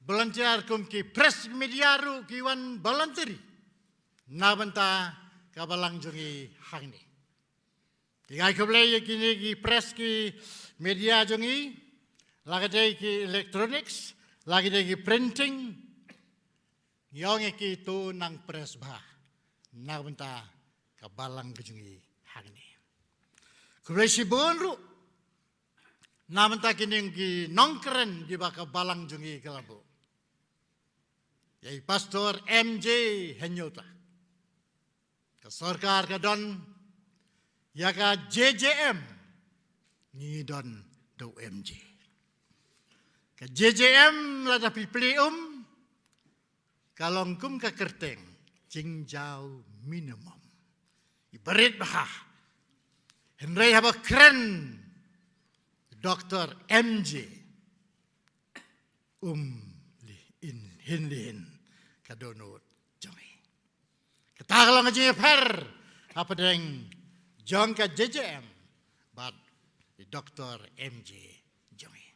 volunteer kum ki press media ru ki wan voluntary. Nabanta kabalang jongi hangni. Tigai kublai ye kini ki press ki media jongi lagi dei ki electronics, lagi dei ki printing. Yong ki tu nang press bah. Nabanta kabalang kejungi hangni. Kuresi bonru namanta kining ki nongkeren di baka balang jungi kelabu. Yai pastor MJ Henyota. Ka sarkar ka don ya ka JJM ni don do MJ. Ka JJM la tapi plium kalongkum ka kerteng jingjau minimum. Ibarit bah. Henry haba keren Dr. MJ hinlin kadonot jongi. Katagalang aja per apa deng jong ka JJM but Dr. MJ jongi.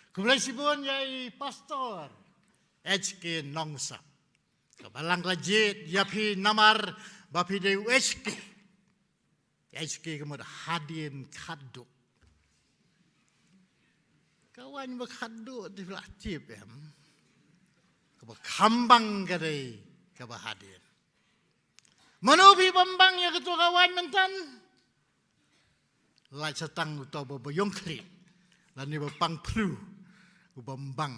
Kumulai sibun yai pastor HK Nongsa. Kabalang lajit yapi namar bapi de HK kemud hadin kaduk. Kawan berkaduk di belah tip em. Kaba kambang kadai kaba hadin. Manubi bambang ya ketua kawan mentan. Lai setang utau boboyong kri. Lani bapang pru bambang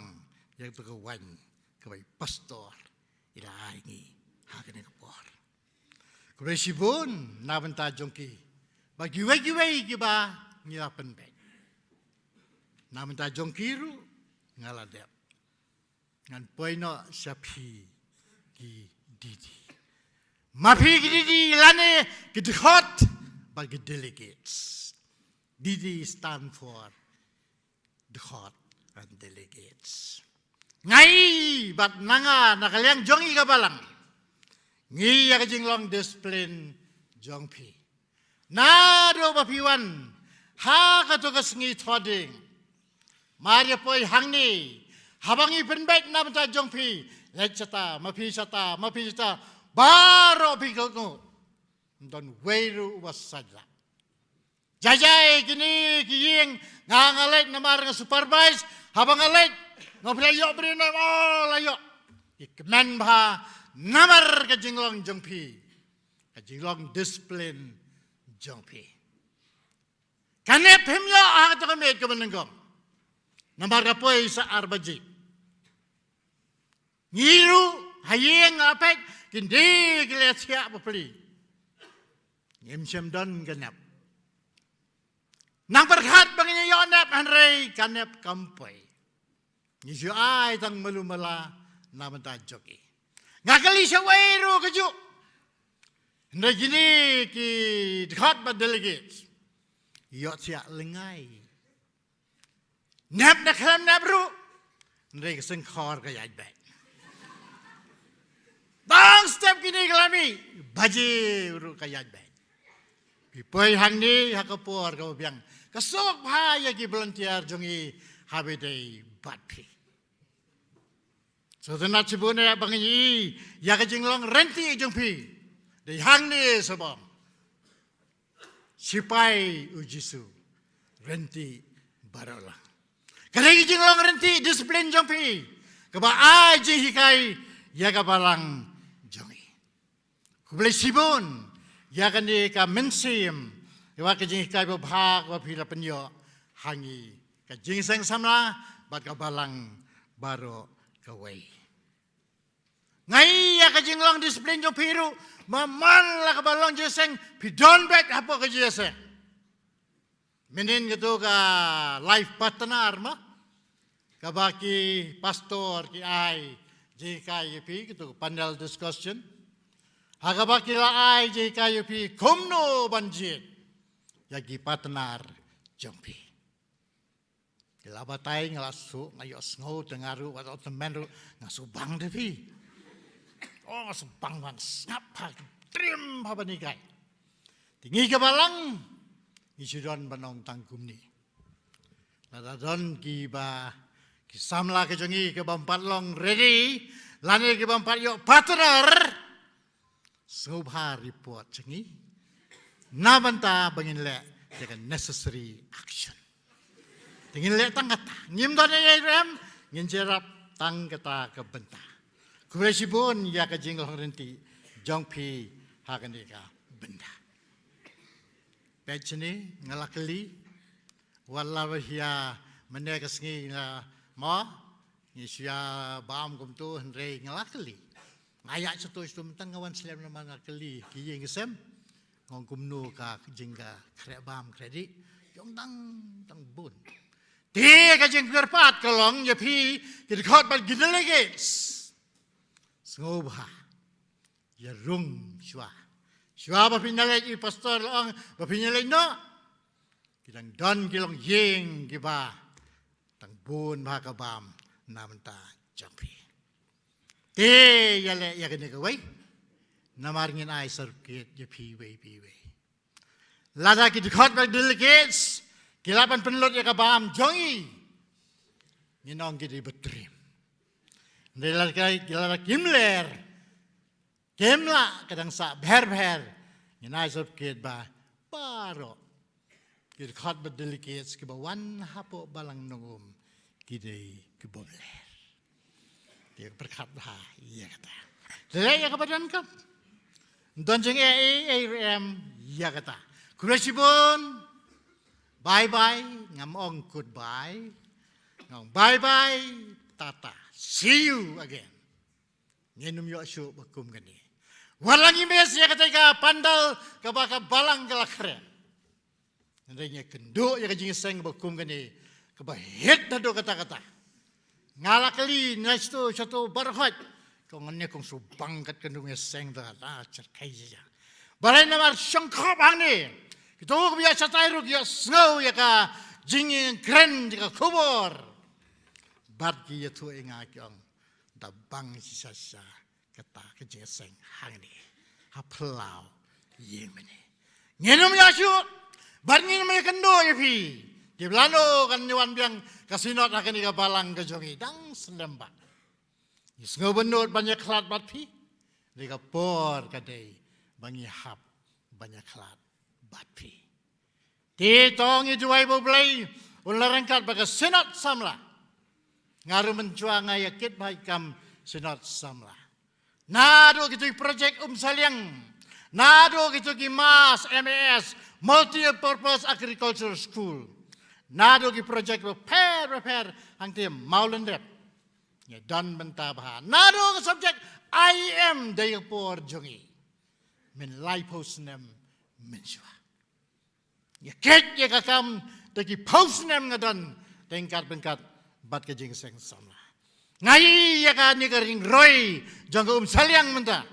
ya ketua kawan kabai pastor ilai ni hakene kapor. Kuresibun nabenta jongki bagi wei kiba ngilapen bek. Nabenta jongkiru ngaladep. Ngan poino sapi ki didi. Mapi ki didi lane ki hot bagi delegates. Didi stand for the hot and delegates. Ngai bat nanga nakaliang jongi kabalang. Ngi ya kajinglong disiplin jongpi. Nado bapiwan ha katukas ngi thoding. Maria poi hangni habangi penbaik na benta jongpi. Lecata mapi sata baro pikoku. Don weiru wasaja. Jajai kini kiying ngangalet namar nga supervise habang alet ngoplayo brina layo. Ikmen bah namar kajinglong jongpi. Kajinglong disiplin jongpi. Kanep himyo ang ito kami kamananggong. Namar kapoy sa arbaji. Ngiru hayeng apek kindi kiletya papali. Ngimsyam don ganap. Nang berkat banginayonep hanray kanep kampoy. Ngisyo ay tang malumala naman tajoki. Ngakali siya wairo kaju. Hindi gini ki dekat ba delegates. Iyot siya lingay. Nap na kalam na bro. Hindi kasing kor kaya ibay. Dang step kini kelami. Baji urut kayat baik. Pipoi hang ni hakapur kau biang. Kasok bahaya ki volunteer jongi habedei batpi. So tenat cibune ya bangi ya kajinglong renti jongpi. Dei hang ni sabang. Sipai ujisu renti barolang. Kadang jinglong renti disiplin jongpi. Kaba ai hikai ya kabalang jongi. Kublai sibun ya kan di ka mensim. Wa kajing hikai babhak wa pila penyo hangi. Kajing sang samla bat kabalang baro kawai. Ngai ya kajinglong disiplin jongpi ru maman la kabalong jeseng pidon bet apa kajese. Menin gitu ka life partner mah. Kabaki pastor ki ai JKUP gitu panel discussion. Hakabaki la ai JKUP komno banjit. Yagi partner jompi. Kila batai ngelasu ngayos ngau dengaru atau temen ru ngasu bang devi. Oh ngasu bang ngapa trim apa nikai. Tinggi kebalang isudon banong tangkum ni. Nadadon kiba kisamla kejongi ke bampat long ready. Lani ke bampat yok partner. Sobha report cengi. Nabanta bangin le dengan necessary action. Tingin le tang kata. Ngim don rem ngin jerap tang kata ke benta. Kuresibun ya ke jinglong renti jongpi hakanika benda. Pecini ngalakeli walawahia menegasngi na mo nisya bam kumtu hendrei ngalakeli. Ngayak satu mentang kawan selam nama ngalakeli kiyeng sem ngong kumnu ka jingga krek bam kredit yong tang bun. Ti ka jing kerpat kalong ya pi kidkot bal gidelegates. Ngobha ya rung shwa. Shwa ba pinalay i pastor long ba pinalay no. Kilang don kilong yeng giba tang bun ba ka bam namanta jampi. Te yale ya kene kawai namarngin ai circuit ya pi we. Lada kidkot bal delegates kilapan penlot ya ka bam jongi. Ninong kidi betrim. Kilala kimler. Kimla kadang sa berber. Inay sob kid ba paro. Kid khat ba delicates kiba wan hapo balang nungum kidai kibomler. Dia berkat ba iya kata. Lelai ya kabadan kam. Donjeng AM iya kata. Kurasibon bye ngamong goodbye. Ngong bye tata. See you again. Ngenum yo asyuk bakum gani. Walang imes ya ketika pandal kabaka balang kelakre. Nandanya kenduk ya kajing seng bakum gani. Kabahit na do kata-kata. Ngalakali na ito satu barhot. Kung anya kung subangkat kendung ya seng da cerkai saja. Balai namar syangkap hang ni. Kita biya satay ya snow ya ka jingin kren ya ka kubur. Bargi ya tu inga kyong dabang sisa kata kejeseng hang ni haplau yemene ngenum yasu barngin me kendo yepi di belano kan nyuan biang kasinot akan iga balang ke jongi dang selembak isngo benut banyak klat batpi diga por kadai bangi hap banyak klat batpi ti tong ijuai boblai ularangkat baga senat samla ngaru mencuang ayakit baikam senat samla. Nado gitu project saliang. Nado gitu mas MAS Multi-Purpose Agricultural School. Nado gitu project repair hang tim maulendep. Ya dan bentabahan. Nado gitu subject IM daya por jongi. Men liposnem mensua. Ya ket ya kakam dagi posnem ngadan tingkat bengkat bat kejing seng sama. Ngai ya ka ni kering roy jangka saliang menta.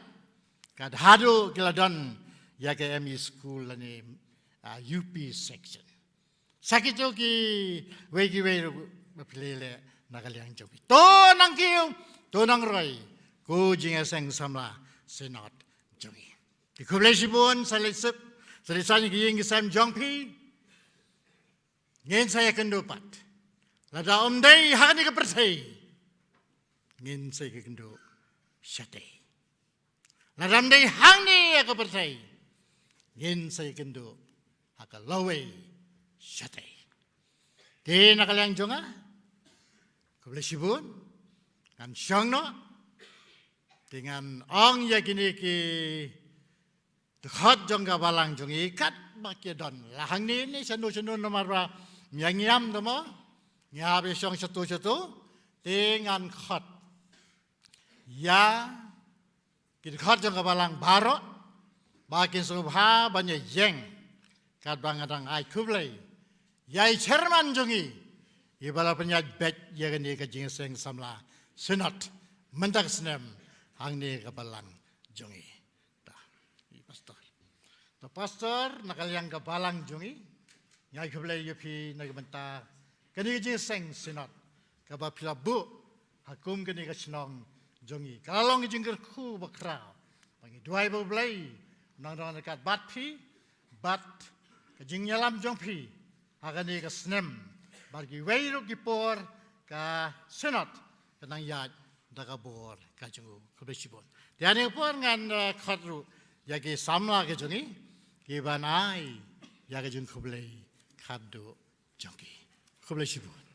Kad hadu kiladon ya ke ME school ni UP section. Sakit jo ki wegi we pilele nakaliang joki. To nang kiu to nang roy ku jing seng samla senot jongi ki kublai sibun salisanya ki ying sam jongpi ngin saya kendupat lada omdai hakani ka pertai ngin saya kendu syate lada omdai hangni ka pertai ngin saya kendu haka lawe syate di nakalyang jonga kublai sibun kan syangno dengan ong ya kini ki hot jong ka balang jong ikat Makedon lahang ni sanu nomor ba nyam domo nyabe syong satu dengan hot ya ki hot jong ka balang baro makin subha banyak yeng kat bangadang ai kublai yai chairman jongi ibala penyat bet ya kini ka jing seng samla senat mentak senem hang ni ka balang jongi pastor nakalyang ka balang jongi nyai kublai yupi nagbenta kani jing seng senat ka ba pilabu hakum kani ka sinong jongi kalong jing ku bakra pangi duai bo blai nang dekat bat pi bat ka jing nyalam jong pi agani ka snem bagi weiru kipor ka senat kanang yat daga bor ka jungu kublai sibon tiani por ngan khotru yagi samla ke jongi Kibanai ya ke jung kublai khadu jongi kublai sibun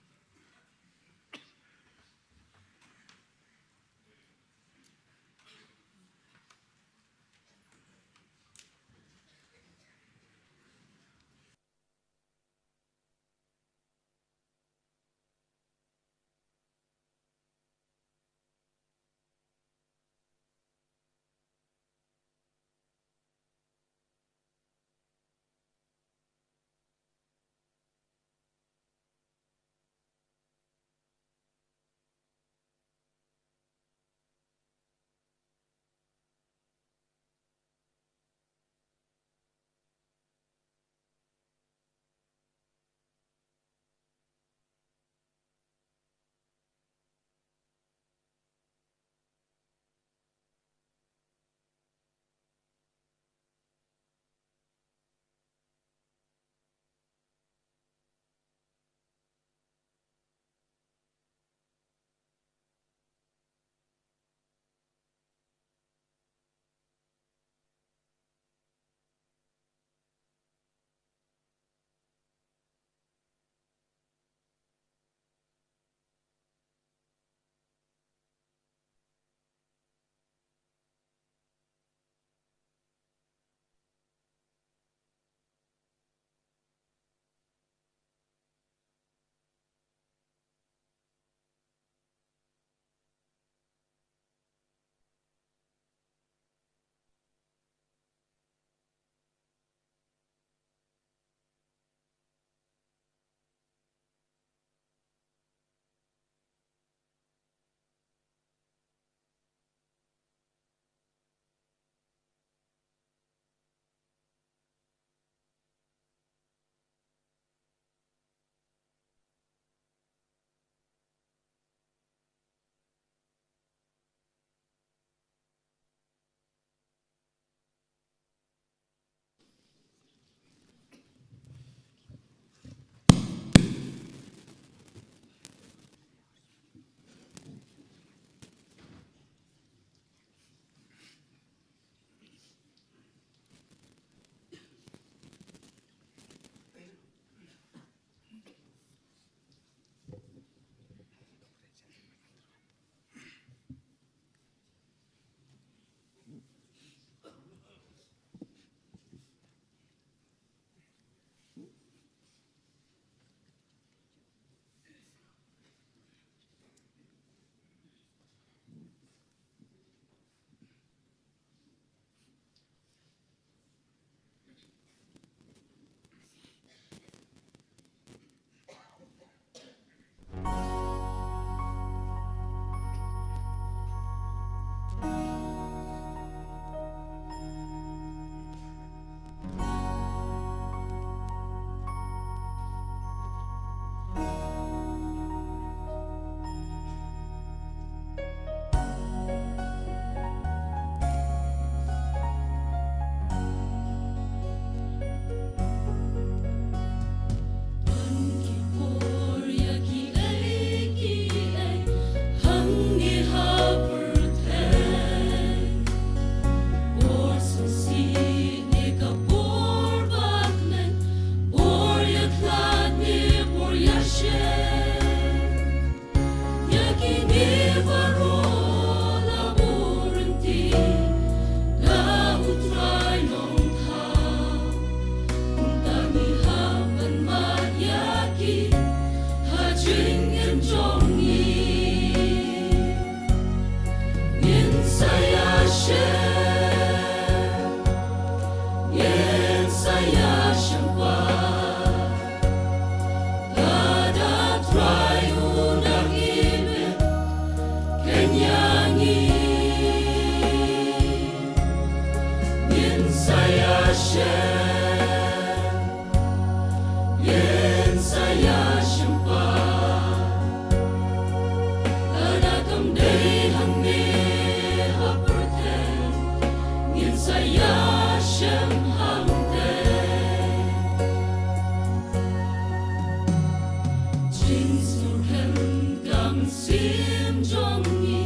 sim trong nhị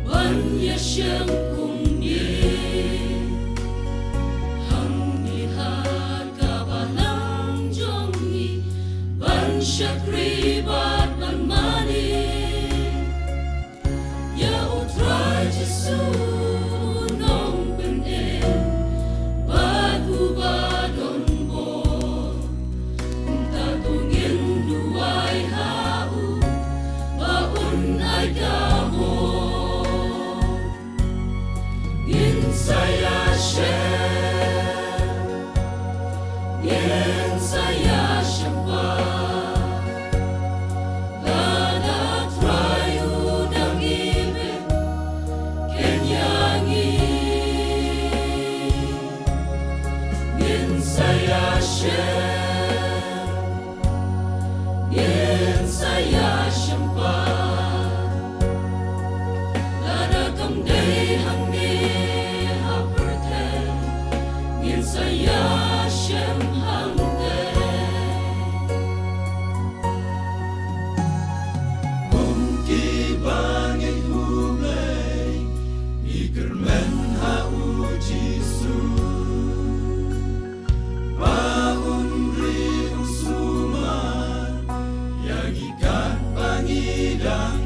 vẫn ya shem cùng nhị hằng nhị hat ka balang trong nhị vẫn shakri bat ban mani ya utrai jesu nong ben em bat u ba don bo ta tu ngin duai ha u ba un ai ka mo in saya she in saya shamba Gada try u dang ibe kenyangi in saya she in saya shamba Gada kam day hang ni ha perte in saya shem hang day Mungki bangin hublay Ikermen hau Jisu Baun riung suman Yang ikat pangidang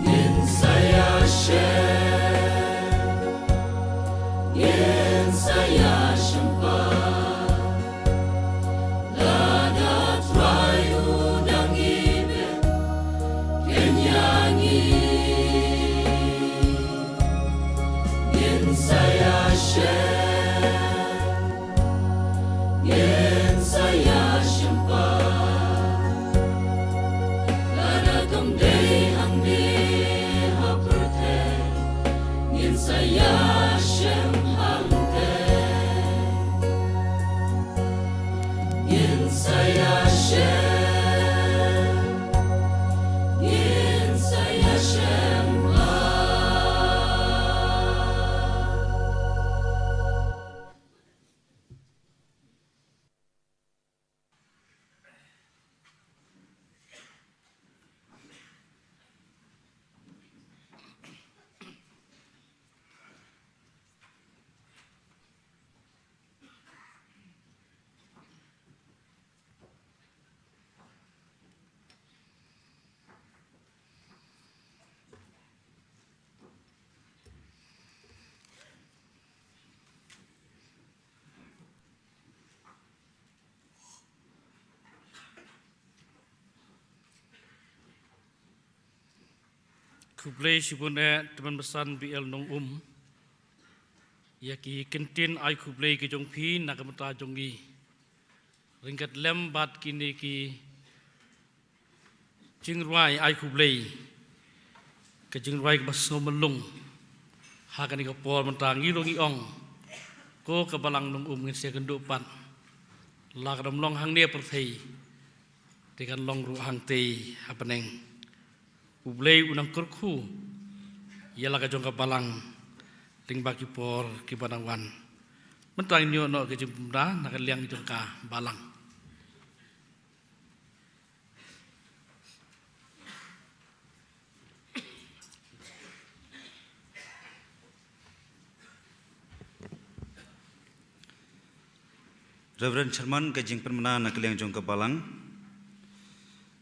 Ngin saya share Ngin saya syempah Lada try udang ibe kenyangi Ngin saya share Ngin saya syempah Lada kam day hang di ha perte Ngin saya shem hang te Ngin saya shem Ngin saya shem Kublai sibun teman besan BL nong Yaki kentin ai kublai ke jong pi nak mata jongi. Ringkat lem bat kini ki jingruai ai kublai. Ke jingruai ke basno melung. Hakan ke por mentang ngilong iong. Ko ke balang nong ngin sia kenduk pan. La kadam long hang dia perthei. Tekan long ru hang tei hapeneng. Kublai unang kerku ialah kajong kapalang ting baki por ki panangwan mentang nyo no ke jumda nak liang jong ka balang Reverend Sherman kajing permana nak liang jong ka balang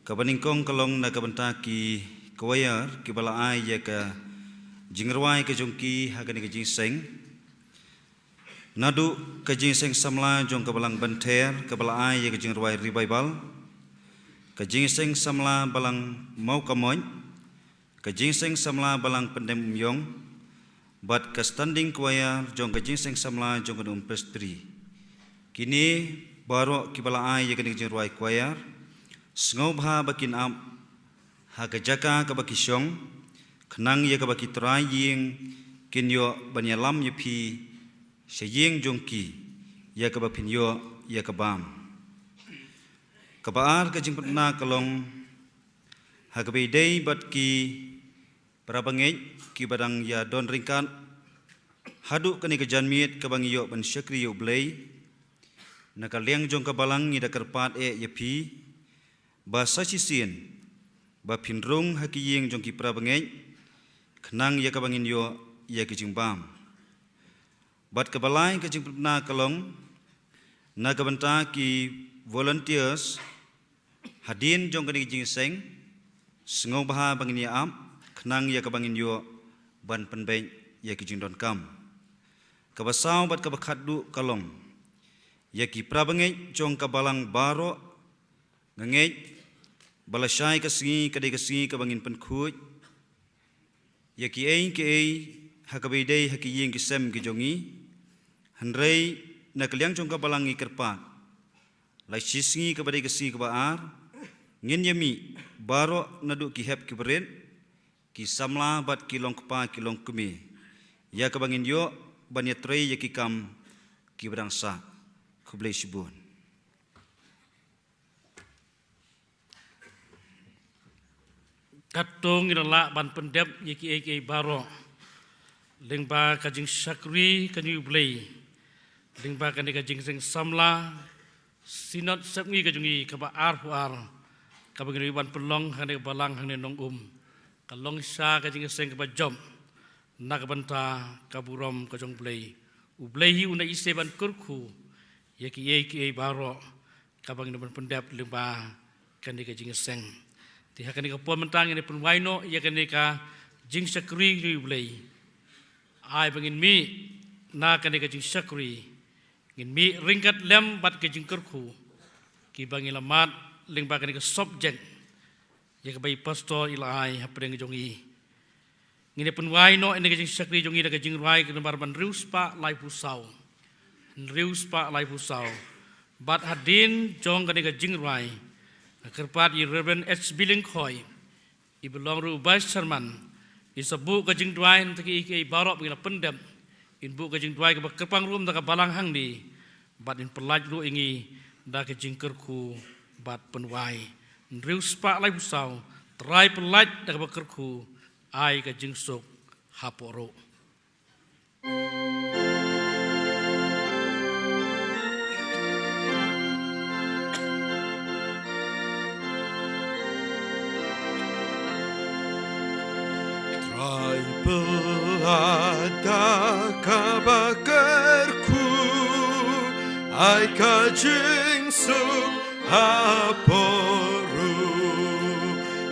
kabaningkong kalong na kabanta ki kawayar ki balaay ya ka jingrwai ka jongki hagani ka jingseng nadu ka jingseng samla jong ka balang banter ka balaay ya ka jingrwai revival ka jingseng samla balang mau kamoy ka jingseng samla balang pendem umyong bat ka standing kawayar jong ka jingseng samla jong ka umpestri kini baro ki balaay ya ka jingrwai kawayar sengau bha bakin am hagajaka ka bakisyong khnang ye ka bakitrai ying kinyo banyalam ye phi seying jongki ye ka bapinyo ye ka bam kabaar ka jingpna kalong hagabei bat ki parabangej ki badang ya don ringkan hadu kani ka janmiet ka bangiyo ban syakri yo blei nakaliang jong ka balang ngida kerpat ye phi ba sasisien ba pinrung hakiying jong ki prabangej kenang ya kabangin yo ya kijing bam bat kabalai kijing na kalong na kabanta ki volunteers hadin jong kani kijing seng sengau baha bangin ya am kenang ya kabangin yo ban penbej ya kijing don kam kabasau bat kabakat du kalong ya ki prabangej jong kabalang baro ngengej balasai kasingi kadai kasingi kabangin penkuj ya ki hakabidai hakiying kisem kijongi handrei na kaliang jong kabalangi kerpat lai sisingi kabadai kasingi kabaar ngin yami baro nadu ki hep kiberen ki samla bat kilong kepa kilong kemi ya kabangin yo ban yatrei ya ki kam ki berangsa kublai sibun. Katung inala ban pendep yaki baro lingba kajing sakri kanyu blei lingba kani kajing sing samla sinot sapngi kajungi kaba ar kabagini ban pelong hane balang hane nong kalong sa kajing sing kaba jom nakabanta kaburom kajong blei ublei una ise ban kurku yaki baro kabagini ban pendep lingba kani kajing sing tiha kani ka pon mentang ini pun waino ia kani ka jing sakri ni blei ai bangin mi na kani ka jing sakri ngin mi ringkat lem bat ka jing kerku ki bangin lamat ling ba kani ka subject ia ka bai pastor ila ai hapeng jongi ngini pun waino ini ka jing sakri jongi da ka jing rai ka bar ban rius pa lai pusau bat hadin jong kani ka jing rai kerpat i Reverend H. Bilingkhoy i belong ru Vice Chairman i sabu ka jing dwain taki i barok bingila pendem in bu ka jing dwai ka kerpang rum da ka balang hang di bat in pelaj ru ingi da ka jing kerku bat penwai riu spa lai busau trai pelaj da ka kerku ai ka jing sok haporo. Pelada kabakarku ai kajing suk haporu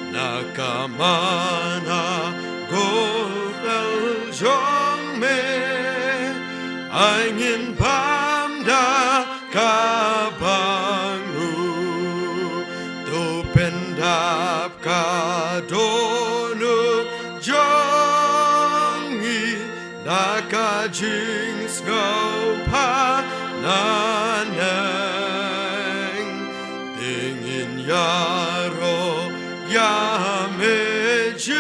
nakamana godal jong me angin pamda kabangu do pendap kadonu Daka jings go pa naneng dingin yaro ya mejunam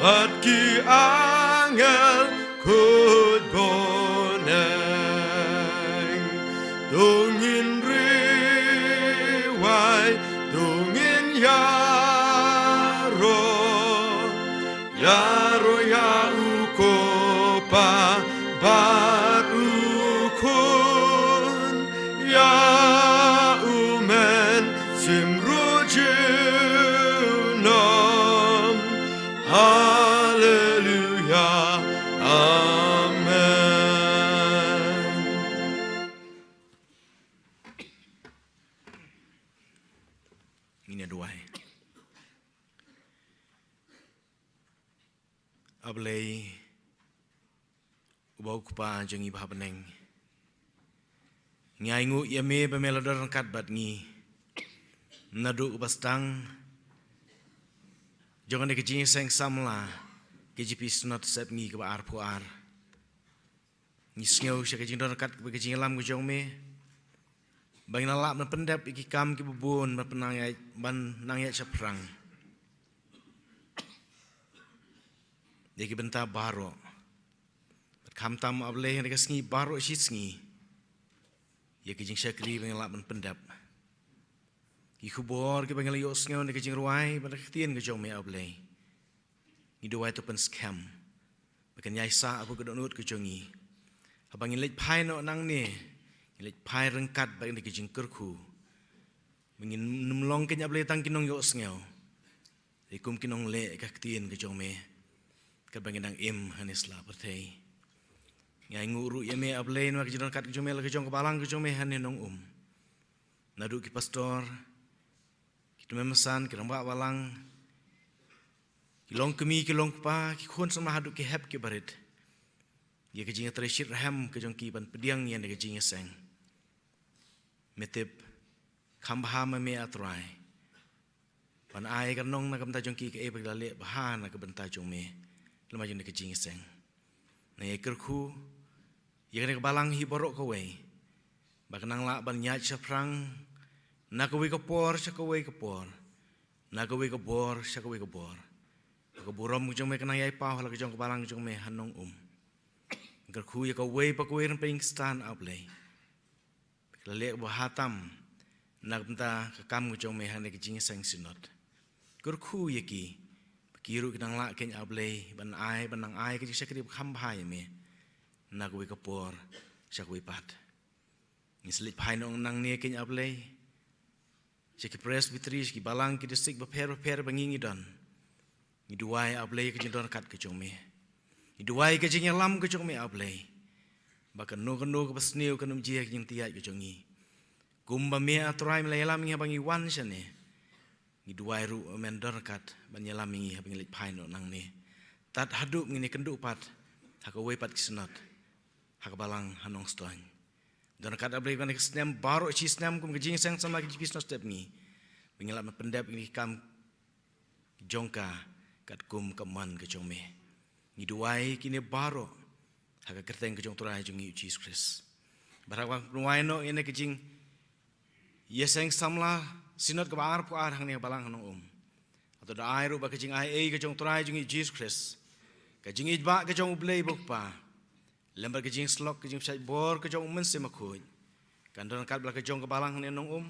bat ki angel kud boneng dungin riwai dungin yaro ya ukopa barukun ya umen simrujunom haleluya amen. Ini doa. Ablay ubau kupa jangi bah beneng ngai ngu yame bemelador kat bat ngi nadu ubastang jangan de kejing seng samla kejipi sunat sep ngi ke ar puar ngi snyo sya kejing dor kat ke kejing lam ku jong me bang nalak men pendap iki kam ki bubun ban penang ya ban nang ya chaprang Deki benta baro, kam tam ableh yang dekat sengi baro sih sengi, ya kejing syakli pengelak pendap, ikubor ke pengelak yos ngau dekat kejing ruai pada ketian kejong me ableh, ini dua itu pen scam, pakai nyaisa aku kedonut kejongi, abang ngilet pai no nang ni, ngilet pai rengkat bagai dekat kejing kerku, mengin numlong kenya boleh tang kinong yo sngeu ikum kinong le ka ktien ke jong me ka bangin ang im hanisla perthei ngai nguru ye me ablein wa kejong kat kejong me la kejong kebalang kejong me haninong nadu ki pastor kita memesan ki ramba walang kilong kemi kilong pa ki khon sama hadu ki hep ki barit ye kejing treshit raham kejong ki ban pediang ye ne kejing seng metep khambha me atrai pan ai kan nong na kam ta jong ki ke e bag le baha na ka ban ta jong me lama jong ne kejing seng na ye kerku ye ne balang hi borok ko we bakanang la ban nya chaprang na ko we ko por cha ko we ko por na ko we ko bor cha ko we ko bor ko burom jong me kana yai pa hala jong ko balang jong me hanong kerku ye ko we pa ko we ren stan ablei lele bahatam nak benta kakam jong me han ne kejing seng sinot kerku ye ki kiru kinang la ken ablei ban ai banang ai ke sekri kham bhai me na ko we ko por cha ko we pat nislit phai nong nang ne ken ablei ki presbytery ki balang ki district beper bangingi don ni duai ablei ke jindon kat ke jong me ni duai ke jing lam ke jong me ablei bakan no ke besniu ke num jia jing tiai ke jong ni kumba me atrai me lam ngi bangi wan sane ni duai ru men dor kat ban yelam ngi bangi lit phai no nang ne tat hadu ngini kendu pat hak we pat kisnot hak balang hanong stoin dan kat ablei kan kesnem baro chi snem kum kejing sang sama ki business step ni bingilap pendap ni kam jongka kat kum keman ke jong me ni duai kini baro hak kerteng ke jong turai jong Jesus Christ barak nuai no ene kejing yeseng samla sinot ke bangar pu ar hang ni balang hanong atau da ai ru ba kejing ai ke jong turai jong Jesus Christ kejing ijba ke jong ublei bukpa lembar kejing slok kejing sai bor kejong men se makhuj kandon kat bla kejong ke balang ne nong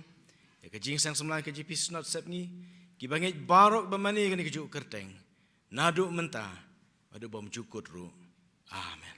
ya kejing sang semla kejing pis not sep ni ki bangit barok bamani kani kejuk kerteng nadu menta adu bom cukut ru amen.